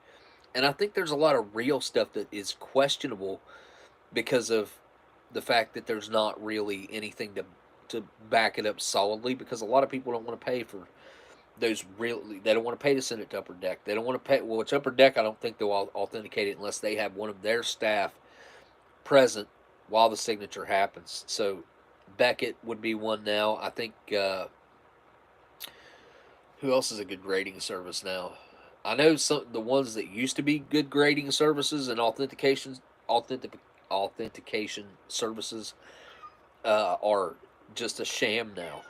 And I think there's a lot of real stuff that is questionable because of the fact that there's not really anything to back it up solidly, because a lot of people don't want to pay for those real. They don't want to pay to send it to Upper Deck. They don't want to pay. Well, it's Upper Deck. I don't think they'll authenticate it unless they have one of their staff present while the signature happens. So Beckett would be one now. I think who else is a good grading service now? I know some the ones that used to be good grading services and authentication services are just a sham now.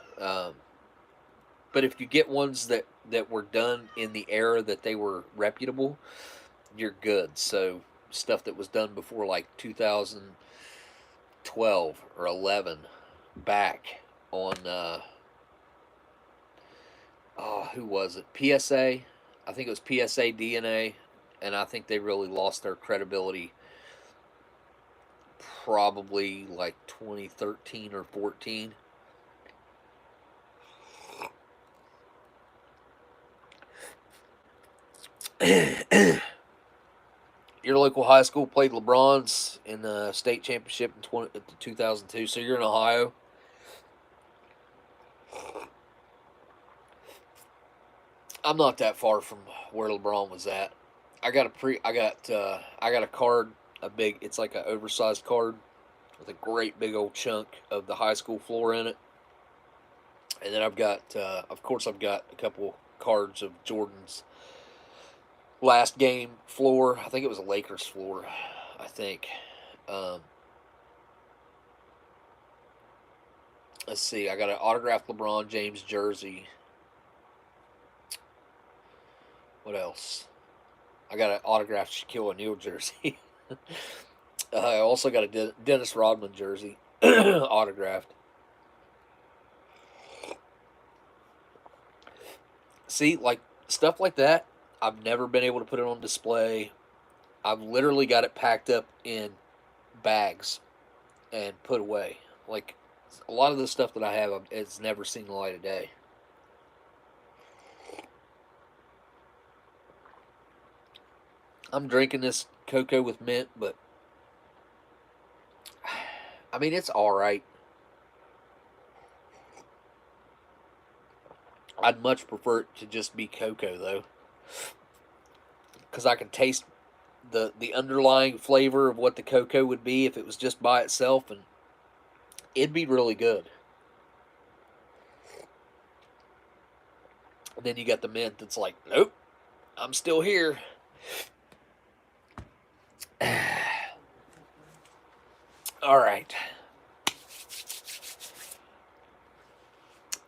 But if you get ones that were done in the era that they were reputable, you're good. So stuff that was done before like 2012 or 11, back on who was it? PSA. I think it was PSA DNA, and I think they really lost their credibility probably like 2013 or 14. Your local high school played LeBron's in the state championship in 2002, so you're in Ohio. I'm not that far from where LeBron was at. I got a card, a big. It's like an oversized card with a great big old chunk of the high school floor in it, and then I've got, of course, I've got a couple cards of Jordan's last game floor. I think it was a Lakers floor. I think. Let's see. I got an autographed LeBron James jersey. What else? I got an autographed Shaquille O'Neal jersey. I also got a Dennis Rodman jersey. autographed. See, like stuff like that, I've never been able to put it on display. I've literally got it packed up in bags and put away. Like a lot of the stuff that I have, it's never seen the light of day. I'm drinking this cocoa with mint, but I mean, it's all right. I'd much prefer it to just be cocoa though, because I can taste the underlying flavor of what the cocoa would be if it was just by itself, and it'd be really good. And then you got the mint that's like, nope, I'm still here. All right.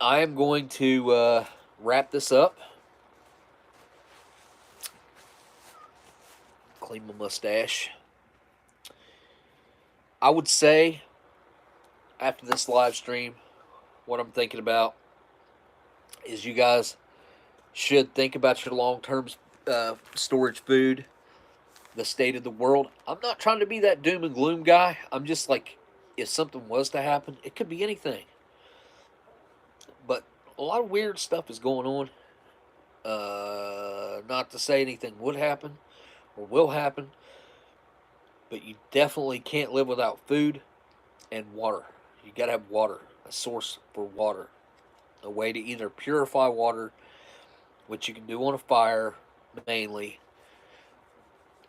I am going to wrap this up. Clean my mustache. I would say, after this live stream, what I'm thinking about is you guys should think about your long-term storage food, the state of the world. I'm not trying to be that doom and gloom guy. I'm just like, if something was to happen, it could be anything. But a lot of weird stuff is going on. Not to say anything would happen or will happen, but you definitely can't live without food and water. You got to have water, a source for water, a way to either purify water, which you can do on a fire mainly,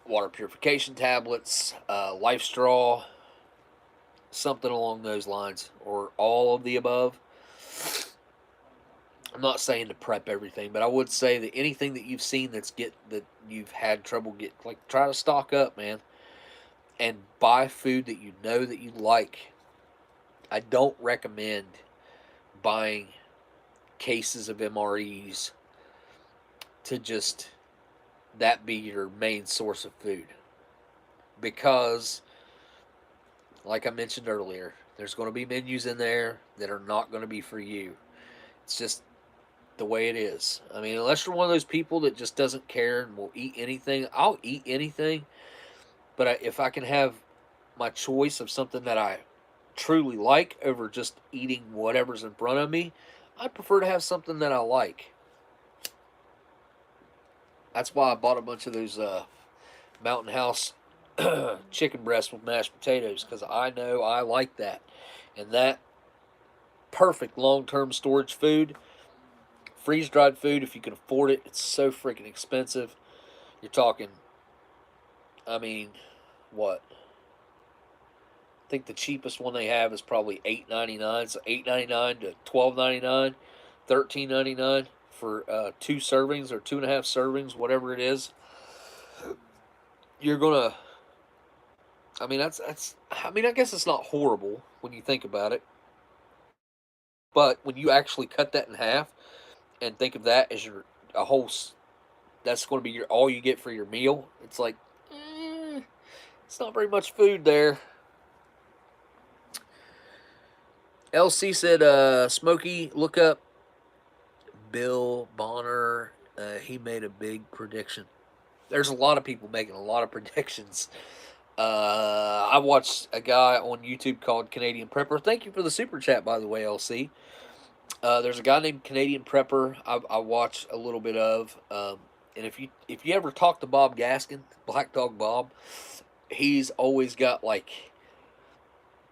water purification tablets, life straw, something along those lines, or all of the above. I'm not saying to prep everything, but I would say that anything that you've seen that you've had trouble get, like, try to stock up, man, and buy food that you know that you like. I don't recommend buying cases of MREs to just that be your main source of food, because, like I mentioned earlier, there's going to be menus in there that are not going to be for you. It's just the way it is. I mean, unless you're one of those people that just doesn't care and will eat anything, I'll eat anything. But if I can have my choice of something that I truly like over just eating whatever's in front of me, I'd prefer to have something that I like. That's why I bought a bunch of those Mountain House chicken breasts with mashed potatoes, because I know I like that. And that perfect long-term storage food, freeze-dried food, if you can afford it. It's so freaking expensive. You're talking, I mean, what? I think the cheapest one they have is probably $8.99. So $8.99 to $12.99, $13.99 for 2 servings or 2.5 servings, whatever it is. You're gonna. I mean, that's. I mean, I guess it's not horrible when you think about it. But when you actually cut that in half and think of that as your a whole, that's going to be your all you get for your meal. It's like, it's not very much food there. LC said, Smokey, look up Bill Bonner. He made a big prediction. There's a lot of people making a lot of predictions. I watched a guy on YouTube called Canadian Prepper. Thank you for the super chat, by the way, LC. There's a guy named Canadian Prepper I watch a little bit of. And if you ever talk to Bob Gaskin, Black Dog Bob, he's always got like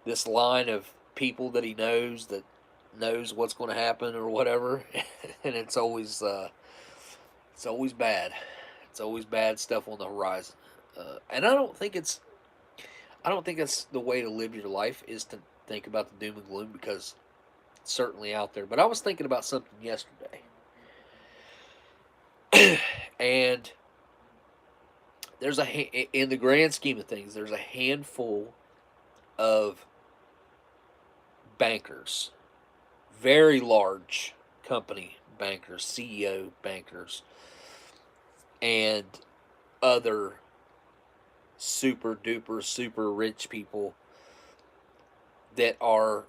this line of people that he knows that knows what's going to happen or whatever, and it's always bad. It's always bad stuff on the horizon, and I don't think that's the way to live your life, is to think about the doom and gloom, because it's certainly out there. But I was thinking about something yesterday, and there's in the grand scheme of things, there's a handful of bankers, very large company bankers, CEO bankers, and other super duper super rich people that are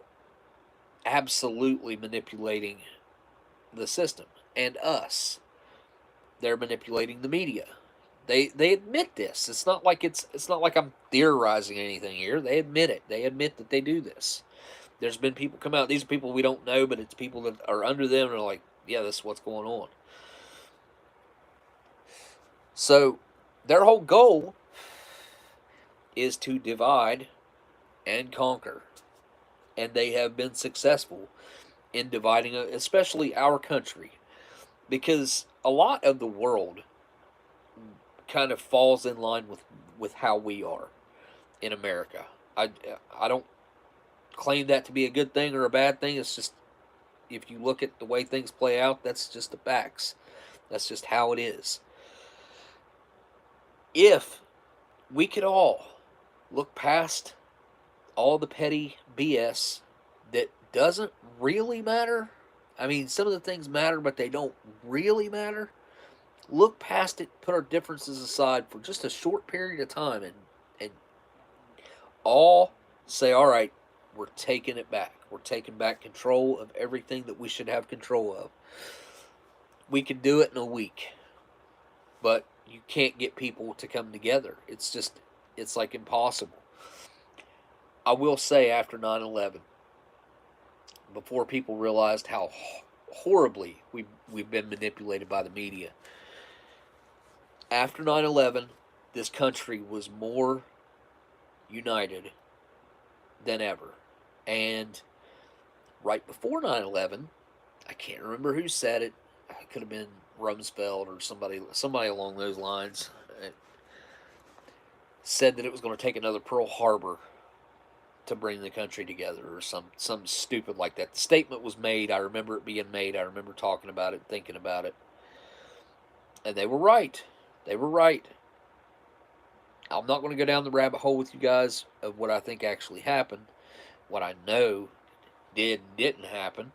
absolutely manipulating the system and us. They're manipulating the media. They admit this. It's not like I'm theorizing anything here. They admit it. They admit that they do this. There's been people come out. These are people we don't know, but it's people that are under them and are like, yeah, this is what's going on. So their whole goal is to divide and conquer. And they have been successful in dividing, especially our country, because a lot of the world kind of falls in line with how we are in America. I don't claim that to be a good thing or a bad thing. It's just, if you look at the way things play out, that's just the facts. That's just how it is. If we could all look past all the petty BS that doesn't really matter. I mean, some of the things matter, but they don't really matter. Look past it, put our differences aside for just a short period of time, and all say, all right, we're taking it back. We're taking back control of everything that we should have control of. We could do it in a week, but you can't get people to come together. It's like impossible. I will say, after 9/11, before people realized how horribly we've been manipulated by the media, after 9/11, this country was more united than ever. And right before 9/11, I can't remember who said it. It could have been Rumsfeld or somebody along those lines. It said that it was going to take another Pearl Harbor to bring the country together, or some stupid like that. The statement was made. I remember it being made. I remember talking about it, thinking about it. And they were right. They were right. I'm not going to go down the rabbit hole with you guys of what I think actually happened, what I know did and didn't happen.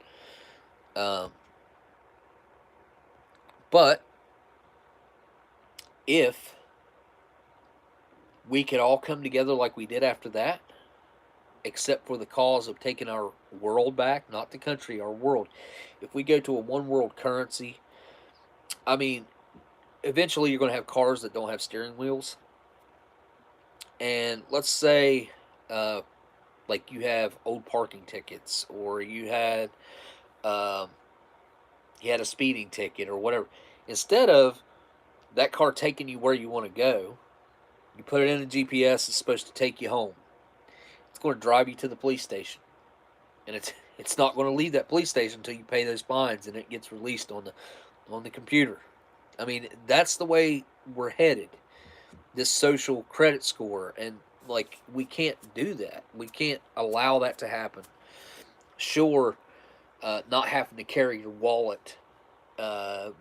But if we could all come together like we did after that, except for the cause of taking our world back, not the country, our world. If we go to a one world currency, I mean, eventually you're going to have cars that don't have steering wheels. And let's say, like you have old parking tickets, or you had a speeding ticket or whatever. Instead of that car taking you where you want to go, you put it in a GPS. It's supposed to take you home. It's going to drive you to the police station, and it's not going to leave that police station until you pay those fines and it gets released on the computer. I mean, that's the way we're headed. This social credit score, and like, we can't do that. We can't allow that to happen. Sure, not having to carry your wallet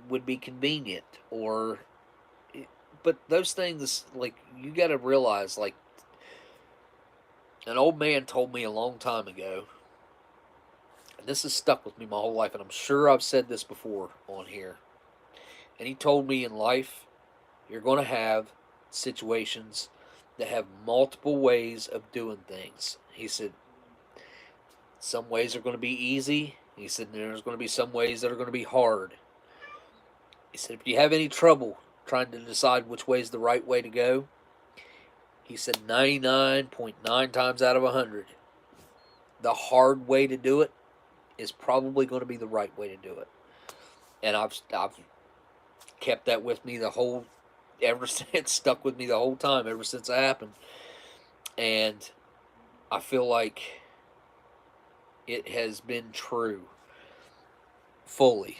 would be convenient, but those things, like, you got to realize, like, an old man told me a long time ago, and this has stuck with me my whole life, and I'm sure I've said this before on here. And he told me, in life, you're going to have situations that have multiple ways of doing things. He said, some ways are going to be easy. He said, there's going to be some ways that are going to be hard. He said, if you have any trouble trying to decide which way is the right way to go, he said 99.9 times out of 100, the hard way to do it is probably going to be the right way to do it. And I've kept that with me ever since. It stuck with me the whole time, ever since it happened. And I feel like it has been true fully.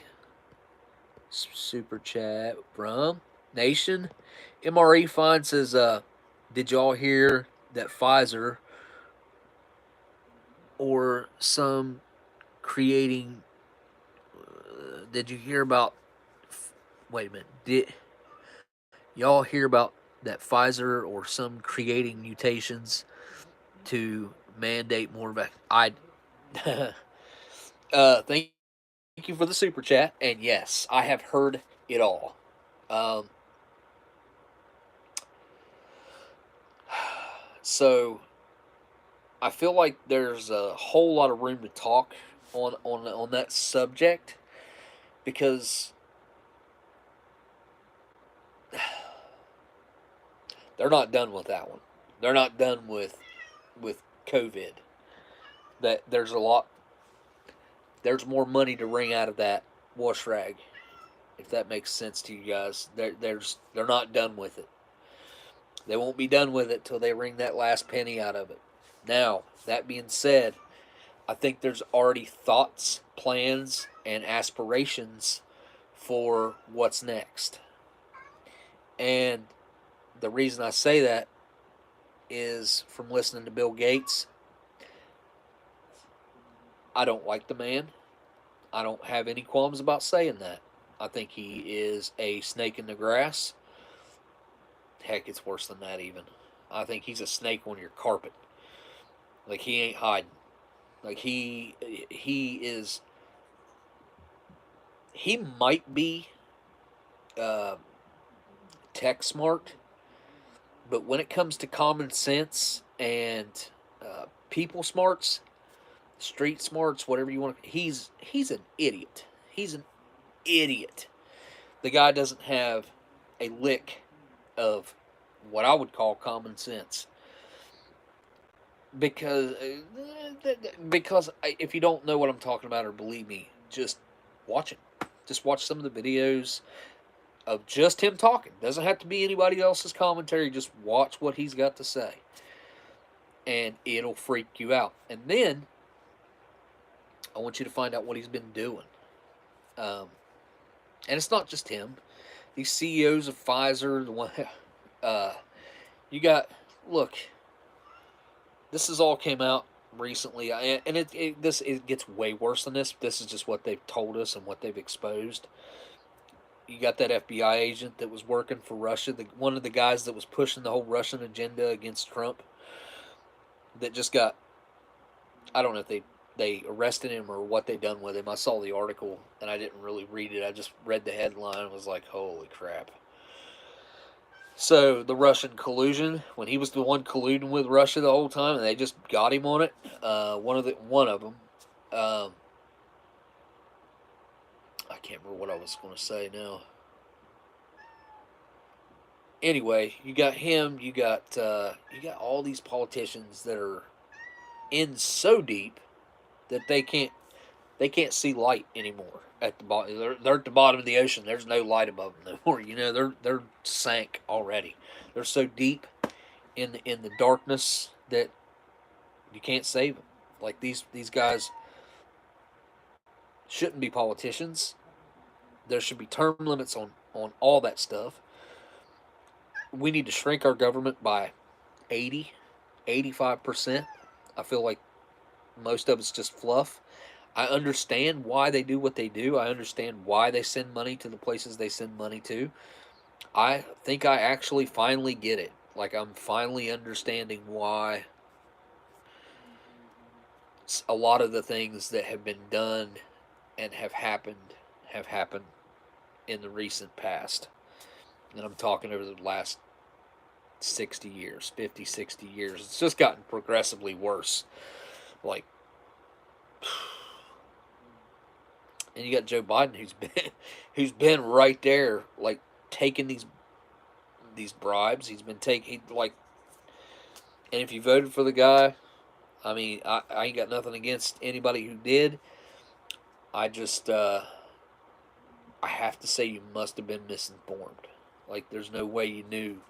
Super chat from Nation. MRE Fine says, did y'all hear that Pfizer or some creating... did you hear about... Wait a minute. Did y'all hear about that Pfizer or some creating mutations to mandate more thank you for the super chat. And yes, I have heard it all. So I feel like there's a whole lot of room to talk on that subject, because they're not done with that one. They're not done with COVID. That there's more money to wring out of that wash rag, if that makes sense to you guys. They're not done with it. They won't be done with it till they wring that last penny out of it. Now, that being said, I think there's already thoughts, plans, and aspirations for what's next. And the reason I say that is from listening to Bill Gates. I don't like the man. I don't have any qualms about saying that. I think he is a snake in the grass. Heck, it's worse than that even. I think he's a snake on your carpet. Like, he ain't hiding. Like, he is. He might be tech smart, but when it comes to common sense and people smarts, street smarts, whatever you want, he's an idiot. He's an idiot. The guy doesn't have a lick of what I would call common sense. Because if you don't know what I'm talking about, or believe me, just watch it. Just watch some of the videos of just him talking. Doesn't have to be anybody else's commentary. Just watch what he's got to say, and it'll freak you out. And then I want you to find out what he's been doing. And it's not just him. These CEOs of Pfizer, the one, you got, look, this has all came out recently, and it gets way worse than this. This is just what they've told us and what they've exposed. You got that FBI agent that was working for Russia, one of the guys that was pushing the whole Russian agenda against Trump, that just got, I don't know if they arrested him or what they done with him. I saw the article and I didn't really read it. I just read the headline and was like, holy crap. So the Russian collusion, when he was the one colluding with Russia the whole time, and they just got him on it. One of them. I can't remember what I was going to say now. Anyway, you got him. You got all these politicians that are in so deep that they can't see light anymore at the bottom. They're at the bottom of the ocean. There's no light above them anymore. You know, they're sank already. They're so deep in the darkness that you can't save them. Like, these guys shouldn't be politicians. There should be term limits on all that stuff. We need to shrink our government by 85%. I feel like most of it's just fluff. I understand why they do what they do. I understand why they send money to the places they send money to. I think I actually finally get it. Like, I'm finally understanding why a lot of the things that have been done and have happened in the recent past. And I'm talking over the last 60 years, 50, 60 years. It's just gotten progressively worse. Like, and you got Joe Biden, who's been right there, like, taking these bribes. He's been taking, like, and if you voted for the guy, I mean, I ain't got nothing against anybody who did. I just, I have to say, you must have been misinformed. Like, there's no way you knew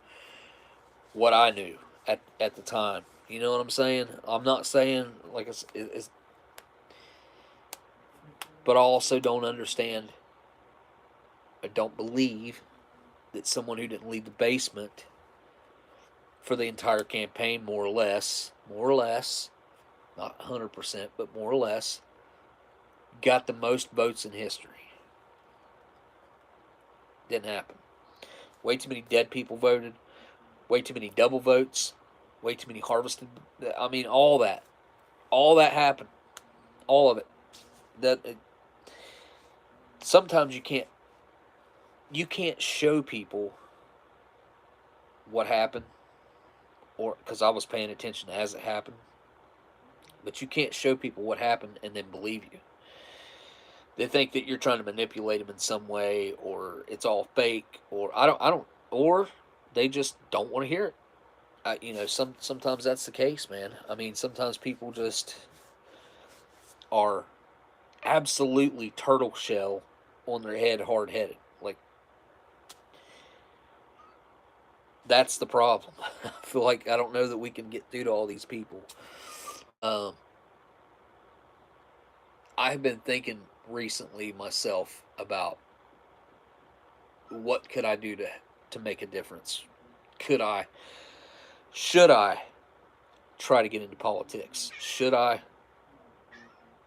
what I knew at the time. You know what I'm saying? I'm not saying, like, it's but I also don't understand, I don't believe that someone who didn't leave the basement for the entire campaign, more or less, not 100%, but more or less, got the most votes in history. Didn't happen. Way too many dead people voted. Way too many double votes. Way too many harvested. I mean, all that happened. All of it. Sometimes you can't show people what happened, or because I was paying attention as it happened. but you can't show people what happened and then believe you. They think that you're trying to manipulate them in some way, or it's all fake, or or they just don't want to hear it. Sometimes that's the case, man. I mean, sometimes people just are absolutely turtle shell on their head, hard headed. Like, that's the problem. I feel like I don't know that we can get through to all these people. Um, I've been thinking recently myself about what could I do to make a difference. Should I try to get into politics? Should I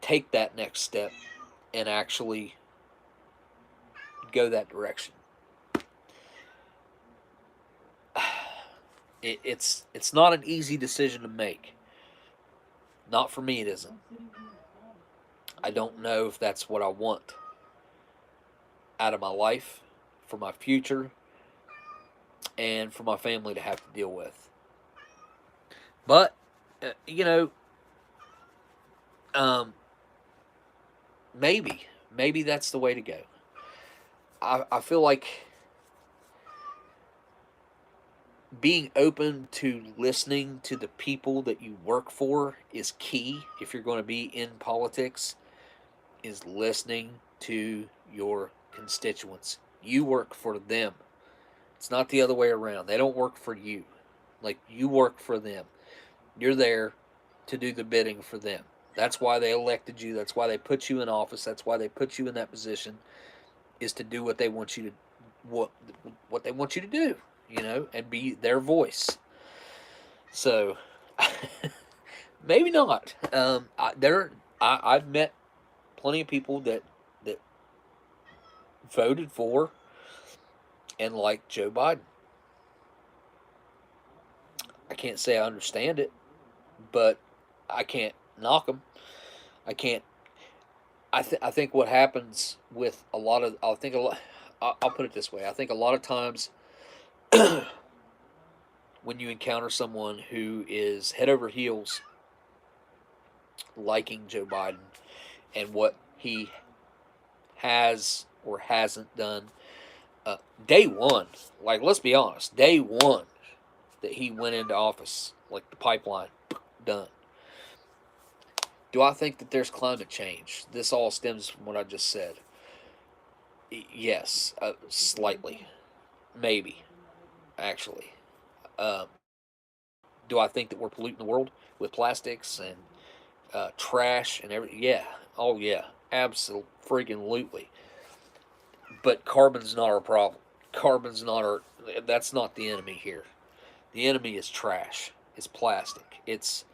take that next step and actually go that direction? It's not an easy decision to make. Not for me, it isn't. I don't know if that's what I want out of my life, for my future, and for my family to have to deal with. But, uh, you know, um, maybe that's the way to go. I feel like being open to listening to the people that you work for is key if you're going to be in politics, is listening to your constituents. You work for them. It's not the other way around. They don't work for you. Like, you work for them. You're there to do the bidding for them. That's why they elected you. That's why they put you in office. That's why they put you in that position, is to do what they want you to what they want you to do, and be their voice. So maybe not. I've met plenty of people that voted for and like Joe Biden. I can't say I understand it, but I can't knock them. I can't. I think what happens with a lot of I'll put it this way. I think a lot of times when you encounter someone who is head over heels liking Joe Biden and what he has or hasn't done, day one, like, let's be honest, day one that he went into office, like the pipeline, done. Do I think that there's climate change? This all stems from what I just said. Yes, slightly, maybe, actually. Um, do I think that we're polluting the world with plastics and trash and everything? Yeah. Oh, yeah. Absolutely. But carbon's not our problem. Carbon's not our. That's not the enemy here. The enemy is trash. It's plastic. It's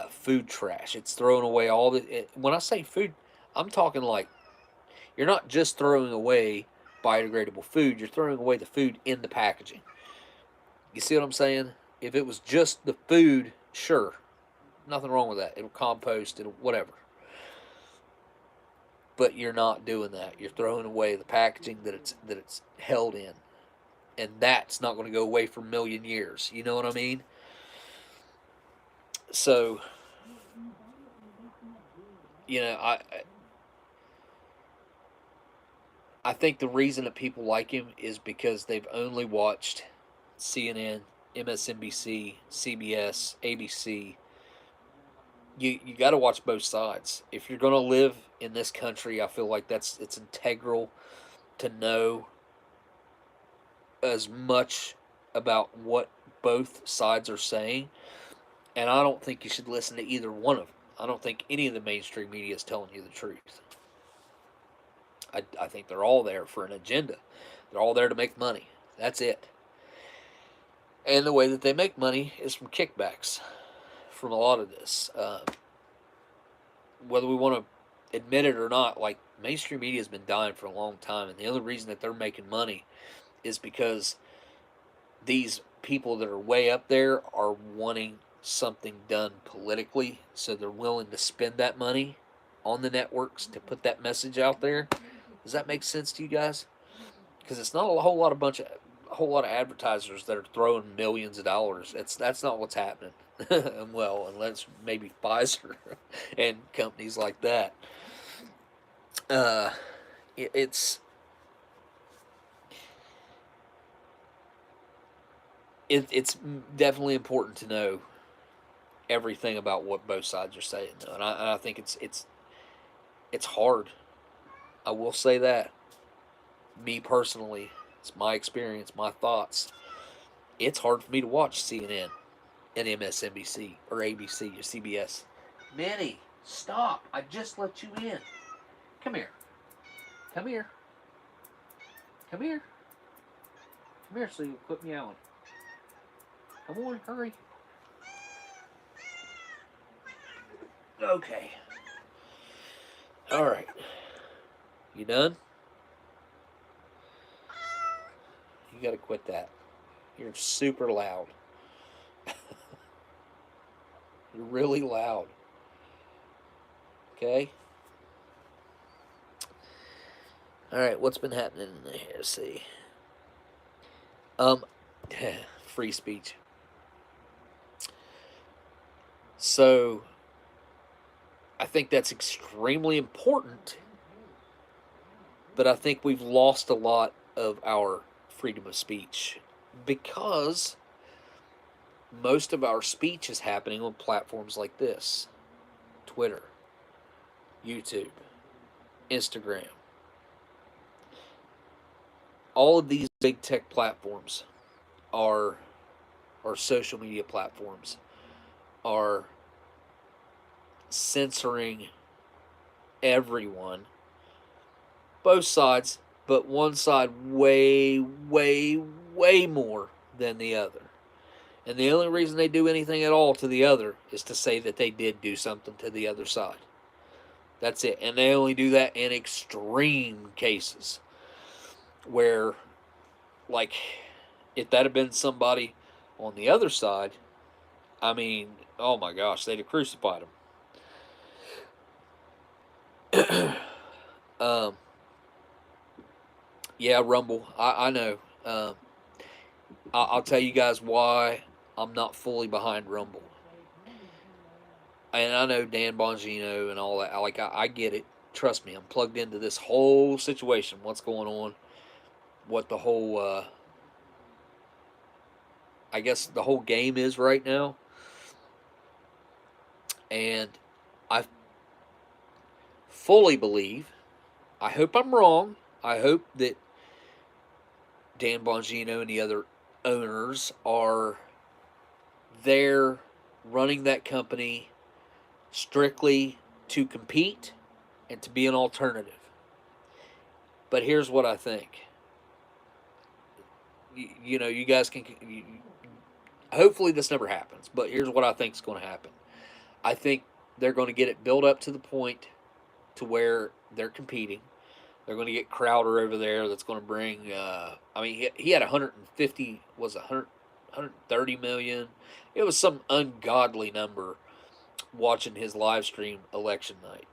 food trash. It's throwing away all the. When I say food, I'm talking like, you're not just throwing away biodegradable food. You're throwing away the food in the packaging. You see what I'm saying? If it was just the food, sure, nothing wrong with that. It'll compost. It'll whatever. But you're not doing that. You're throwing away the packaging that it's held in, and that's not going to go away for a million years. You know what I mean? So, I think the reason that people like him is because they've only watched CNN, MSNBC, CBS, ABC. You got to watch both sides. If you're going to live in this country, I feel like it's integral to know as much about what both sides are saying. And I don't think you should listen to either one of them. I don't think any of the mainstream media is telling you the truth. I think they're all there for an agenda. They're all there to make money. That's it. And the way that they make money is from kickbacks from a lot of this. Whether we want to admit it or not, like, mainstream media has been dying for a long time. And the only reason that they're making money is because these people that are way up there are wanting something done politically. So they're willing to spend that money on the networks to put that message out there. Does that make sense to you guys? Because it's not a whole lot of advertisers that are throwing millions of dollars. That's not what's happening. Well, unless maybe Pfizer and companies like that. Uh, it's it's definitely important to know everything about what both sides are saying, and I think it's hard. I will say that. Me personally, it's my experience, my thoughts. It's hard for me to watch CNN and MSNBC or ABC or CBS. Minnie, stop! I just let you in. Come here. Come here. Come here. Come here so you quit meowing. Come on, hurry. Okay. All right. You done? You gotta quit that. You're super loud. You're really loud. Okay? Alright, what's been happening in here? Let's see. Free speech. So, I think that's extremely important, but I think we've lost a lot of our freedom of speech because most of our speech is happening on platforms like this: Twitter, YouTube, Instagram. All of these big tech platforms are, or social media platforms, are censoring everyone, both sides, but one side way, way, way more than the other. And the only reason they do anything at all to the other is to say that they did do something to the other side. That's it. And they only do that in extreme cases where, like, if that had been somebody on the other side, I mean, oh my gosh, they'd have crucified him. Yeah, Rumble. I know. I'll tell you guys why I'm not fully behind Rumble. And I know Dan Bongino and all that. I get it. Trust me, I'm plugged into this whole situation. What's going on? What the whole, I guess the whole game is right now. And I fully believe, I hope I'm wrong. I hope that Dan Bongino and the other owners are there running that company strictly to compete and to be an alternative. But here's what I think. You know, you guys can. Hopefully, this never happens. But here's what I think is going to happen. I think they're going to get it built up to the point to where they're competing. They're going to get Crowder over there. That's going to bring. I mean, he had 150. Was 130 million. It was some ungodly number. Watching his live stream election night.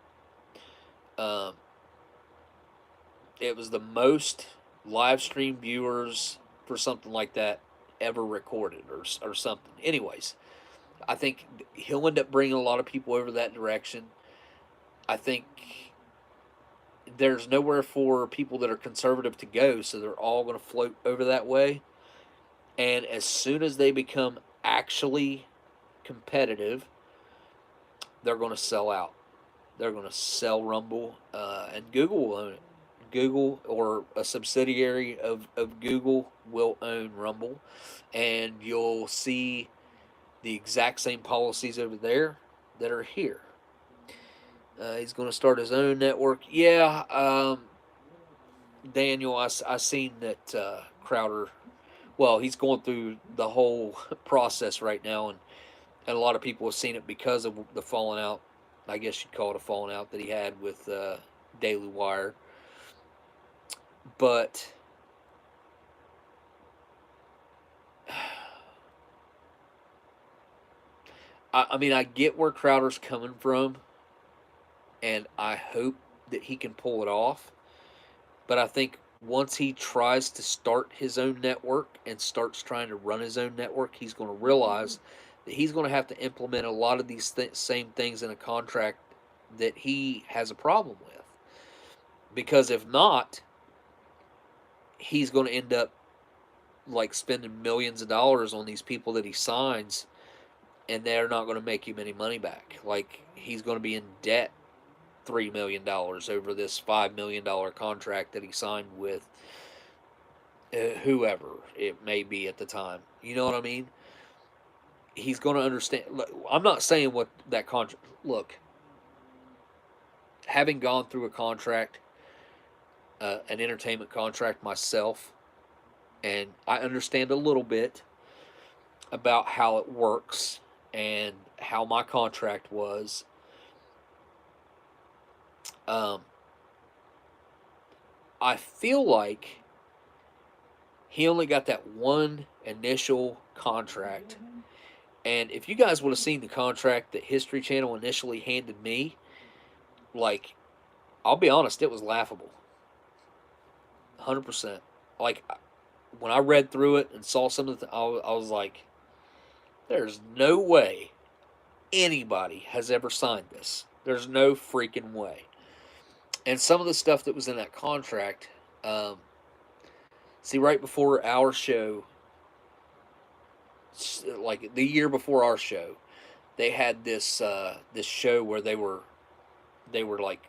It was the most live stream viewers for something like that ever recorded or something. Anyways, I think he'll end up bringing a lot of people over that direction. I think there's nowhere for people that are conservative to go, so they're all going to float over that way. And as soon as they become actually competitive, they're going to sell out. They're going to sell Rumble, and Google will own it. Google or a subsidiary of Google will own Rumble, and you'll see the exact same policies over there that are here. He's going to start his own network. Yeah, Daniel, I seen that Crowder, well, he's going through the whole process right now, and a lot of people have seen it because of the falling out, I guess you'd call it a falling out that he had with Daily Wire. But I mean, I get where Crowder's coming from, and I hope that he can pull it off. But I think once he tries to start his own network and starts trying to run his own network, he's going to realize that he's going to have to implement a lot of these same things in a contract that he has a problem with. Because if not, he's going to end up like spending millions of dollars on these people that he signs, and they're not going to make him any money back. Like, he's going to be in debt $3 million over this $5 million contract that he signed with whoever it may be at the time. You know what I mean? He's going to understand. I'm not saying what that contract. Look, having gone through a contract, an entertainment contract myself, and I understand a little bit about how it works and how my contract was. I feel like he only got that one initial contract. And if you guys would have seen the contract that History Channel initially handed me, like, I'll be honest, it was laughable. 100%. Like, when I read through it and saw some of the, I was like, there's no way anybody has ever signed this. There's no freaking way. And some of the stuff that was in that contract, see, right before our show, like the year before our show, they had this this show where they were like,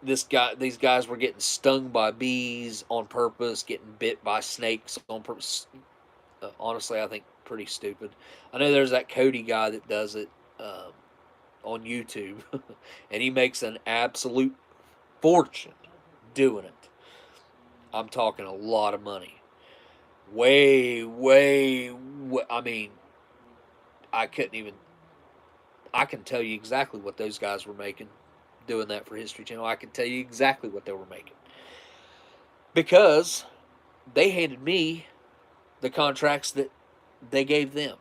these guys were getting stung by bees on purpose, getting bit by snakes on purpose. Honestly, I think pretty stupid. I know there's that Cody guy that does it on YouTube, and he makes an absolute fortune doing it. I'm talking a lot of money. Way, I mean, I couldn't even. I can tell you exactly what those guys were making doing that for History Channel. I can tell you exactly what they were making. Because they handed me the contracts that they gave them,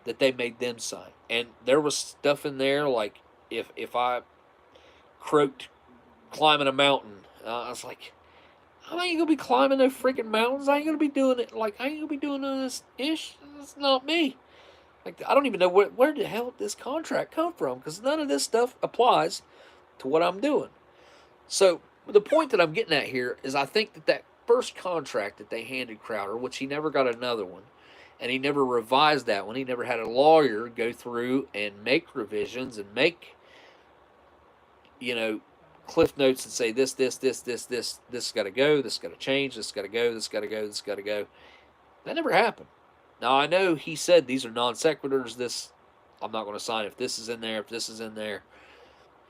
that they made them sign. And there was stuff in there like if I croaked climbing a mountain, I was like, I ain't gonna be climbing no freaking mountains. I ain't gonna be doing it. Like, I ain't gonna be doing this ish. It's not me. Like, I don't even know where the hell this contract come from, because none of this stuff applies to what I'm doing. So the point that I'm getting at here is, I think that first contract that they handed Crowder, which he never got another one, and he never revised that one. He never had a lawyer go through and make revisions and make, cliff notes and say this got to go, this got to change, this got to go, this got to go, this got to go. That never happened. Now, I know he said these are non sequiturs. This, I'm not going to sign if this is in there, if this is in there.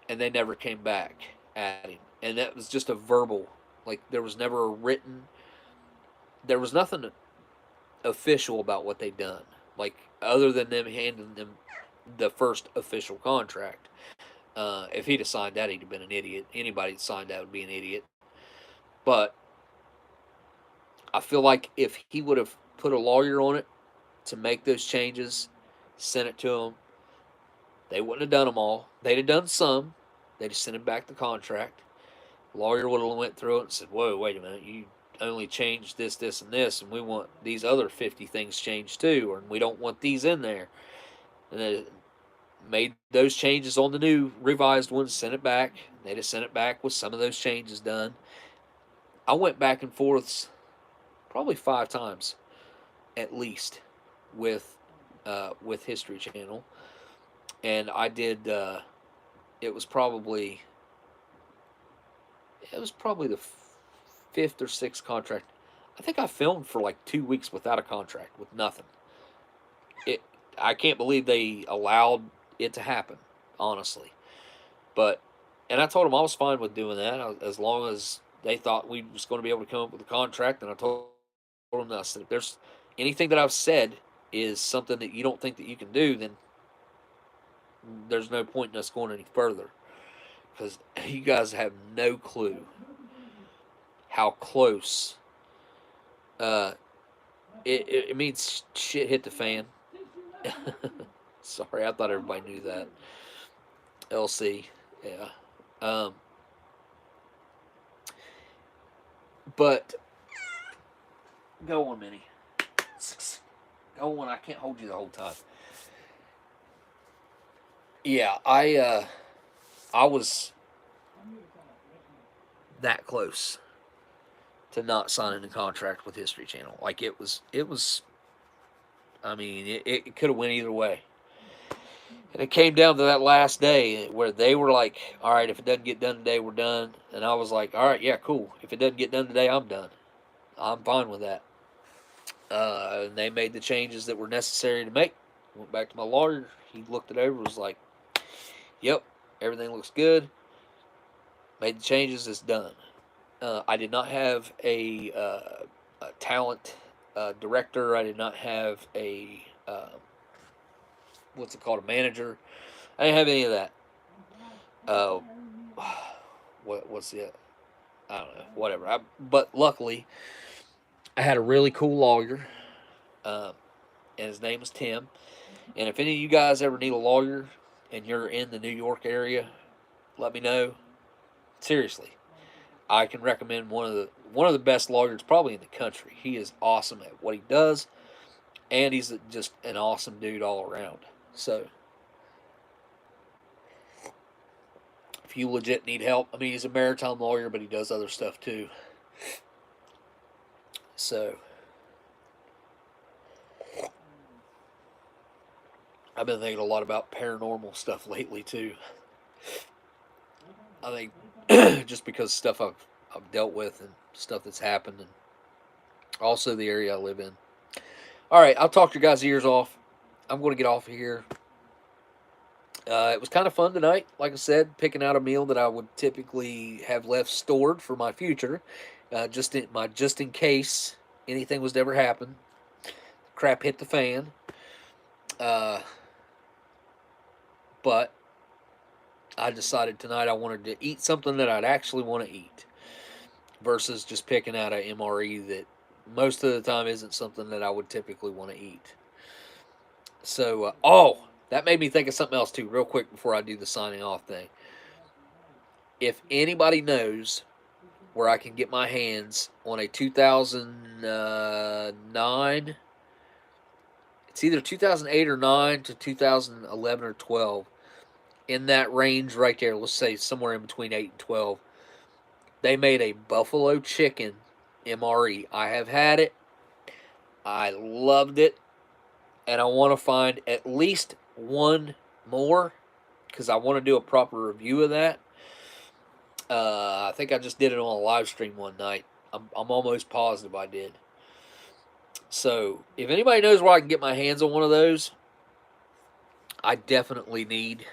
And they never came back at him. And that was just a verbal. Like, there was never a written, there was nothing official about what they'd done. Like, other than them handing them the first official contract. If he'd have signed that, he'd have been an idiot. Anybody that signed that would be an idiot. But I feel like if he would have put a lawyer on it to make those changes, sent it to them, they wouldn't have done them all. They'd have done some. They'd have sent him back the contract. The lawyer would have went through it and said, whoa, wait a minute, you only changed this, this, and this, and we want these other 50 things changed too, or we don't want these in there. And they made those changes on the new revised ones, sent it back. They'd have sent it back with some of those changes done. I went back and forth probably 5 times at least with History Channel, and I did. It was probably the 5th or 6th contract. I think I filmed for like 2 weeks without a contract, with nothing. I can't believe they allowed it to happen, honestly. But, and I told them I was fine with doing that as long as they thought we was going to be able to come up with a contract. And I told them that, I said, if there's anything that I've said is something that you don't think that you can do, then there's no point in us going any further, because you guys have no clue how close it means shit hit the fan. Sorry, I thought everybody knew that. LC, yeah. But go on, Minnie. Go on, I can't hold you the whole time. Yeah, I was that close to not signing a contract with History Channel. Like it was. I mean, it could have went either way. And it came down to that last day where they were like, "All right, if it doesn't get done today, we're done." And I was like, "All right, yeah, cool. If it doesn't get done today, I'm done. I'm fine with that." And they made the changes that were necessary to make. Went back to my lawyer. He looked it over. Was like, "Yep, everything looks good. Made the changes. It's done." I did not have a talent director. I did not have a what's it called, a manager. I didn't have any of that. Uh, what's the I don't know, whatever. But luckily, I had a really cool lawyer, um, and his name is Tim. And if any of you guys ever need a lawyer and you're in the New York area, let me know. Seriously, I can recommend one of the best lawyers probably in the country. He is awesome at what he does, and he's just an awesome dude all around. So if you legit need help, I mean, he's a maritime lawyer, but he does other stuff too. So I've been thinking a lot about paranormal stuff lately too. I think just because stuff I've dealt with and stuff that's happened, and also the area I live in. All right, I'll talk your guys' ears off. I'm going to get off of here. It was kind of fun tonight. Like I said, picking out a meal that I would typically have left stored for my future, just in case anything was to ever happen. Crap hit the fan. Uh, but I decided tonight I wanted to eat something that I'd actually want to eat, versus just picking out an MRE that most of the time isn't something that I would typically want to eat. So, that made me think of something else too, real quick before I do the signing off thing. If anybody knows where I can get my hands on a 2009, it's either 2008 or 9 to 2011 or 12, in that range right there, let's say somewhere in between 8 and 12, they made a buffalo chicken MRE. I have had it. I loved it. And I want to find at least one more, because I want to do a proper review of that. I think I just did it on a live stream one night. I'm almost positive I did. So if anybody knows where I can get my hands on one of those, I definitely need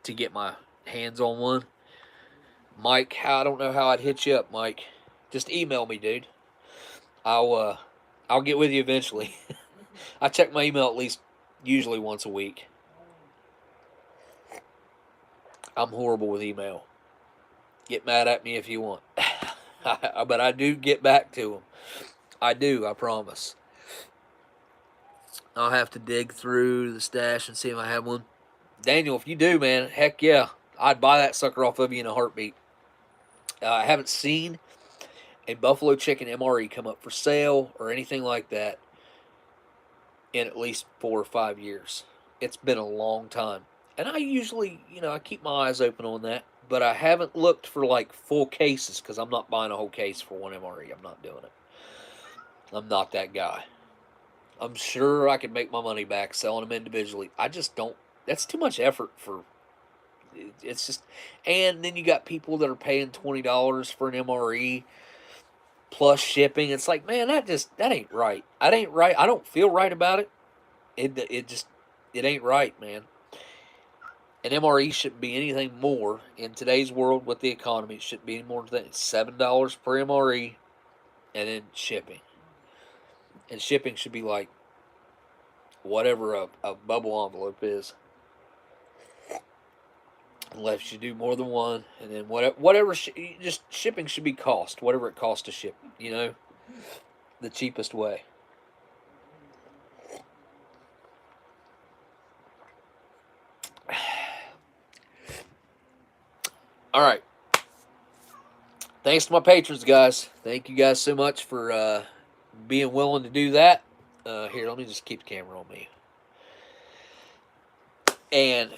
to get my hands on one. Mike, I don't know how I'd hit you up, Mike. Just email me, dude. I'll get with you eventually. I check my email at least usually once a week. I'm horrible with email. Get mad at me if you want. But I do get back to them. I do, I promise. I'll have to dig through the stash and see if I have one. Daniel, if you do, man, heck yeah. I'd buy that sucker off of you in a heartbeat. I haven't seen a buffalo chicken MRE come up for sale or anything like that in at least 4 or 5 years. It's been a long time. And I usually, I keep my eyes open on that. But I haven't looked for like full cases, because I'm not buying a whole case for one MRE. I'm not doing it. I'm not that guy. I'm sure I could make my money back selling them individually. I just don't. That's too much effort for. It's just, and then you got people that are paying $20 for an MRE plus shipping. It's like, man, that ain't right. That ain't right. I don't feel right about it. It ain't right, man. An MRE shouldn't be anything more in today's world with the economy. It shouldn't be any more than $7 per MRE, and then shipping. And shipping should be like whatever a bubble envelope is, unless you do more than one. And then whatever just shipping should be cost, whatever it costs to ship. The cheapest way. All right. Thanks to my patrons, guys. Thank you guys so much for being willing to do that. Here, let me just keep the camera on me. And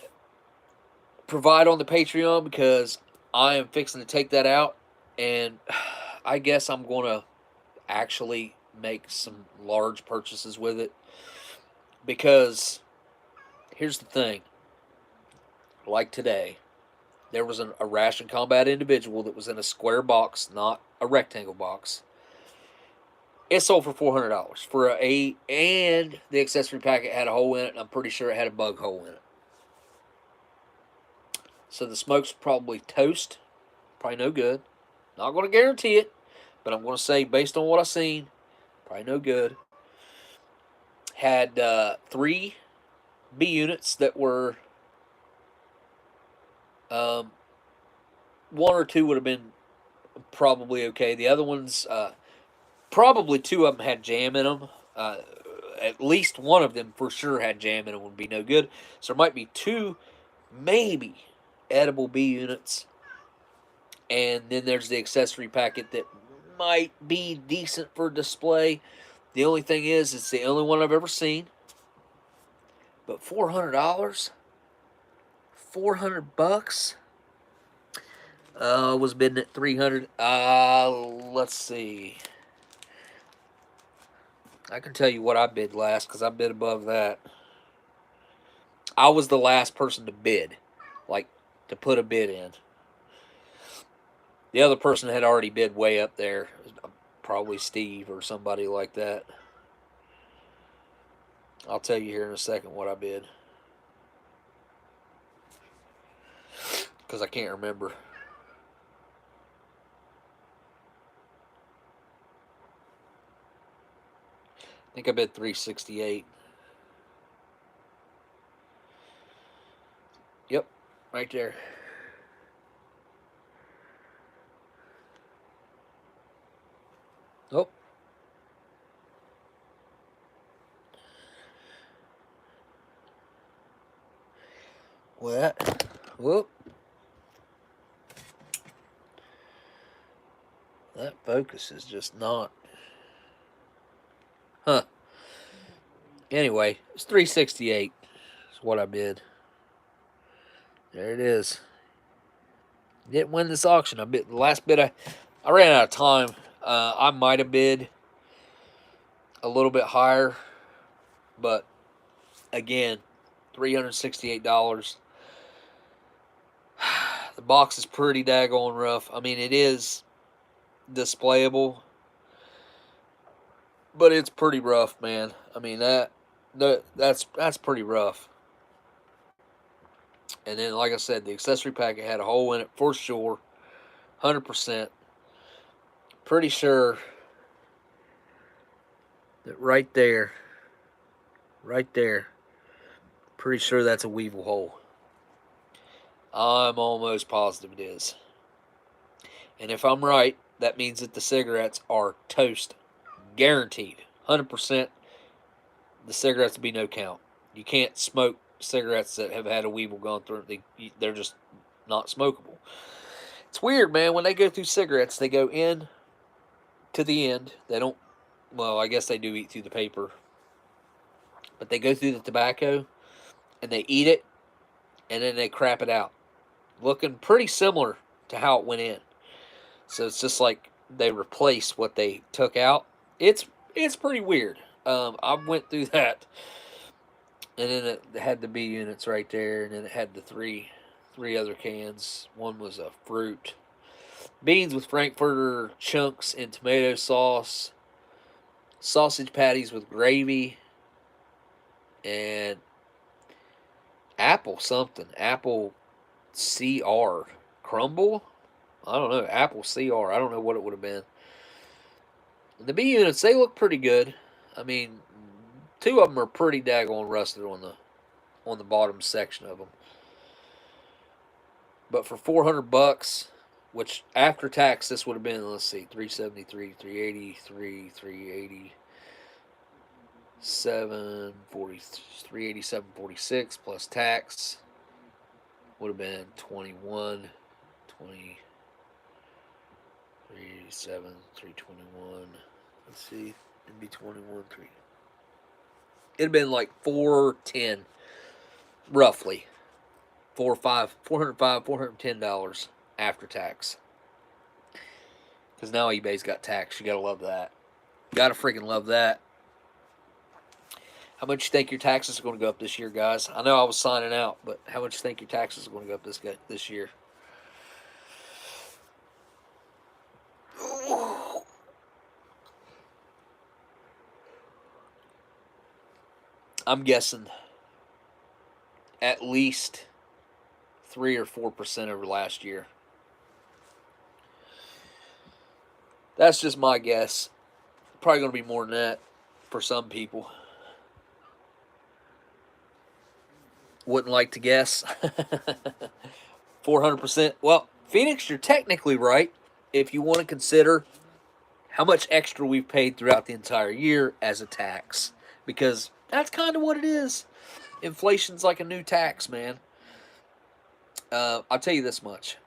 provide on the Patreon, because I am fixing to take that out. And I guess I'm going to actually make some large purchases with it. Because here's the thing. Like today, there was a Ration Combat individual that was in a square box, not a rectangle box. It sold for $400 for and the accessory packet had a hole in it, and I'm pretty sure it had a bug hole in it. So the smoke's probably toast, probably no good. Not going to guarantee it, but I'm going to say based on what I've seen, probably no good. Had 3 B units that were 1 or 2 would have been probably okay. The other ones, probably 2 of them had jam in them. At least one of them for sure had jam in it, would be no good. So there might be 2, maybe, edible B units. And then there's the accessory packet that might be decent for display. The only thing is, it's the only one I've ever seen. But $400? $400? Was bidding at $300. Let's see. I can tell you what I bid last, because I bid above that. I was the last person to bid, like to put a bid in. The other person had already bid way up there, probably Steve or somebody like that. I'll tell you here in a second what I bid, because I can't remember. I think I bid $368. Yep, right there. Oh. What? Whoop. That focus is just not. Huh. Anyway, it's $368. That's what I bid. There it is. Didn't win this auction. I bid the last bid. I ran out of time. I might have bid a little bit higher, but again, $368. The box is pretty daggone rough. I mean, it is displayable, but it's pretty rough, man. I mean, that's pretty rough. And then, like I said, the accessory packet had a hole in it for sure, 100%. Pretty sure that right there, pretty sure that's a weevil hole. I'm almost positive it is. And if I'm right, that means that the cigarettes are toast. Guaranteed. 100%. The cigarettes will be no count. You can't smoke cigarettes that have had a weevil gone through them. They're just not smokable. It's weird, man. When they go through cigarettes, they go in to the end. They don't, well, I guess they do eat through the paper. But they go through the tobacco, and they eat it, and then they crap it out. Looking pretty similar to how it went in. So it's just like they replace what they took out. It's pretty weird. I went through that, and then it had the B units right there, and then it had the three other cans. One was a fruit, beans with frankfurter chunks and tomato sauce, sausage patties with gravy, and apple CR crumble. I don't know, apple CR. I don't know what it would have been. The B units, they look pretty good. I mean, 2 of them are pretty daggone rusted on the bottom section of them. But for $400, which after tax this would have been, let's see, 373, 383, 380, 387.46 plus tax would have been 21, 20, 387, 321. Let's see, it'd be 21, 3. it'd been like $410, roughly. $410 after tax. Because now eBay's got tax. You gotta love that. Gotta freaking love that. How much you think your taxes are going to go up this year, guys? I know I was signing out, but how much you think your taxes are going to go up this year? I'm guessing at least 3 or 4% over last year. That's just my guess. Probably going to be more than that for some people. Wouldn't like to guess. 400%. Well, Phoenix, you're technically right if you want to consider how much extra we've paid throughout the entire year as a tax. Because that's kind of what it is. Inflation's like a new tax, man. I'll tell you this much.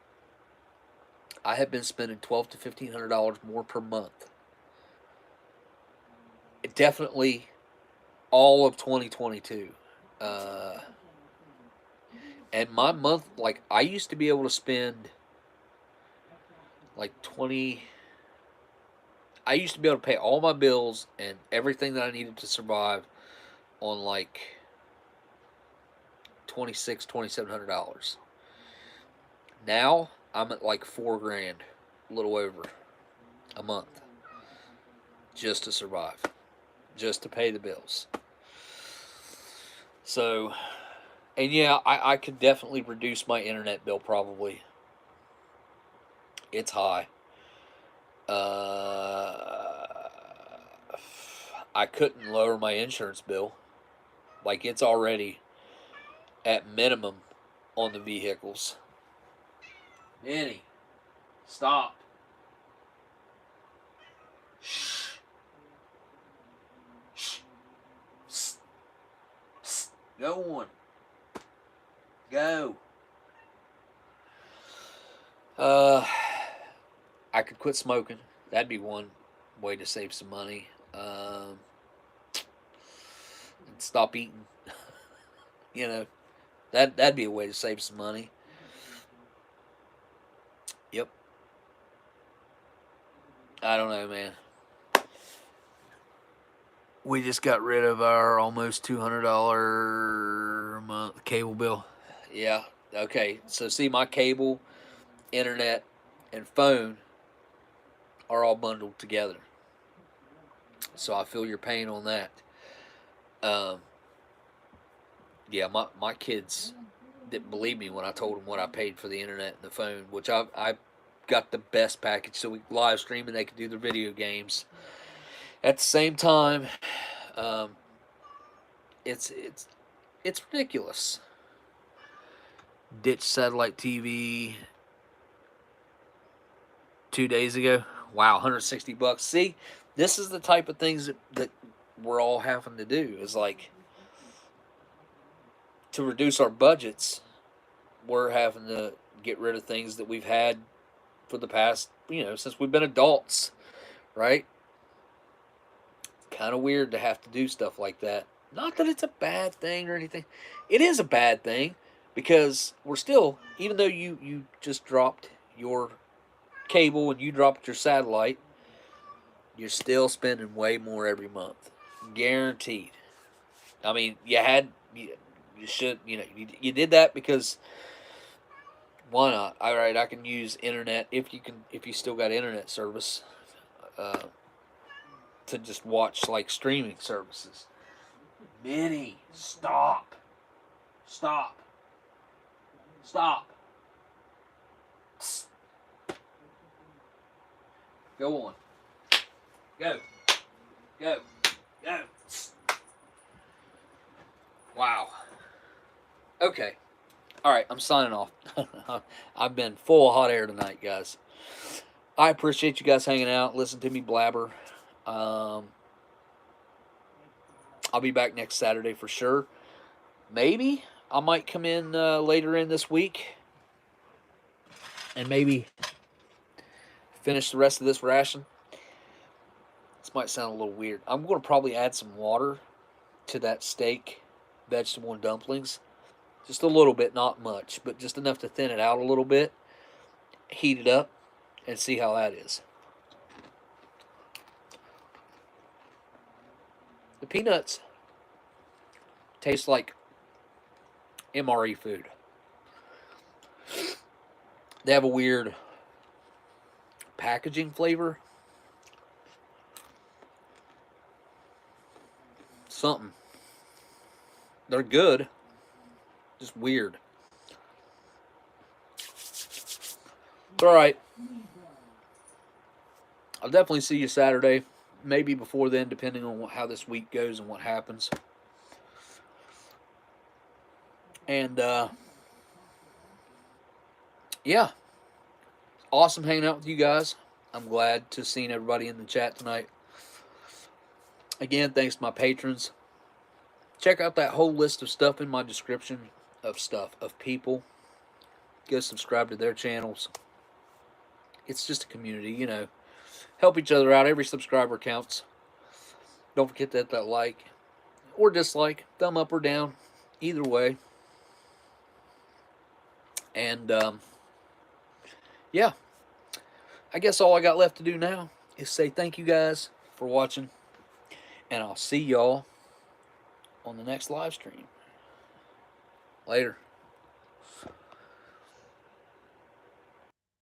I have been spending $1,200 to $1,500 more per month. Definitely all of 2022. And my month, like, I used to be able to spend like 20. I used to be able to pay all my bills and everything that I needed to survive on like $2,600, $2,700. Now I'm at like $4,000, a little over a month, just to survive, just to pay the bills. So, and yeah, I could definitely reduce my internet bill probably. It's high. I couldn't lower my insurance bill. Like, it's already at minimum on the vehicles. Minnie, stop. Shh. Shh. Psst. Psst. Go on. Go. I could quit smoking. That'd be one way to save some money. Stop eating. You know, that'd be a way to save some money. Yep. I don't know, man. We just got rid of our almost $200 a month cable bill. Yeah. Okay. So see, my cable, internet, and phone are all bundled together. So I feel your pain on that. Yeah, my kids didn't believe me when I told them what I paid for the internet and the phone, which I got the best package so we could live stream and they could do their video games. At the same time, it's ridiculous. Ditch satellite TV 2 days ago. Wow, $160. See, this is the type of things that we're all having to do. Is like, to reduce our budgets, we're having to get rid of things that we've had for the past, since we've been adults, right? Kind of weird to have to do stuff like that. Not that it's a bad thing or anything. It is a bad thing because we're still, even though you just dropped your cable and you dropped your satellite, you're still spending way more every month. Guaranteed. I mean, you should, you did that because why not? All right, I can use internet if you still got internet service to just watch like streaming services. Minnie, stop. Stop. Stop. Psst. Go on. Go. Go. Go. Psst. Wow. Okay. All right, I'm signing off. I've been full of hot air tonight, guys. I appreciate you guys hanging out, listening to me blabber. I'll be back next Saturday for sure. Maybe I might come in later in this week and maybe finish the rest of this ration. This might sound a little weird. I'm going to probably add some water to that steak, vegetable, and dumplings. Just a little bit, not much, but just enough to thin it out a little bit. Heat it up and see how that is. The peanuts taste like MRE food. They have a weird packaging flavor. Something. They're good. Just weird. Alright. I'll definitely see you Saturday. Maybe before then, depending on how this week goes and what happens. And, yeah. Awesome hanging out with you guys. I'm glad to see everybody in the chat tonight. Again, thanks to my patrons. Check out that whole list of stuff in my description of people. Go subscribe to their channels. It's just a community, you know. Help each other out. Every subscriber counts. Don't forget that like or dislike, thumb up or down, either way. And, yeah. I guess all I got left to do now is say thank you guys for watching. And I'll see y'all on the next live stream. Later.